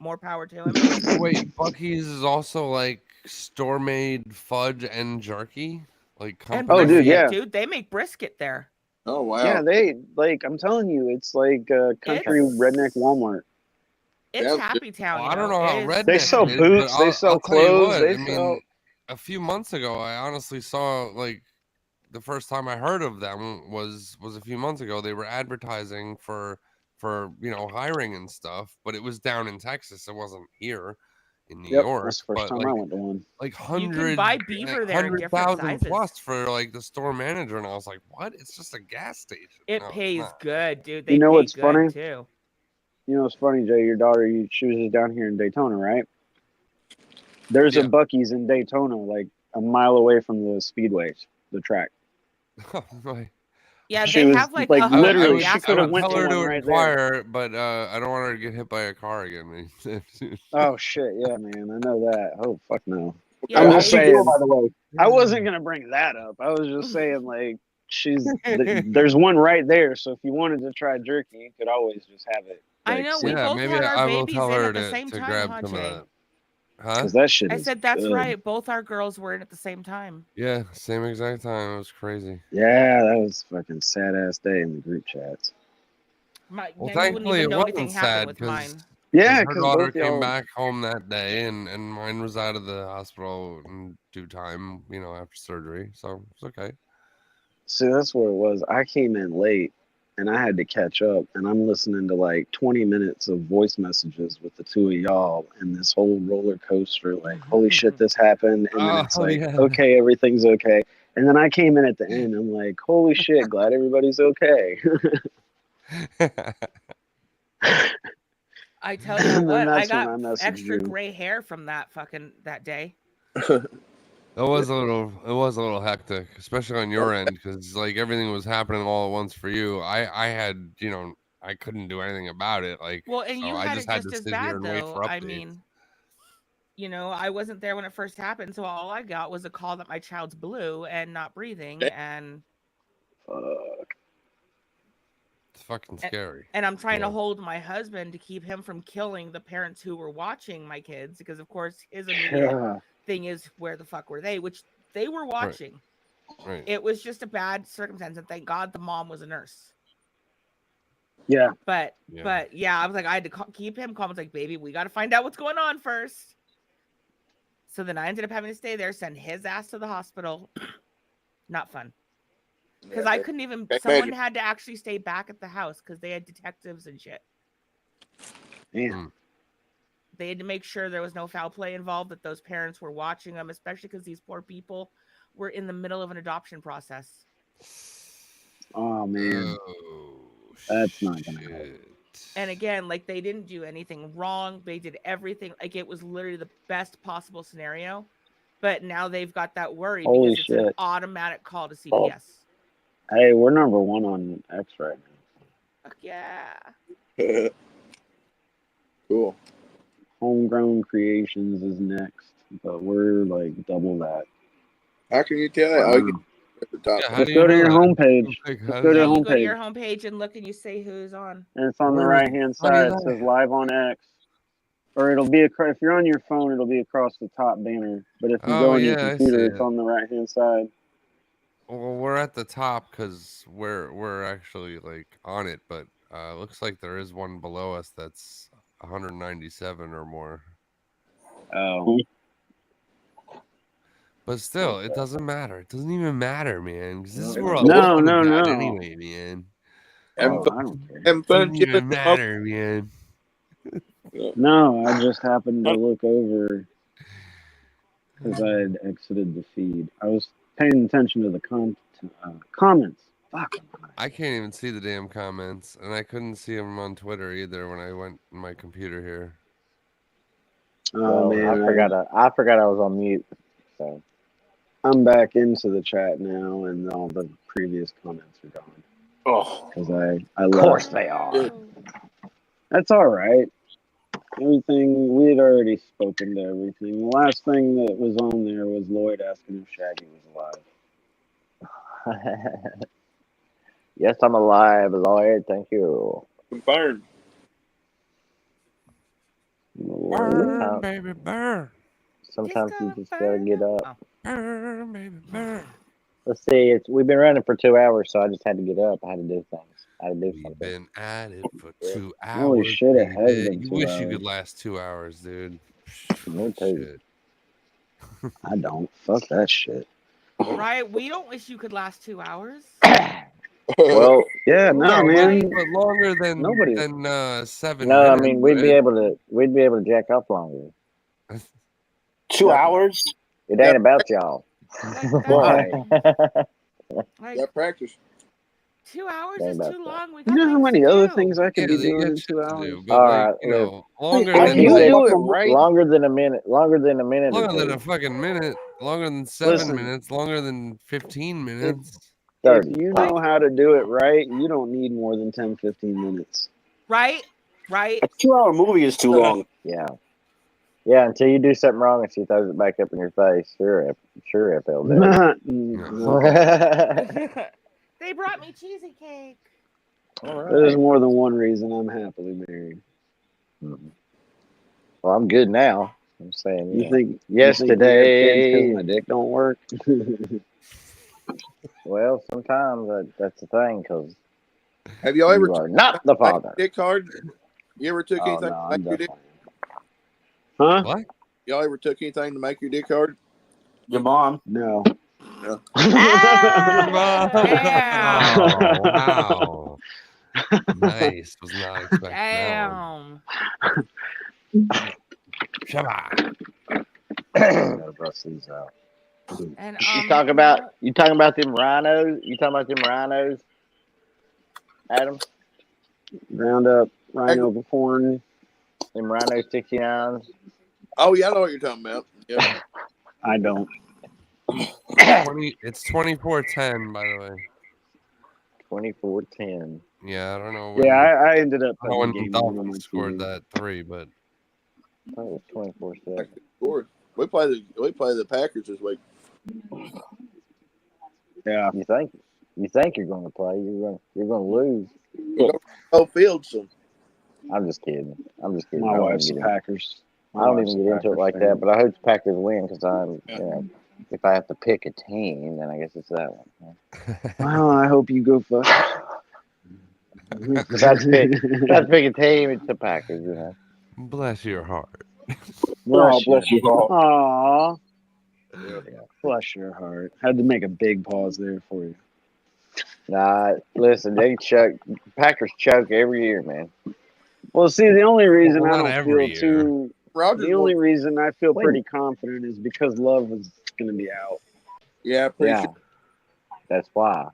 more power to him. Wait, Bucky's is also like store made fudge and jerky, like And company. dude, brisket, yeah. dude, they make brisket there. Oh wow. Yeah, they I'm telling you, it's like country redneck Walmart. It's Yeah, Happy Town. Well, I don't know how redneck They sell it is, boots, but they sell I'll tell you clothes, what, they I sell. mean, a few months ago, I honestly saw like the first time I heard of them was a few months ago. They were advertising for hiring and stuff, but it was down in Texas. It wasn't here in New York. That's the first time I went to one. Like You can buy beaver there in different 100,000 sizes. plus for like the store manager, and I was like, "What? It's just a gas station." It No, it's pays not. good, dude. They You know pay what's good funny? too. You know what's funny, Jay? Your daughter, she was just down here in Daytona, right? There's Yeah. a Bucky's in Daytona, like a mile away from the speedways, the track. Right. Yeah, She they was, have like like, a Hummer literally, gas she could have pump. went tell to her one to right there. inquire, but I don't want her to get hit by a car again. Oh shit, yeah, man, I know that. Oh fuck no. Yeah, I'm they- just saying. By the way, I wasn't gonna bring that up. I was just saying, like, there's one right there. So if you wanted to try jerky, you could always just have it. I Like, know we Yeah, both maybe had our I will babies tell in her at the to same time, grab huh, some of Jay? that. Huh? because that shit I is said that's good. right. Both our girls were in at the same time. Yeah, same exact time. It was crazy. Yeah, that was a fucking sad ass day in the group chats. Well, You wouldn't thankfully even it know anything wasn't happened sad with because mine. Yeah, her because daughter both came y'all. back home that day, and mine was out of the hospital in due time, after surgery. So it's okay. See, that's what it was. I came in late and I had to catch up, and I'm listening to like 20 minutes of voice messages with the two of y'all and this whole roller coaster. Like, holy shit, this happened. And then it's like, yeah. okay, everything's okay. And then I came in at the end. I'm like, holy shit, glad everybody's okay. I tell you And then what, I that's when got I messaged extra you. gray hair from that day. It was a little hectic, especially on your end, because like everything was happening all at once for you. I had, I couldn't do anything about it. Like, Well, and so you I had just it had just to as sit here bad and wait though. for updates. I mean, I wasn't there when it first happened, so all I got was a call that my child's blue and not breathing, and Fuck. It's fucking scary. and I'm trying Yeah. to hold my husband to keep him from killing the parents who were watching my kids, because of course his immediate Yeah. thing is, where the fuck were they? Which they were watching. Right. It was just a bad circumstance, and thank God the mom was a nurse. Yeah. But yeah, I was like, I had to keep him calm. I was like, baby, we got to find out what's going on first. So then I ended up having to stay there, send his ass to the hospital. Not fun. Because I couldn't even, someone had to actually stay back at the house because they had detectives and shit. Damn. They had to make sure there was no foul play involved, that those parents were watching them, especially because these poor people were in the middle of an adoption process. Oh, man. Oh, That's not going to happen. And again, like, they didn't do anything wrong. They did everything. Like, it was literally the best possible scenario. But now they've got that worry because it's an automatic call to CPS. Hey, we're number one on X right now. Fuck yeah. Cool. Homegrown Creations is next, but we're like double that. How can you tell that? Oh, you at the top. Yeah, Let's go to your homepage. Let's go to Yeah, your you go to your homepage. homepage and look and you say who's on. And it's on the right hand How do you side. It know? says live on X. Or it'll be across, if you're on your phone, it'll be across the top banner. But if you go on your computer, it's on the right hand side. Well, we're at the top because we're actually like on it, but looks like there is one below us that's 197 or more. Oh. But still, it doesn't matter. It doesn't even matter, man. Because this is where No, anyway, man. Oh, I don't care. It doesn't even matter, man. No, I just happened to look over because I had exited the feed. I was paying attention to the comments. Fuck. I can't even see the damn comments, and I couldn't see them on Twitter either when I went on my computer here. Oh Well, man, I forgot I was on mute. So I'm back into the chat now, and all the previous comments are gone Oh, because I of left. course they are. That's all right. Everything we had already spoken to everything. The last thing that was on there was Lloyd asking if Shaggy was alive. Yes, I'm alive, Lloyd. Thank you. Confirmed. Burn, baby, burn. Sometimes you Disco just gotta get Inferno. up. Burn, baby, burn. Let's see. We've been running for 2 hours, so I just had to get up. I had to do things. I had to do We've something. been at it for 2 Holy hours. shit, it has baby. been You 2 wish you hours. could last 2 hours, dude. Me too. Shit. I don't. Fuck that shit. Right? We don't wish you could last 2 hours. Well, Yeah, no, man. But longer than Nobody. 7 no, I minutes. mean we'd be able to jack off longer. 2 hours? It ain't about y'all. Why? Like Got practice. 2 hours Think is about too that. long. We You got know how things many to other do. things I could Yeah, be you doing got in shit 2 to hours? do, but All like, right, you know, longer If than you like, do it right, longer than a minute. Longer than a minute or longer than two. a fucking minute, longer than 7 Listen. minutes, longer than 15 minutes. if 30. you know how to do it right, you don't need more than 10, 15 minutes. Right? Right? A 2-hour movie is too long. Yeah. Yeah, until you do something wrong and she throws it back up in your face. Sure, FL does. They brought me cheesy cake. All right. There's more than one reason I'm happily married. Mhm. Well, I'm good now. I'm saying, You yeah. think Yesterday. because my dick don't work? Well, sometimes that's the thing because Have y'all ever you are not the make your father. dick hard? You ever took Oh anything no, to I'm make your dick? definitely. Huh? What? Y'all ever took anything to make your dick hard? Your mom. No. No. Ah, Oh, wow. Nice. Was not expecting that one. damn. Shabba. Gotta bust these out. And You talking about them rhinos? You talking about them rhinos, Adam? Ground up rhino corn. Them rhino 69s? Oh yeah, I know what you're talking about. Yeah. I don't. It's 24-10, by the way. 24-10. Yeah, I don't know Yeah, I ended up I don't know putting the when game on my Dolphins scored TV. that 3, but I thought it was 24-7. We play the Packers this week. Yeah. You think you're going to play? You're going to lose. Oh, Fieldson. I'm just kidding. My I don't wife's even the get Packers. I don't even get into it like that. But I hope the Packers win because if I have to pick a team, then I guess it's that one. Well, I hope you go first. If I had to pick a team, it's the Packers. You know. bless your heart. Bless Bless you. Aw. Yeah. Bless your heart. Had to make a big pause there for you. Nah, listen, Packers choke every year, man. Well, see, the only reason Well, I not don't every feel year. too. Rogers The only won. reason I feel Wait. pretty confident is because Love is going to be out. Yeah, I appreciate. That's why.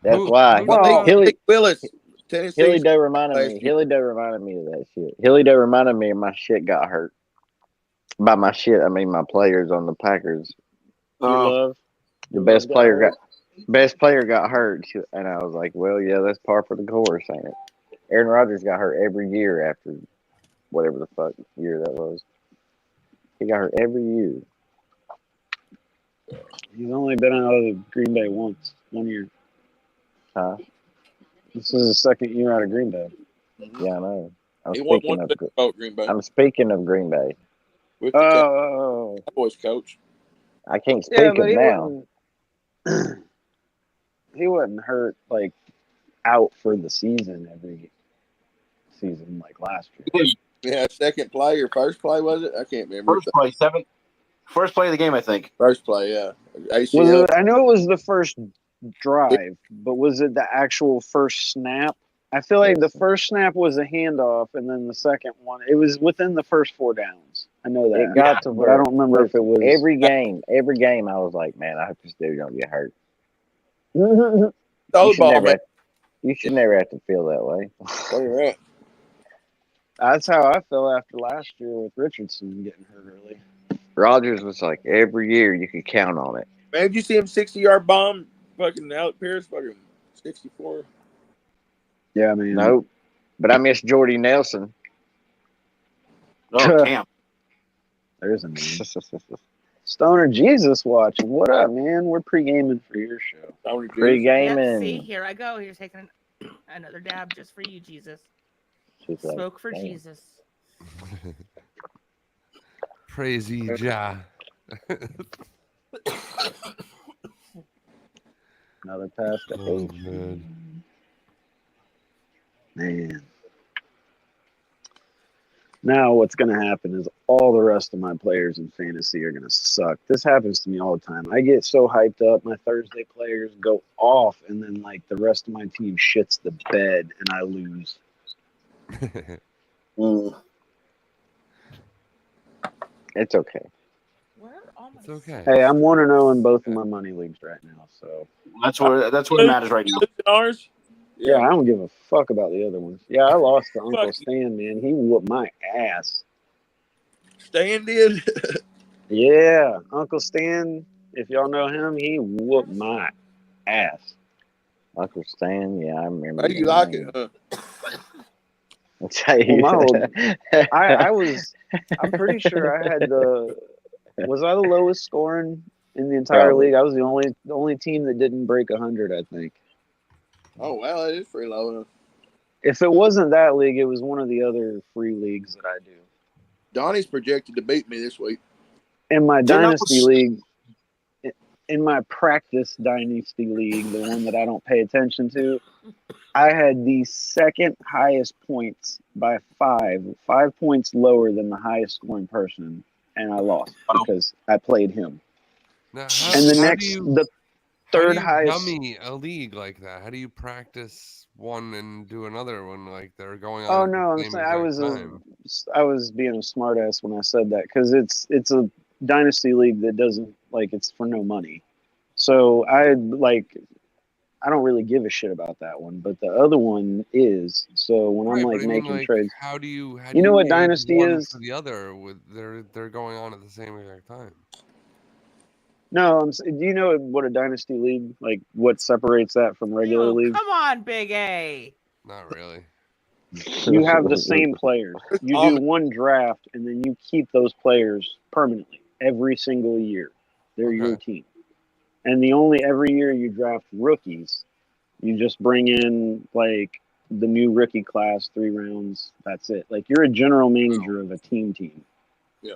That's why. Well, Hilly Willis, Tennessee. Hilly Doe reminded last me. year. Hilly Doe reminded me of that shit. Hilly Doe reminded me of my shit got hurt. By my shit, I mean my players on the Packers. Love. The best player got hurt, and I was like, "Well, yeah, that's par for the course, ain't it?" Aaron Rodgers got hurt every year after whatever the fuck year that was. He got hurt every year. He's only been out of Green Bay once, 1 year. Huh? This is his second year out of Green Bay. Yeah, I know. He won one Super Bowl, Green Bay. I'm speaking of Green Bay. With the Cowboys coach. I can't speak of now. He wasn't hurt like out for the season every season like last year. Yeah, second play or first play was it? I can't remember. First play of the game, I think. First play, yeah. ACL. I know it was the first drive, but was it the actual first snap? I feel like the first snap was a handoff, and then the second one, it was within the first 4 downs. I know that. It got to but where I don't remember if it was every game. I was like, man, I hope this dude don't get hurt. You Solid should ball, never man. have, you should never have to feel that way. Where you at? That's how I felt after last year with Richardson getting hurt early. Rogers was like every year you could count on it. Man, did you see him 60-yard bomb? Fucking Alec Pierce, fucking 64. Yeah, man. Nope. But I miss Jordy Nelson. Oh, Cam. There's a name. Stoner Jesus watching. What up, man? We're pre-gaming for your show. Yep, see, Pre-gaming. here I go. Here's taking another dab just for you, Jesus. She's like, Smoke for damn. Jesus. Praise ye Jah. Another pass to Oh, H. man. Man. Now what's going to happen is all the rest of my players in fantasy are going to suck. This happens to me all the time. I get so hyped up, my Thursday players go off, and then like the rest of my team shits the bed, and I lose. It's okay. Where are all my It's okay. Hey, I'm 1-0 in both of my money leagues right now, so That's what matters right now. Ours? yeah, I don't give a fuck about the other ones. Yeah, I lost to Uncle Fuck. Stan, man. He whooped my ass. Stan did. Yeah, Uncle Stan, if y'all know him, he whooped my ass. Uncle Stan, yeah, I remember. How you that like name. it, huh? I'll tell you. Well, I'm pretty sure I had was I the lowest scoring in the entire Probably. league? I was the only team that didn't break 100, I think. Oh, wow, that is pretty low. Huh? If it wasn't that league, it was one of the other free leagues that I do. Donnie's projected to beat me this week. In my Didn't dynasty Uncle- league, in my practice dynasty league, the one that I don't pay attention to, I had the second highest points by 5 points lower than the highest scoring person, and I lost because I played him. Now, And the third how do you highest. dummy a league like that? How do you practice one and do another one like they're going on? Oh at no, the I'm same saying exact time? I was being a smartass when I said that because it's a dynasty league that doesn't it's for no money. So I don't really give a shit about that one, but the other one is. So when I'm Right, but I mean, making trades, how do you you know what gauge dynasty one is? for the other with they're going on at the same exact time? No, do you know what a dynasty league what separates that from regular Oh, league? come on, Big A. Not really. You have the same players. You do one draft, and then you keep those players permanently every single year. They're your team. And every year you draft rookies, you just bring in the new rookie class, 3 rounds. That's it. You're a general manager of a team. Yeah.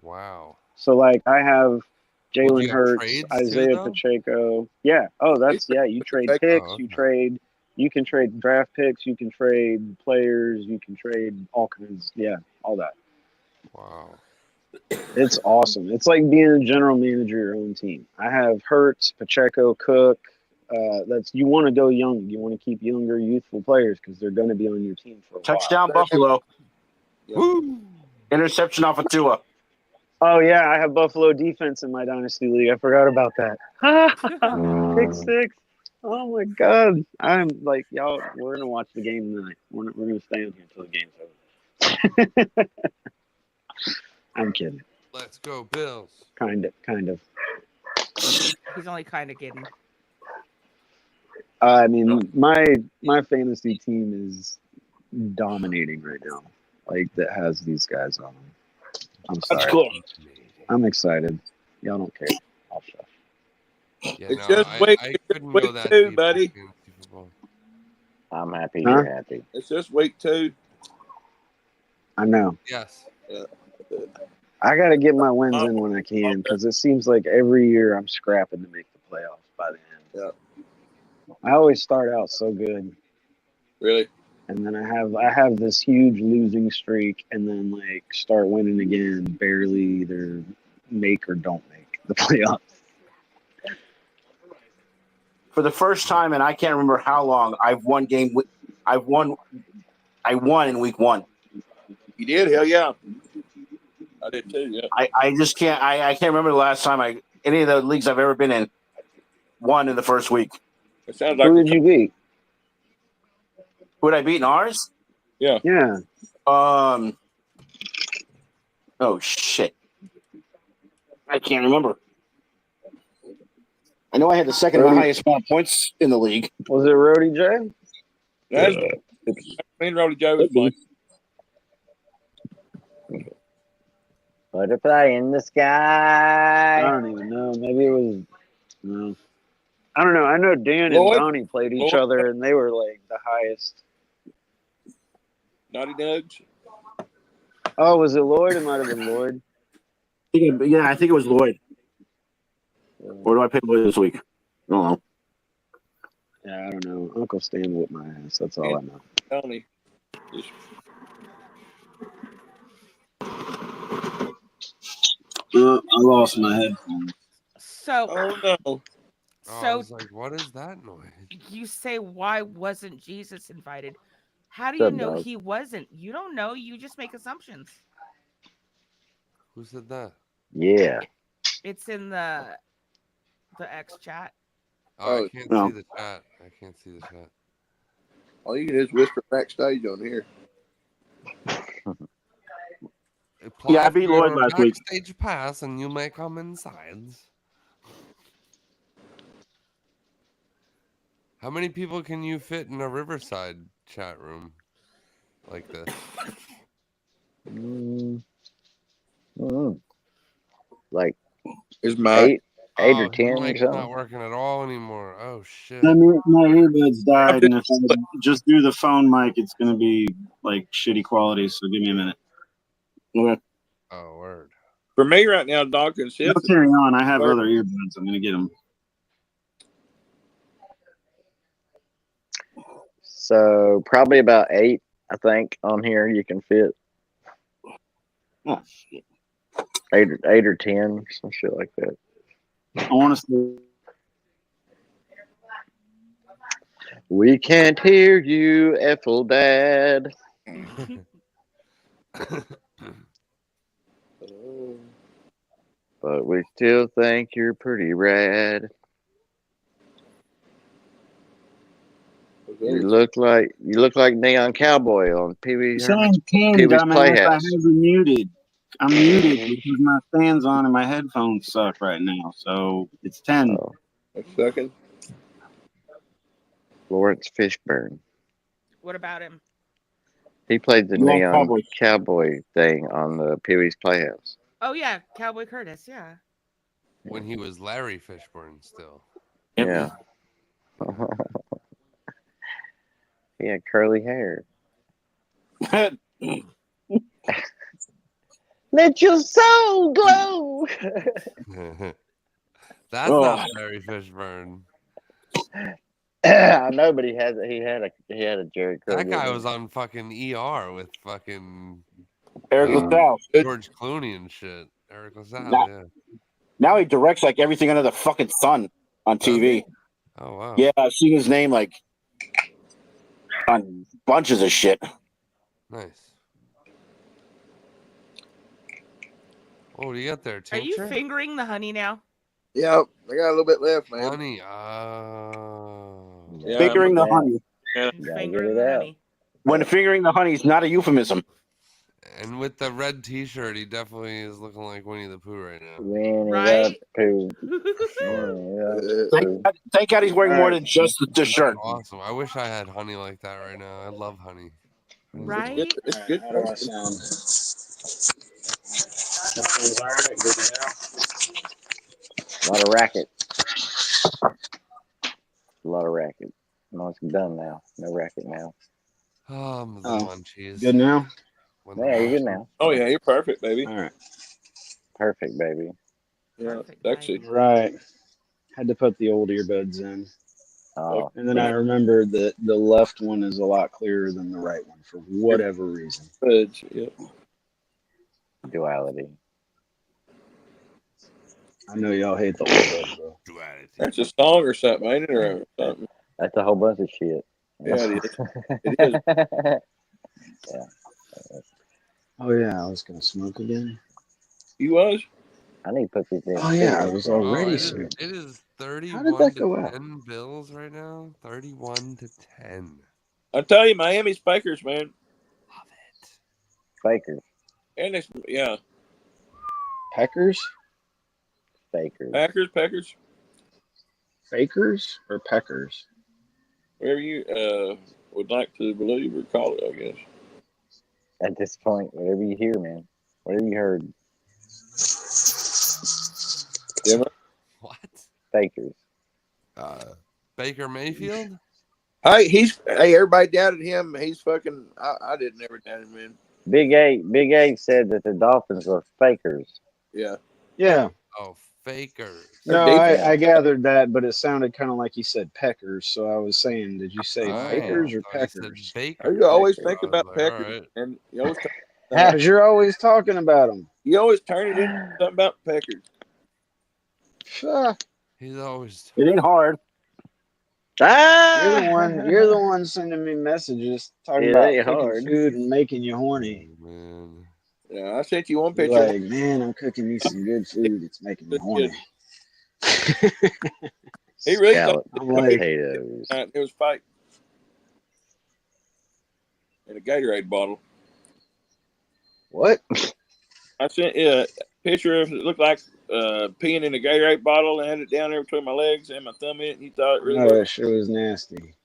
Wow. So I have Well, do you Jalen have Hurts, trades too, Isaiah though? Pacheco. Yeah. Oh, you trade picks, you can trade draft picks, you can trade players, you can trade all kinds. Yeah, all that. Wow. It's awesome. It's like being a general manager of your own team. I have Hurts, Pacheco, Cook. You want to go young. You want to keep younger, youthful players because they're going to be on your team for a Touchdown while. Buffalo. Yeah. Woo! Interception off of Tua. Oh yeah, I have Buffalo defense in my dynasty league. I forgot about that. Pick 6. Oh my god. I'm y'all. We're gonna watch the game tonight. We're gonna stay on here until the game's over. I'm kidding. Let's go, Bills. Kind of. He's only kind of kidding. I mean, my fantasy team is dominating right now. That has these guys on them. I'm sorry. That's cool. I'm excited. Y'all don't care. I'll shut. Yeah, It's no, just I week couldn't go that 2, deep in buddy. fantasy football. I'm happy Huh? you're happy. It's just week 2. I know. Yes. I got to get my wins in when I can because it seems like every year I'm scrapping to make the playoffs by the end. Yeah. I always start out so good, Really? and then I have this huge losing streak, and then start winning again, barely either make or don't make the playoffs. For the first time, and I can't remember how long, I won in week 1. You did? Hell yeah. I did too, yeah. I just can't. I can't remember the last time any of the leagues I've ever been in won in the first week. It sounds like Who did you beat? Would I beat in ours? Yeah. Oh shit. I can't remember. I know I had the second highest amount of points in the league. Was it Rody J? that's me and Rolly Joe was playing. Butterfly in the I sky. don't even know. Maybe it was. No. I don't know. I know Dan and Lloyd? Donnie played each Lloyd? other, and they were like the highest. Naughty Nugs. Oh, was it Lloyd? It might have been Lloyd. Yeah, I think it was Lloyd. Or do I pick Lloyd this week? I don't know. Yeah, I don't know. Uncle Stan whipped my ass. That's all I know. Tony. I lost my headphones. So, Oh no. Oh, I so was like, what is that noise? you say, why wasn't Jesus invited? How do What's you up, know dog? he wasn't? You don't know. You just make assumptions. Who said that? Yeah. It's in the X chat. Oh, I Oh, can't no. see the chat. I can't see the chat. all you can do is whisper backstage on here. Apply I beat for Lloyd your last week. backstage pass and you may come inside. How many people can you fit in a Riverside chat room like this? Like Is my eight or Oh, 10 his or mic's something. not working at all anymore. Oh shit. My earbuds died, and if I just do the phone mic, it's going to be like shitty quality. So give me a minute. Okay. Oh, word. for me right now, Doc and No, Seth. carry on. I have other earbuds. I'm going to get them. So probably about 8, I think, on here you can fit. Oh, shit. 8 or 10, some shit like that. I want to see. We can't hear you, Ethelbad. But we still think you're pretty rad. You look like Neon Cowboy on Saying 10, Pee-wee's dumbass. I Playhouse. have you muted. I'm muted because my fan's on and my headphones suck right now. So it's 10. Oh, A second. Lawrence Fishburne. What about him? He played the Neon Neon Cowboy. Cowboy thing on the Pee-wee's Playhouse. Oh yeah, Cowboy Curtis. Yeah. When he was Larry Fishburne still. Yeah. He had curly hair. Let your soul glow. That's not Larry Fishburne. I know, but he had a Jerry Curl. That guy was on fucking ER with fucking Eric LaSalle. George Clooney and shit. Eric LaSalle, yeah. Now he directs like everything under the fucking sun on Does TV. he? Oh wow. Yeah, I've seen his name like on bunches of shit. Nice. Oh, what do you got there? Are you Tincture? fingering the honey now? Yeah, I got a little bit left, man. Honey. Oh. Yeah, Fingering the honey. Yeah. Fingering the honey. When fingering the honey is not a euphemism. And with the red T-shirt, he definitely is looking like Winnie the Pooh right now. Right? Thank God he's wearing more than just the shirt. Awesome. I wish I had honey like that right now. I love honey. Right? It's good. How do I sound? A lot of racket. No, it's done now. No racket now. The munchies. Good now? Yeah, you're good now. Oh yeah, you're perfect, baby. All right. Perfect, baby. Yeah, Perfect, sexy. baby. Right. Had to put the old earbuds in. Oh, And then I remembered that the left one is a lot clearer than the right one for whatever reason. Yeah. duality. I know y'all hate the old though. Duality. That's a song or something, ain't it? Or something. That's a whole bunch of shit. Yeah, it is. It is. Yeah. Oh yeah, I was gonna smoke again. You was? I need to put these in. Oh yeah, I was already Oh, it smoking. is 31 that to go out? 10 Bills right now. 31 to 10. I tell you, Miami's Packers, man. Love it. Fakers. And it's, yeah, Peckers, Fakers. Packers, fakers, or peckers? whatever you would like to believe or call it, I guess. At this point, whatever you hear, man. Whatever you heard. Yeah, man. What? Fakers. Baker Mayfield? Hey, everybody doubted him. He's fucking. I didn't ever doubt him, man. Big A said that the Dolphins were fakers. Yeah, Yeah. Oh, fakers. Their No, defense- I gathered that, but it sounded kind of like he said peckers. So I was saying, did you say fakers or thought he said peckers? Baker. You always Packers. think I was about like, Packers, all right. and Because you're always talking about them. you always turn it into something about Packers. He's always. It ain't hard. You're the one sending me messages talking It about ain't cooking hard. food and making you horny. Oh, man. Yeah, I sent you one You're picture. like, man, I'm cooking me some good food. It's making me horny. He really Scallop I'm like, potatoes. it was fake. In a Gatorade bottle. what? I sent you a picture of it looked like peeing in a Gatorade bottle and had it down there between my legs and my thumb in it. And he thought it really No, that was. shit was nasty.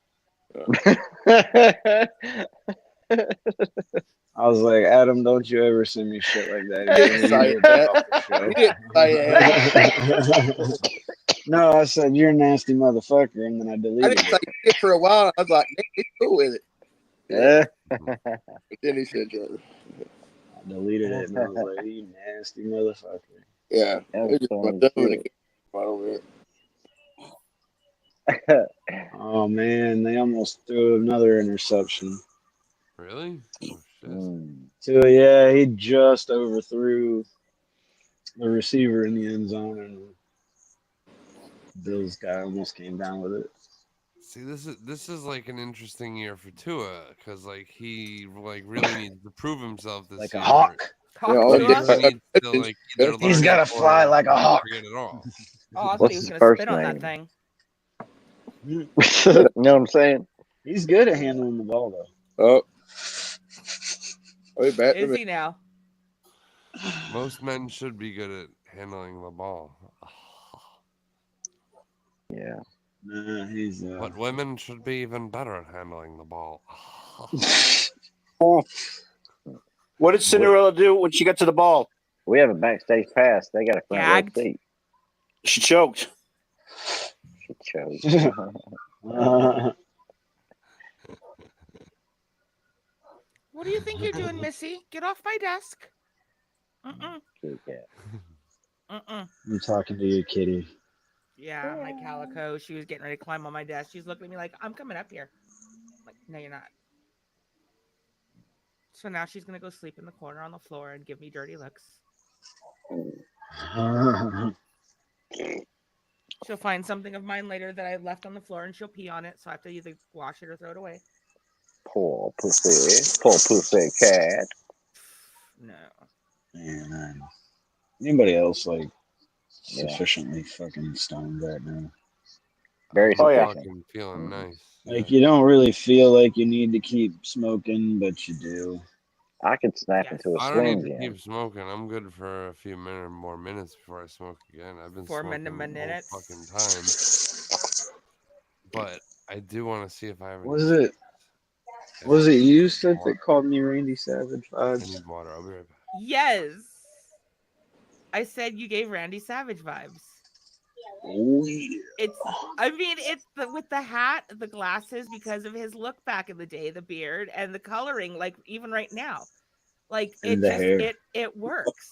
I was like, Adam, don't you ever send me shit like that. He didn't say that. He didn't say that. No, I said you're a nasty motherfucker, and then I I deleted didn't say it. it for a while. I was like, man, he's cool with it. Yeah. But then he said, I deleted it, and I was like, you nasty motherfucker. yeah. That It was just my funny thumb in a shit. Gatorade bottle, man. Oh man, they almost threw another interception. Really? Oh, shit. So yeah, he just overthrew the receiver in the end zone, and Bill's guy almost came down with it. See, this is like an interesting year for Tua because like he like really needs to prove himself this Like year. a hawk. Talk Yeah, to oh, He yeah. us. really needs to like either He's learn gotta it fly or like a hawk. forget it all. Oh, I thought What's he was his gonna first spit on that name? thing. You know what I'm saying? He's good at handling the ball, though. Oh. Way back to Is me. he now? Most men should be good at handling the ball, Yeah. Nah, he's but women should be even better at handling the ball. What did Cinderella do when she got to the ball? We have a backstage pass. They got a front row Gagged. seat. She choked. She chose. What do you think you're doing, Missy? Get off my desk. Mm-mm. Kitty cat. Mm-mm. I'm talking to you, kitty. Yeah, my calico. She was getting ready to climb on my desk. She's looking at me like, I'm coming up here. I'm like, no, you're not. So now she's gonna go sleep in the corner on the floor and give me dirty looks. She'll find something of mine later that I left on the floor and she'll pee on it, so I have to either wash it or throw it away. Poor pussy. Poor pussy cat. No. Man, anybody else like Yeah. sufficiently fucking stoned right now? Very Oh, yeah. sufficient. Fucking feeling nice. Like you don't really feel like you need to keep smoking, but you do. I could snap Yes. into a I don't need Slim to Jim. keep smoking. I'm good for a few more minutes before I smoke again. I've been 4 smoking the minutes. whole fucking time. But I do want to see if I have any. Was it you said that called me Randy Savage I vibes? need water. I'll be right back. Yes. I said you gave Randy Savage vibes. Oh yeah. It's with the hat, the glasses, because of his look back in the day, the beard and the coloring, like even right now. Like And the hair. it works.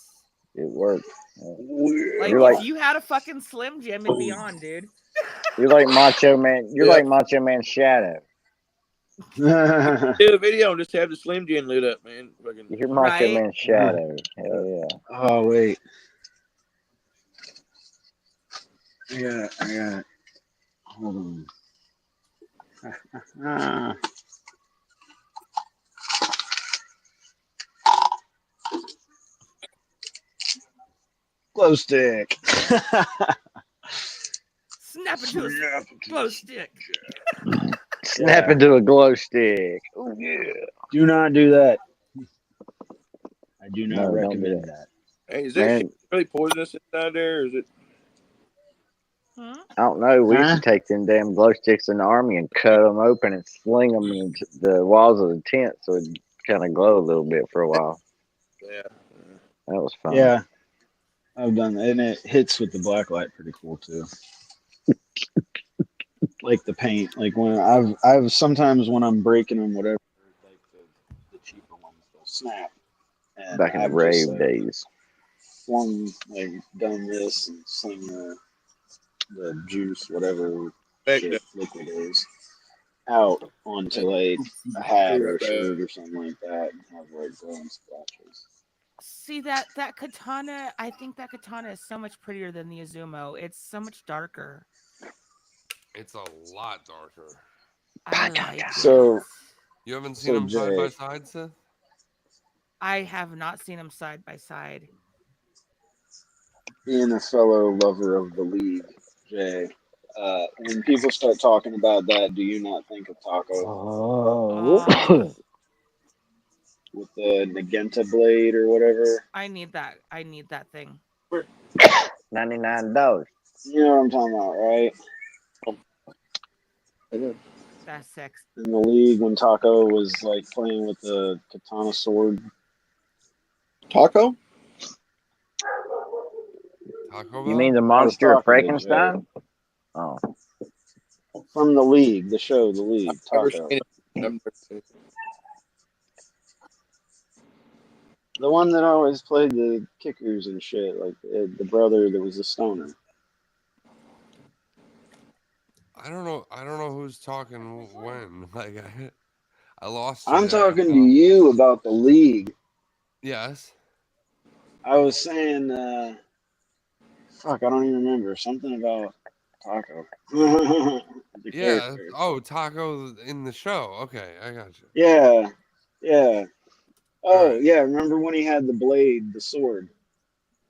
It worked. Like You're if like- you had a fucking Slim Jim, it'd be on, dude. You're like Macho Man. You're Yeah. like Macho Man Shadow. Do a video and just have the Slim Jim lit up, man. Fucking. You're Macho Right. Man Shadow. Hell yeah. Oh wait. I got it. Hold on. Glow stick. Snap into a glow stick. Snap Yeah. into a glow stick. Oh yeah. Do not do that. I do not No, don't do recommend that. that. Hey, is that Man, shit really poisonous inside there, or is it? Hmm? I don't know. We used Huh? to take them damn glow sticks in the army and cut them open and sling them into the walls of the tent so it kind of glow a little bit for a while. Yeah. That was fun. Yeah, I've done that, and it hits with the black light pretty cool too. Like the paint, like when I've sometimes when I'm breaking them, whatever, like the cheaper ones, they'll snap, and Back in the I've just rave like days. flung like done this and sling the juice, whatever Back shit to liquid is, out onto like a hat or a shirt or something like that, and have like glowing splashes. See that katana? I think that katana is so much prettier than the Izumo. It's so much darker. It's a lot darker. I like it. So, You haven't seen so them side by Jay, side, Seth? I have not seen them side by side. being a fellow lover of the league, Jay, when people start talking about that, do you not think of Taco Oh, with the Nagenta blade or whatever? I need that. I need that thing. $99. You know what I'm talking about, right? That's sex. In the league, when Taco was like playing with the katana sword. Taco? Taco You mean Bell? the I was monster of talking to Jay Frankenstein? Oh, from the league, the show, the league. Never Taco, seen it. I've never seen it. the one that always played the kickers and shit, like the brother that was a stoner. I don't know. I don't know who's talking when. Like I lost you I'm there. talking to you about the league. Yes. I was saying, fuck, I don't even remember something about Taco. The Yeah. character. Oh, Taco in the show. Okay, I got you. Yeah, yeah. All Oh, right. yeah. Remember when he had the blade, the sword,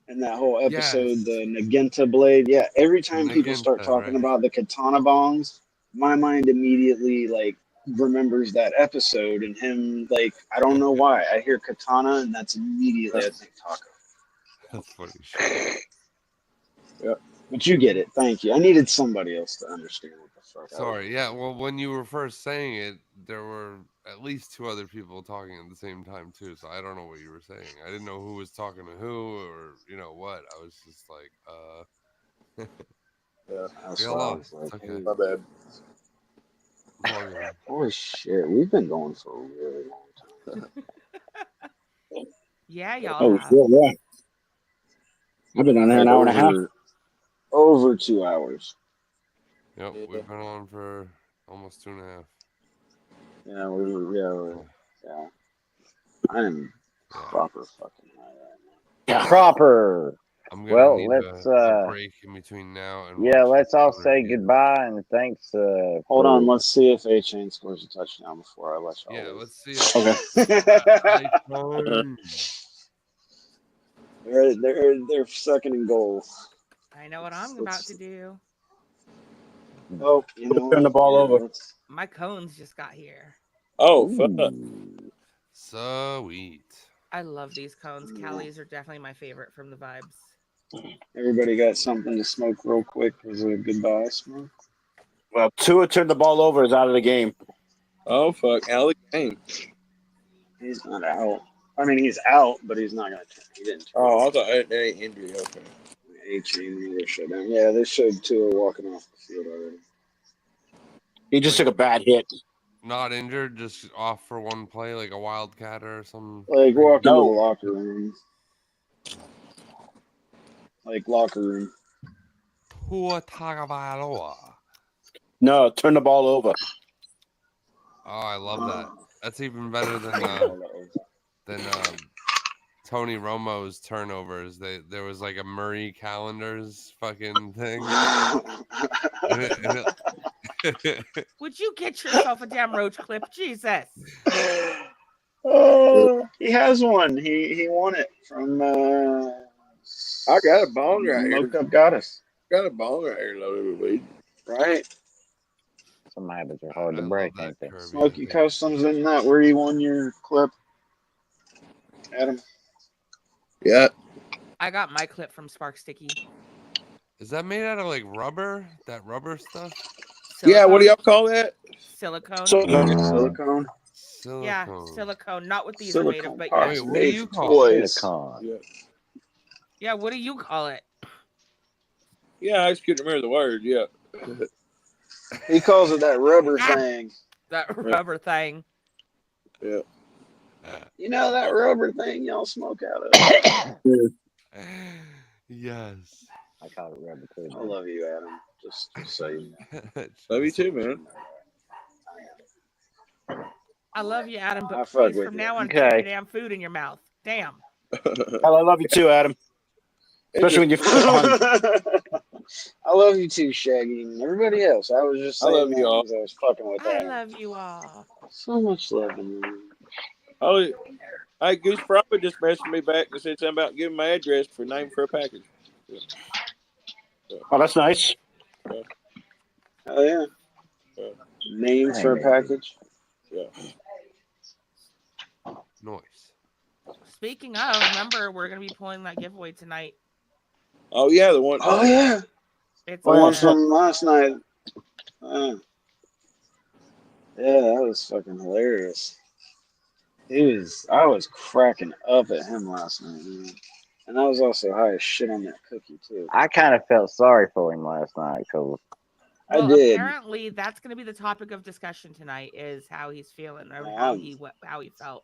and that whole Yes. episode, the Nagenta blade? Yeah. Every time people start Naganta, talking right? about the katana bongs, my mind immediately like remembers that episode and him. Like, I don't know why. I hear katana, and that's immediately I think Taco. That's funny shit. But you get it. Thank you. I needed somebody else to understand what the fuck I was. Sorry. Yeah. Well, when you were first saying it, there were at least two other people talking at the same time too. So I don't know what you were saying. I didn't know who was talking to who or what. I was just like, Yeah, That's Be why I alone. was like, It's okay. hey, my bad. It's all good. holy shit, we've been going for a really long time. Yeah, y'all Oh, have. sure, yeah. I've been on there Like an hour and a half. over 2 hours. Yep. Yeah. We've been on for almost 2.5. Yeah, yeah. I'm Yeah. proper fucking high right Yeah. proper. I'm gonna Well, need let's a break in between now and yeah, watching let's all the say game. goodbye and thanks now. Hold for on, let's see if A Chain scores a touchdown before I let y'all Yeah, leave. let's see if Okay. they're second and goal. I know what I'm about to do. Oh, you know Turn the what? ball Yeah, over. let's. My cones just got here. Oh, fuck. Ooh. Sweet. I love these cones. Callie's are definitely my favorite from the vibes. Everybody got something to smoke real quick as a goodbye smoke. Well, Tua turned the ball over, is out of the game. Oh, fuck. Out of the game. He's not out. I mean, he's out, but he's not gonna. He didn't. Oh, I thought that ain't injury. Okay. A Chain either shut down. Yeah, they showed Tua walking off the field already. He just Like, took a bad hit. not injured, just off for one play, like a wildcat or something. Like walk into the No. locker room. Like locker room. Tua Tagovailoa. No, turn the ball over. Oh, I love that. That's even better than Tony Romo's turnovers. There was like a Murray Callender's fucking thing. Would you get yourself a damn roach clip? Jesus. Oh, he has one. He won it from I got a bone right here. Mockup Goddess. Got a bone right here loaded with weed. Right? Some habits are hard to I love break, that ain't they? Kirby. Smoky Customs, isn't that where you won your clip, Adam? Yeah. I got my clip from Spark Sticky. Is that made out of like rubber? That rubber stuff? Yeah. What do Silicone? y'all call that? Silicone. So Silicone. Yeah, Silicone. silicone. Not what these are made of, Silicone but pops yes. Wait, what do made you for call it? toys. Silicon. Yeah. Yeah, what do you call it? Yeah, I just couldn't remember the word. Yeah. He calls it that rubber thing. That rubber thing. Yeah. You know that rubber thing y'all smoke out of? Yes. I call it rubber too. I love you, Adam. Just so you know. Love you too, man. I love you, Adam, I but fuck please, with from you. now on, keep Okay. your damn food in your mouth. Damn. Hell, I love you too, Adam. Especially when you're hungry. I love you too, Shaggy, and everybody else. I was just I love saying you that all. because I was fucking with I Adam. love you all. So much love in you. Oh, hey, Goose probably just messaged me back and said something about giving my address for name for a package. Oh, that's nice. Oh yeah. Names for a package. Yeah. Noise. Speaking of, remember, we're going to be pulling that giveaway tonight. Oh yeah, the one. Oh yeah. It's The one gonna- from last night. Yeah, that was fucking hilarious. I was cracking up at him last night, man. And I was also high as shit on that cookie too. I kind of felt sorry for him last night because Well, I did. apparently that's going to be the topic of discussion tonight is how he's feeling or Yeah, how he felt.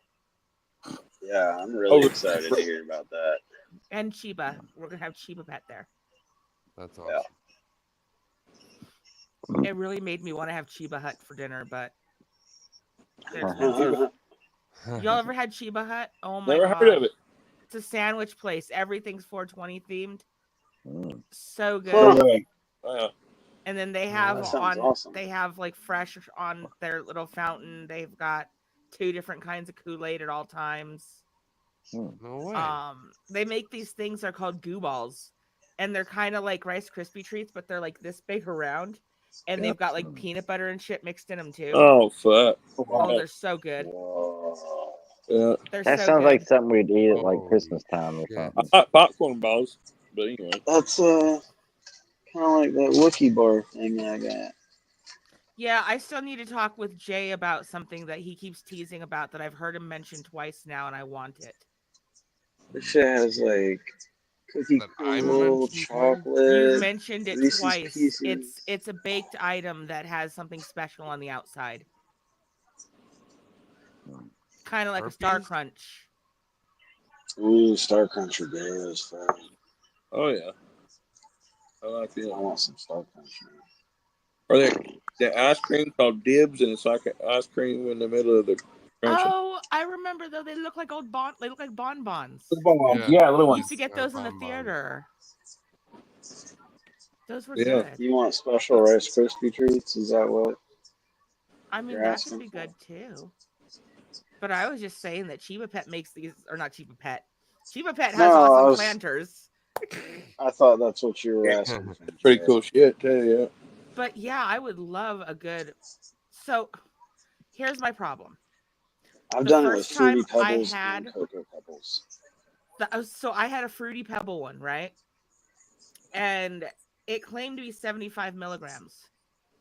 Yeah, I'm really excited to hear about that. And Chiba. We're going to have Chiba Pet there. That's Yeah. awesome. It really made me want to have Chiba Hut for dinner, but they're Oh, expensive. Y'all ever had Chiba Hut? Oh my Never god. heard of it. It's a sandwich place. Everything's 420 themed. Mm. So good. Huh. Wow. And then they Well, have that sounds awesome. they have like fresh on their little fountain. They've got 2 different kinds of Kool-Aid at all times. No way. They make these things that are called goo balls, and they're kind of like Rice Krispie treats, but they're like this big around, and they've got like peanut butter and shit mixed in them too. Oh fuck. Oh, they're so good. Whoa. Yeah. They're That so sounds good. like something we'd eat at like Holy Christmas time or shit. something. I like popcorn balls, but anyway. That's kind of like that Wookie bar thing that I got. Yeah, I still need to talk with Jay about something that he keeps teasing about that I've heard him mention twice now, and I want it. This shit has like cookie That I'm crumble, mentioning? chocolate. You've mentioned it Reese's twice. Pieces. It's a baked item that has something special on the outside. Kind of like a Star Herpes? Crunch. Ooh, Star Crunch are good as fuck. Oh yeah. I like I it. want some Star Crunch, man. Or that ice cream called Dibs, and it's like an ice cream in the middle of the crunch. Oh, I remember though. They look like they look like bonbons. Yeah, little We ones. used to get those in the bonbons. theater. Those were Yeah. good. You want special Rice Krispie treats? Is that what? I mean, You're that asking could be for? good too. But I was just saying that Chiba Pet makes these, or not Chiba Pet. Chiba Pet has No, awesome planters. I thought that's what you were asking for. Pretty Jay. cool shit too. Yeah. But yeah, I would love a good. So here's my problem. I've The done it with first time Fruity I Pebbles had- and Cocoa Pebbles. So I had a Fruity Pebble one, right? And it claimed to be 75 milligrams.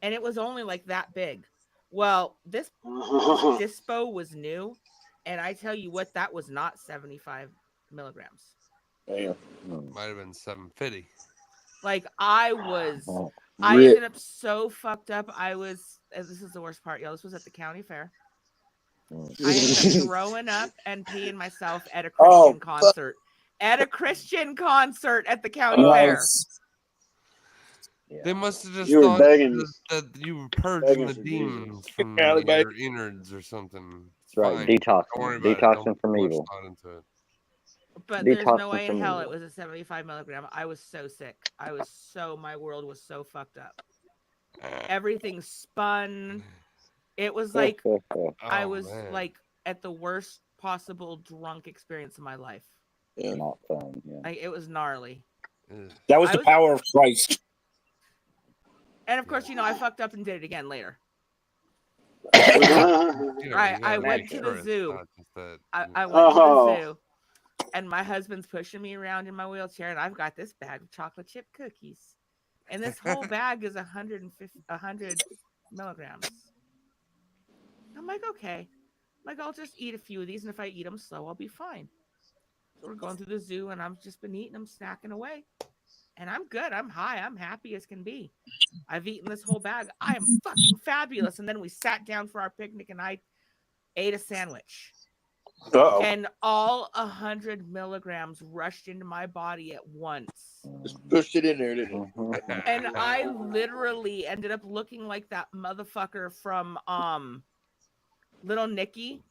And it was only like that big. Well, this Dispo was new. And I tell you what, that was not 75 milligrams. Damn. Might have been 750. Like I was, Oh, I Rip. ended up so fucked up. This is the worst part, y'all. This was at the county fair. I ended up throwing up and peeing myself at a Christian concert. At a Christian concert at the county fair. yeah. They must have just You were thought begging. that you were purging Begging the for demons Jesus. from Cali your innards or something. It's That's right. fine. Detoxing. Don't worry about it. Detoxing Don't from put much evil. thought into it. But there's no Detoxing way in from hell evil. it was a 75 milligram. I was so sick. My world was so fucked up. Everything spun. It was like I was like at the worst possible drunk experience of my life. Not fun. Yeah. Like it was gnarly. That was the power of Christ. And of course, I fucked up and did it again later. I went to the zoo. I went to the zoo, and my husband's pushing me around in my wheelchair, and I've got this bag of chocolate chip cookies, and this whole bag is 100 milligrams. I'm like, okay, like I'll just eat a few of these, and if I eat them slow, I'll be fine. So we're going through the zoo, and I've just been eating them, snacking away, and I'm good. I'm high. I'm happy as can be. I've eaten this whole bag. I am fucking fabulous. And then we sat down for our picnic, and I ate a sandwich. Uh-oh. And all 100 milligrams rushed into my body at once. Just pushed it in there, didn't it? And I literally ended up looking like that motherfucker from Little Nicky.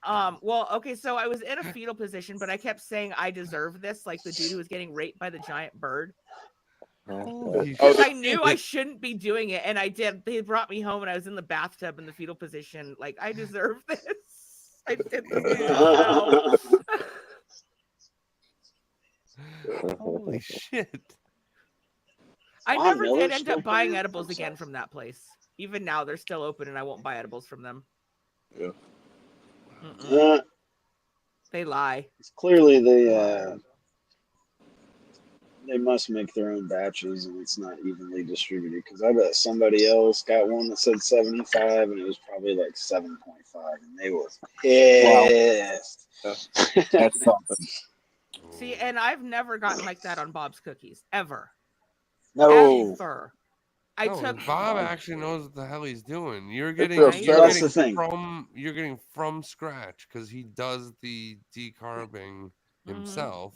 Well, okay, so I was in a fetal position, but I kept saying I deserve this, like the dude who was getting raped by the giant bird. Because I knew I shouldn't be doing it, and I did. They brought me home, and I was in the bathtub in the fetal position. Like, I deserve this. I did this to myself. Holy shit. I never did end up buying edibles again from that place. Even now, they're still open, and I won't buy edibles from them. Yeah. They lie. It's clearly they must make their own batches, and it's not evenly distributed. Because I bet somebody else got one that said 75, and it was probably like 7.5, and they were pissed. That's something. See, and I've never gotten like that on Bob's Cookies ever. No. Ever. Bob actually knows what the hell he's doing. You're That's getting the thing. you're getting from scratch because he does the decarbing himself.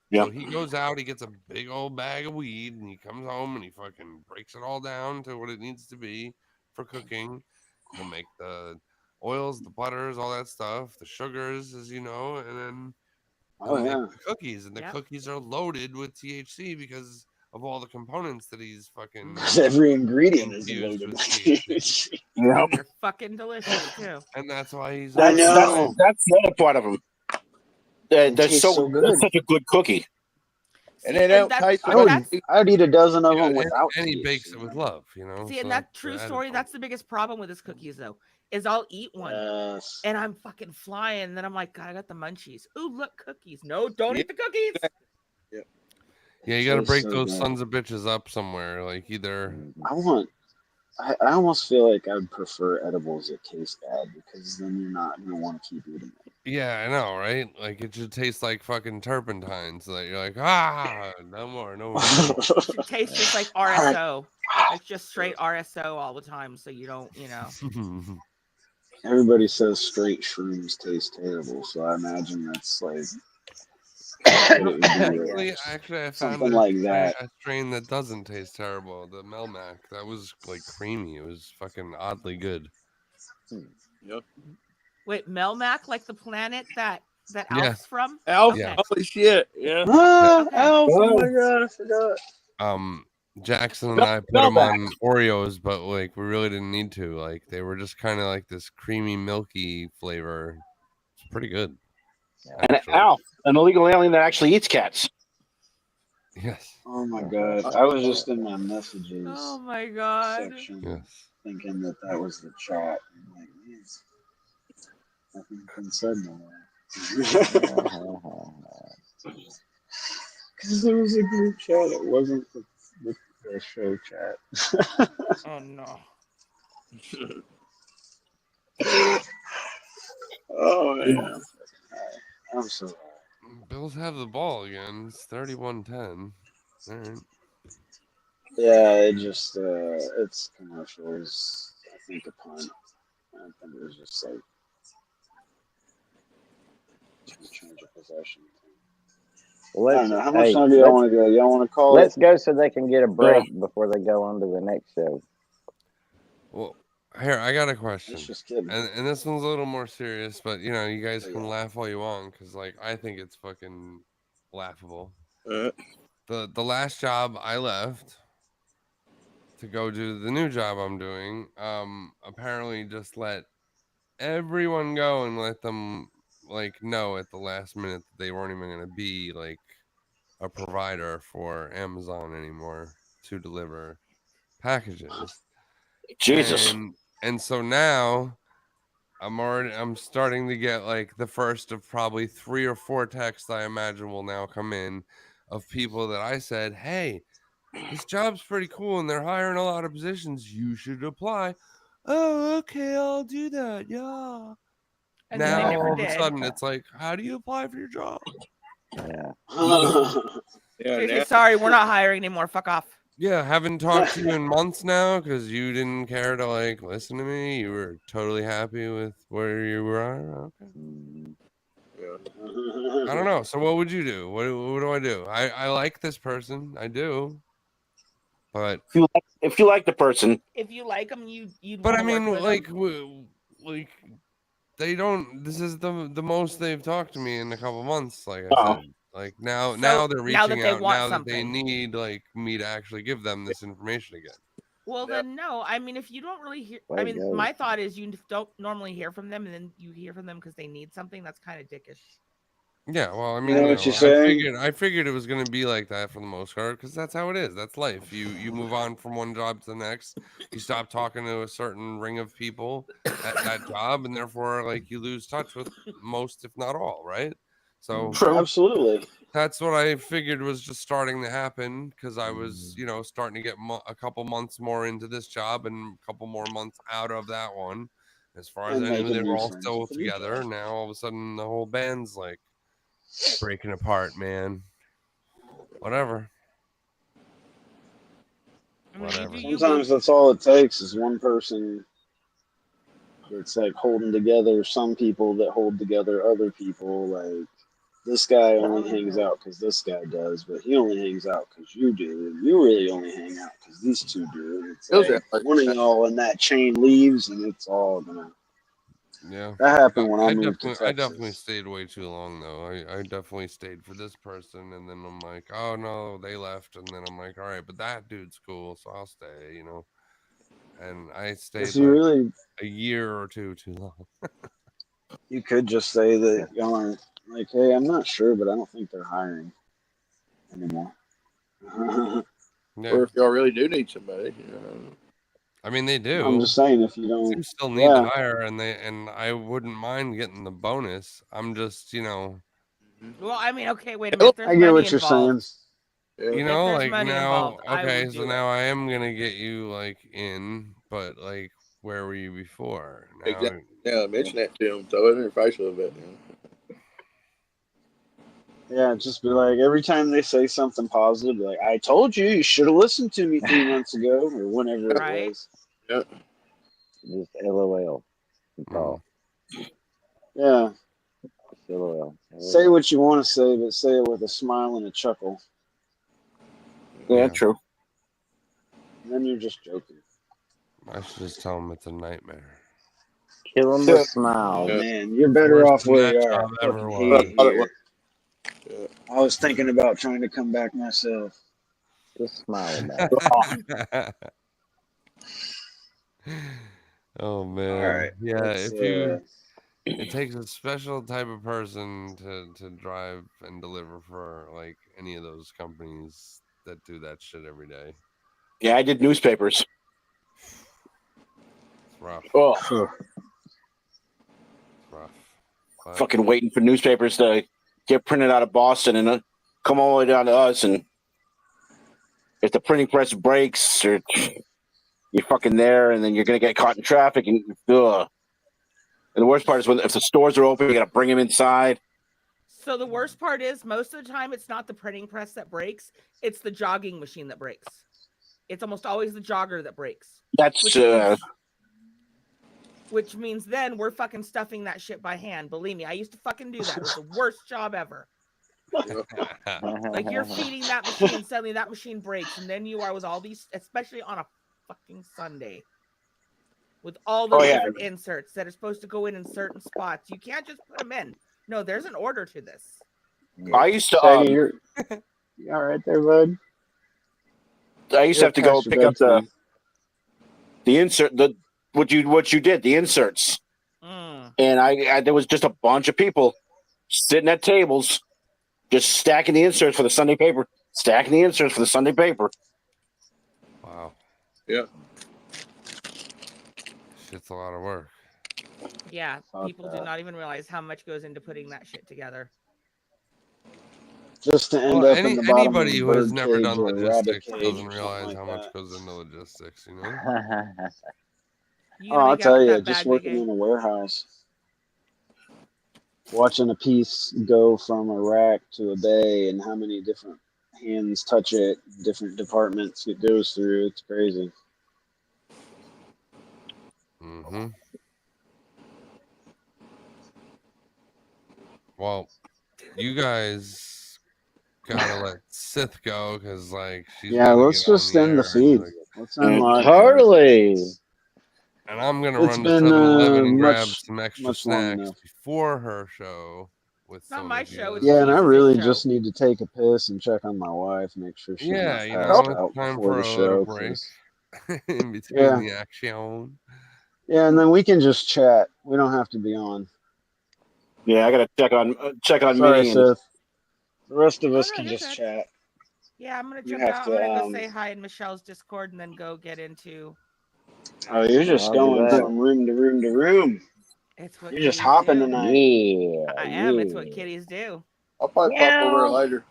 Yeah. So he goes out, he gets a big old bag of weed, and he comes home and he fucking breaks it all down to what it needs to be for cooking. He'll make the oils, the butters, all that stuff, the sugars, as you know, and then he'll make the cookies, and the cookies are loaded with THC because of all the components that he's fucking every ingredient is infused loaded with with THC. And they're fucking delicious too. And that's why he's I know. That's the other part of them. That's tastes so good. That's such a good cookie. And they don't taste I would eat a dozen of them without and he THC. bakes it with love, you know. See, and that true story, that's the biggest problem with his cookies though, is I'll eat one and I'm fucking flying, and then I'm like, God, I got the munchies. Ooh, look, cookies. No, don't eat the cookies. Yeah, you got to break those sons of bitches up somewhere. Like either I almost feel like I would prefer edibles that taste bad, because then you're not going to want to keep eating it. Yeah, I know, right? Like it should taste like fucking turpentine, so that you're like, no more. It should taste just like RSO. Like just straight RSO all the time, so you don't, Everybody says straight shrooms taste terrible, so I imagine that's like actually, I found something like that. A strain that doesn't taste terrible. The Melmac, that was like creamy. It was fucking oddly good. Yep. Wait, Melmac, like the planet that Alf's from? Alf, Okay. holy shit! Yeah. Alf! Oh my god, I forgot. Jackson and I put them on Oreos, but like we really didn't need to. Like they were just kind of like this creamy, milky flavor. It's pretty good. And Alf, an illegal alien that actually eats cats. Yes. Oh my god, I was just in my messages. Oh my god. Section, thinking that was the chat. I'm like, man, nothing's been said nowhere. Because there was a group chat. It wasn't the show chat. Oh no. Oh man. I'm sorry. Bills have the ball again. It's 31-10. All right. Yeah, it just it's commercials. I think a punt. I think it was just like change of possession. Well, I don't know. How much time do y'all want to go? Y'all want to call Let's go so they can get a break before they go on to the next show. Well, here, I got a question. Just kidding. And this one's a little more serious, but you know, you guys can laugh all you want because, like, I think it's fucking laughable. The last job I left to go do the new job I'm doing, apparently just let everyone go and let them know at the last minute that they weren't even going to be like a provider for Amazon anymore to deliver packages. Jesus. And so now I'm starting to get like the first of probably 3 or 4 texts I imagine will now come in of people that I said, hey, this job's pretty cool and they're hiring a lot of positions. You should apply. Oh, okay, I'll do that. Yeah. And then they Now never all of a did. sudden it's like, how do you apply for your job? Yeah. Yeah, Seriously, now, sorry, we're not hiring anymore. Fuck off. Yeah, haven't talked to you in months now because you didn't care to like listen to me. You were totally happy with where you were. Okay. Mm. yeah. I don't know. So what would you do? What do I do? I like this person. I do. But If you like the person, If you like them, you'd but want I to work mean with like them. like they don't this is the most they've talked to me in a couple months, like I uh, said. Like now So, they're now that reaching they out want now that they something. need like me to actually give them this information again. Well, Yeah. then no. I mean, if you don't really hear, Way I to mean, go. my thought is you don't normally hear from them, and then you hear from them because they need something. That's kind of dickish. Yeah, well, I You mean, know you what know, you're saying? I figured it was going to be like that for the most part because that's how it is. That's life. You move on from one job to the next. You stop talking to a certain ring of people at that job, and therefore, like, you lose touch with most, if not all, right? So true. Absolutely. that's what I figured was just starting to happen because I was, starting to get a couple months more into this job and a couple more months out of that one. As far as And I knew, making they were new all friends still with the new together. job. Now all of a sudden, the whole band's like breaking apart, man. Whatever. I mean, you do Whatever. you, boo. Sometimes that's all it takes is one person that's like holding together some people that hold together other people. Like this guy only hangs out because this guy does, but he only hangs out because you do. And you really only hang out because these two do. And it's Feels like that one of way. y'all in that chain leaves, and it's all gonna. Yeah. That happened when I moved to I definitely Texas. stayed way too long though. I definitely stayed for this person and then I'm like, oh no, they left, and then I'm like, all right, but that dude's cool, so I'll stay. And I Because stayed you like really, a year or two too long. you could just say that y'all aren't like, hey, I'm not sure, but I don't think they're hiring anymore. Yeah. Or if y'all really do need somebody, you know. I mean they I'm do. just saying if you They don't, do still need to yeah. hire and I wouldn't mind getting the bonus. I'm just, Well, I mean, okay, wait a Hell, minute. There's I get money what you're saying. involved. yeah. If there's like money now, involved, I okay, would so do it. now I am gonna get you like in, but like where were you before? Now, Exactly. Yeah, mention that to them. Throw it in their face a little bit. Yeah, just be like every time they say something positive, be like, I told you, you should have listened to me 3 months ago or whenever it Right? was. Yeah. Just LOL. That's all. Yeah. Just LOL. Say what you want to say, but say it with a smile and a chuckle. Yeah, Yeah. true. And then you're just joking. I should just tell them it's a nightmare. Kill them Yeah. with smiles. Yeah. Man, you're It's better worse off than where that you are. job I ever fucking was. hate it Thought it here. was. I was thinking about trying to come back myself. Just smile about it. Oh man. All right. Yeah, Let's it takes a special type of person to drive and deliver for like any of those companies that do that shit every day. Yeah, I did newspapers. It's rough. Oh, It's rough. But, fucking waiting for newspapers to get printed out of Boston and come all the way down to us. And if the printing press breaks, or you're fucking there, and then you're gonna get caught in traffic. And the worst part is if the stores are open, you gotta bring them inside. So the worst part is most of the time it's not the printing press that breaks, it's the jogging machine that breaks. It's almost always the jogger that breaks. That's Which means then we're fucking stuffing that shit by hand. Believe me, I used to fucking do that. It was the worst job ever. Like you're feeding that machine, suddenly that machine breaks, and then you are with all these, especially on a fucking Sunday, with all those different inserts that are supposed to go in certain spots. You can't just put them in. No, there's an order to this. I used to. Shaggy, you all right there, bud? I used to have to go Past your pick up bedtime. the insert. What you did, the inserts, and I there was just a bunch of people sitting at tables, just stacking the inserts for the Sunday paper, stacking the inserts for the Sunday paper. Wow. Yeah. Shit's a lot of work. Yeah, Fuck people do that. not even realize how much goes into putting that shit together. Just to end Well, up in the bottom of anybody a who has bird never cage done or a rabbit logistics cage doesn't or something realize like how much that. goes into logistics, you know? You Oh, gonna I'll make out tell with you, that just bag, Big working A? in a warehouse, watching a piece go from a rack to a bay and how many different hands touch it, different departments it goes through. It's crazy. Mm-hmm. Well, you guys gotta let Sith go because, like, she's Yeah, got to let's get on just the end the air. feed. Let's end live. guys. Totally. And I'm gonna It's run to been 7-Eleven and grab some extra much long snacks enough. before her show with Not some my of show, you. it's Yeah, and I Jesus' really show. just need to take a piss and check on my wife, make sure she's Yeah, not you passed know, it's out time before for the a little show. break 'Cause- in between Yeah. the action. Yeah, and then we can just chat. We don't have to be on. Yeah, I gotta check on Sorry, Minnie and Seth. The rest of Oh us no, can you're just good. chat. Yeah, I'm gonna You jump have out. to. I'm gonna go say hi in Michelle's Discord and then go get into. Oh, you're just I'll do going that. from room to room to room. It's what You're just kitties hopping do. tonight. Yeah. I am. It's what kitties do. I'll probably pop over there later.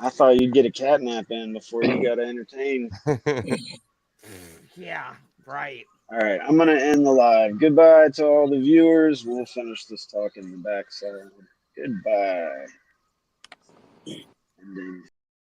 I thought you'd get a cat nap in before you got to entertain. Yeah, right. All right, I'm gonna end the live. Goodbye to all the viewers. We'll finish this talk in the backside. Goodbye. And then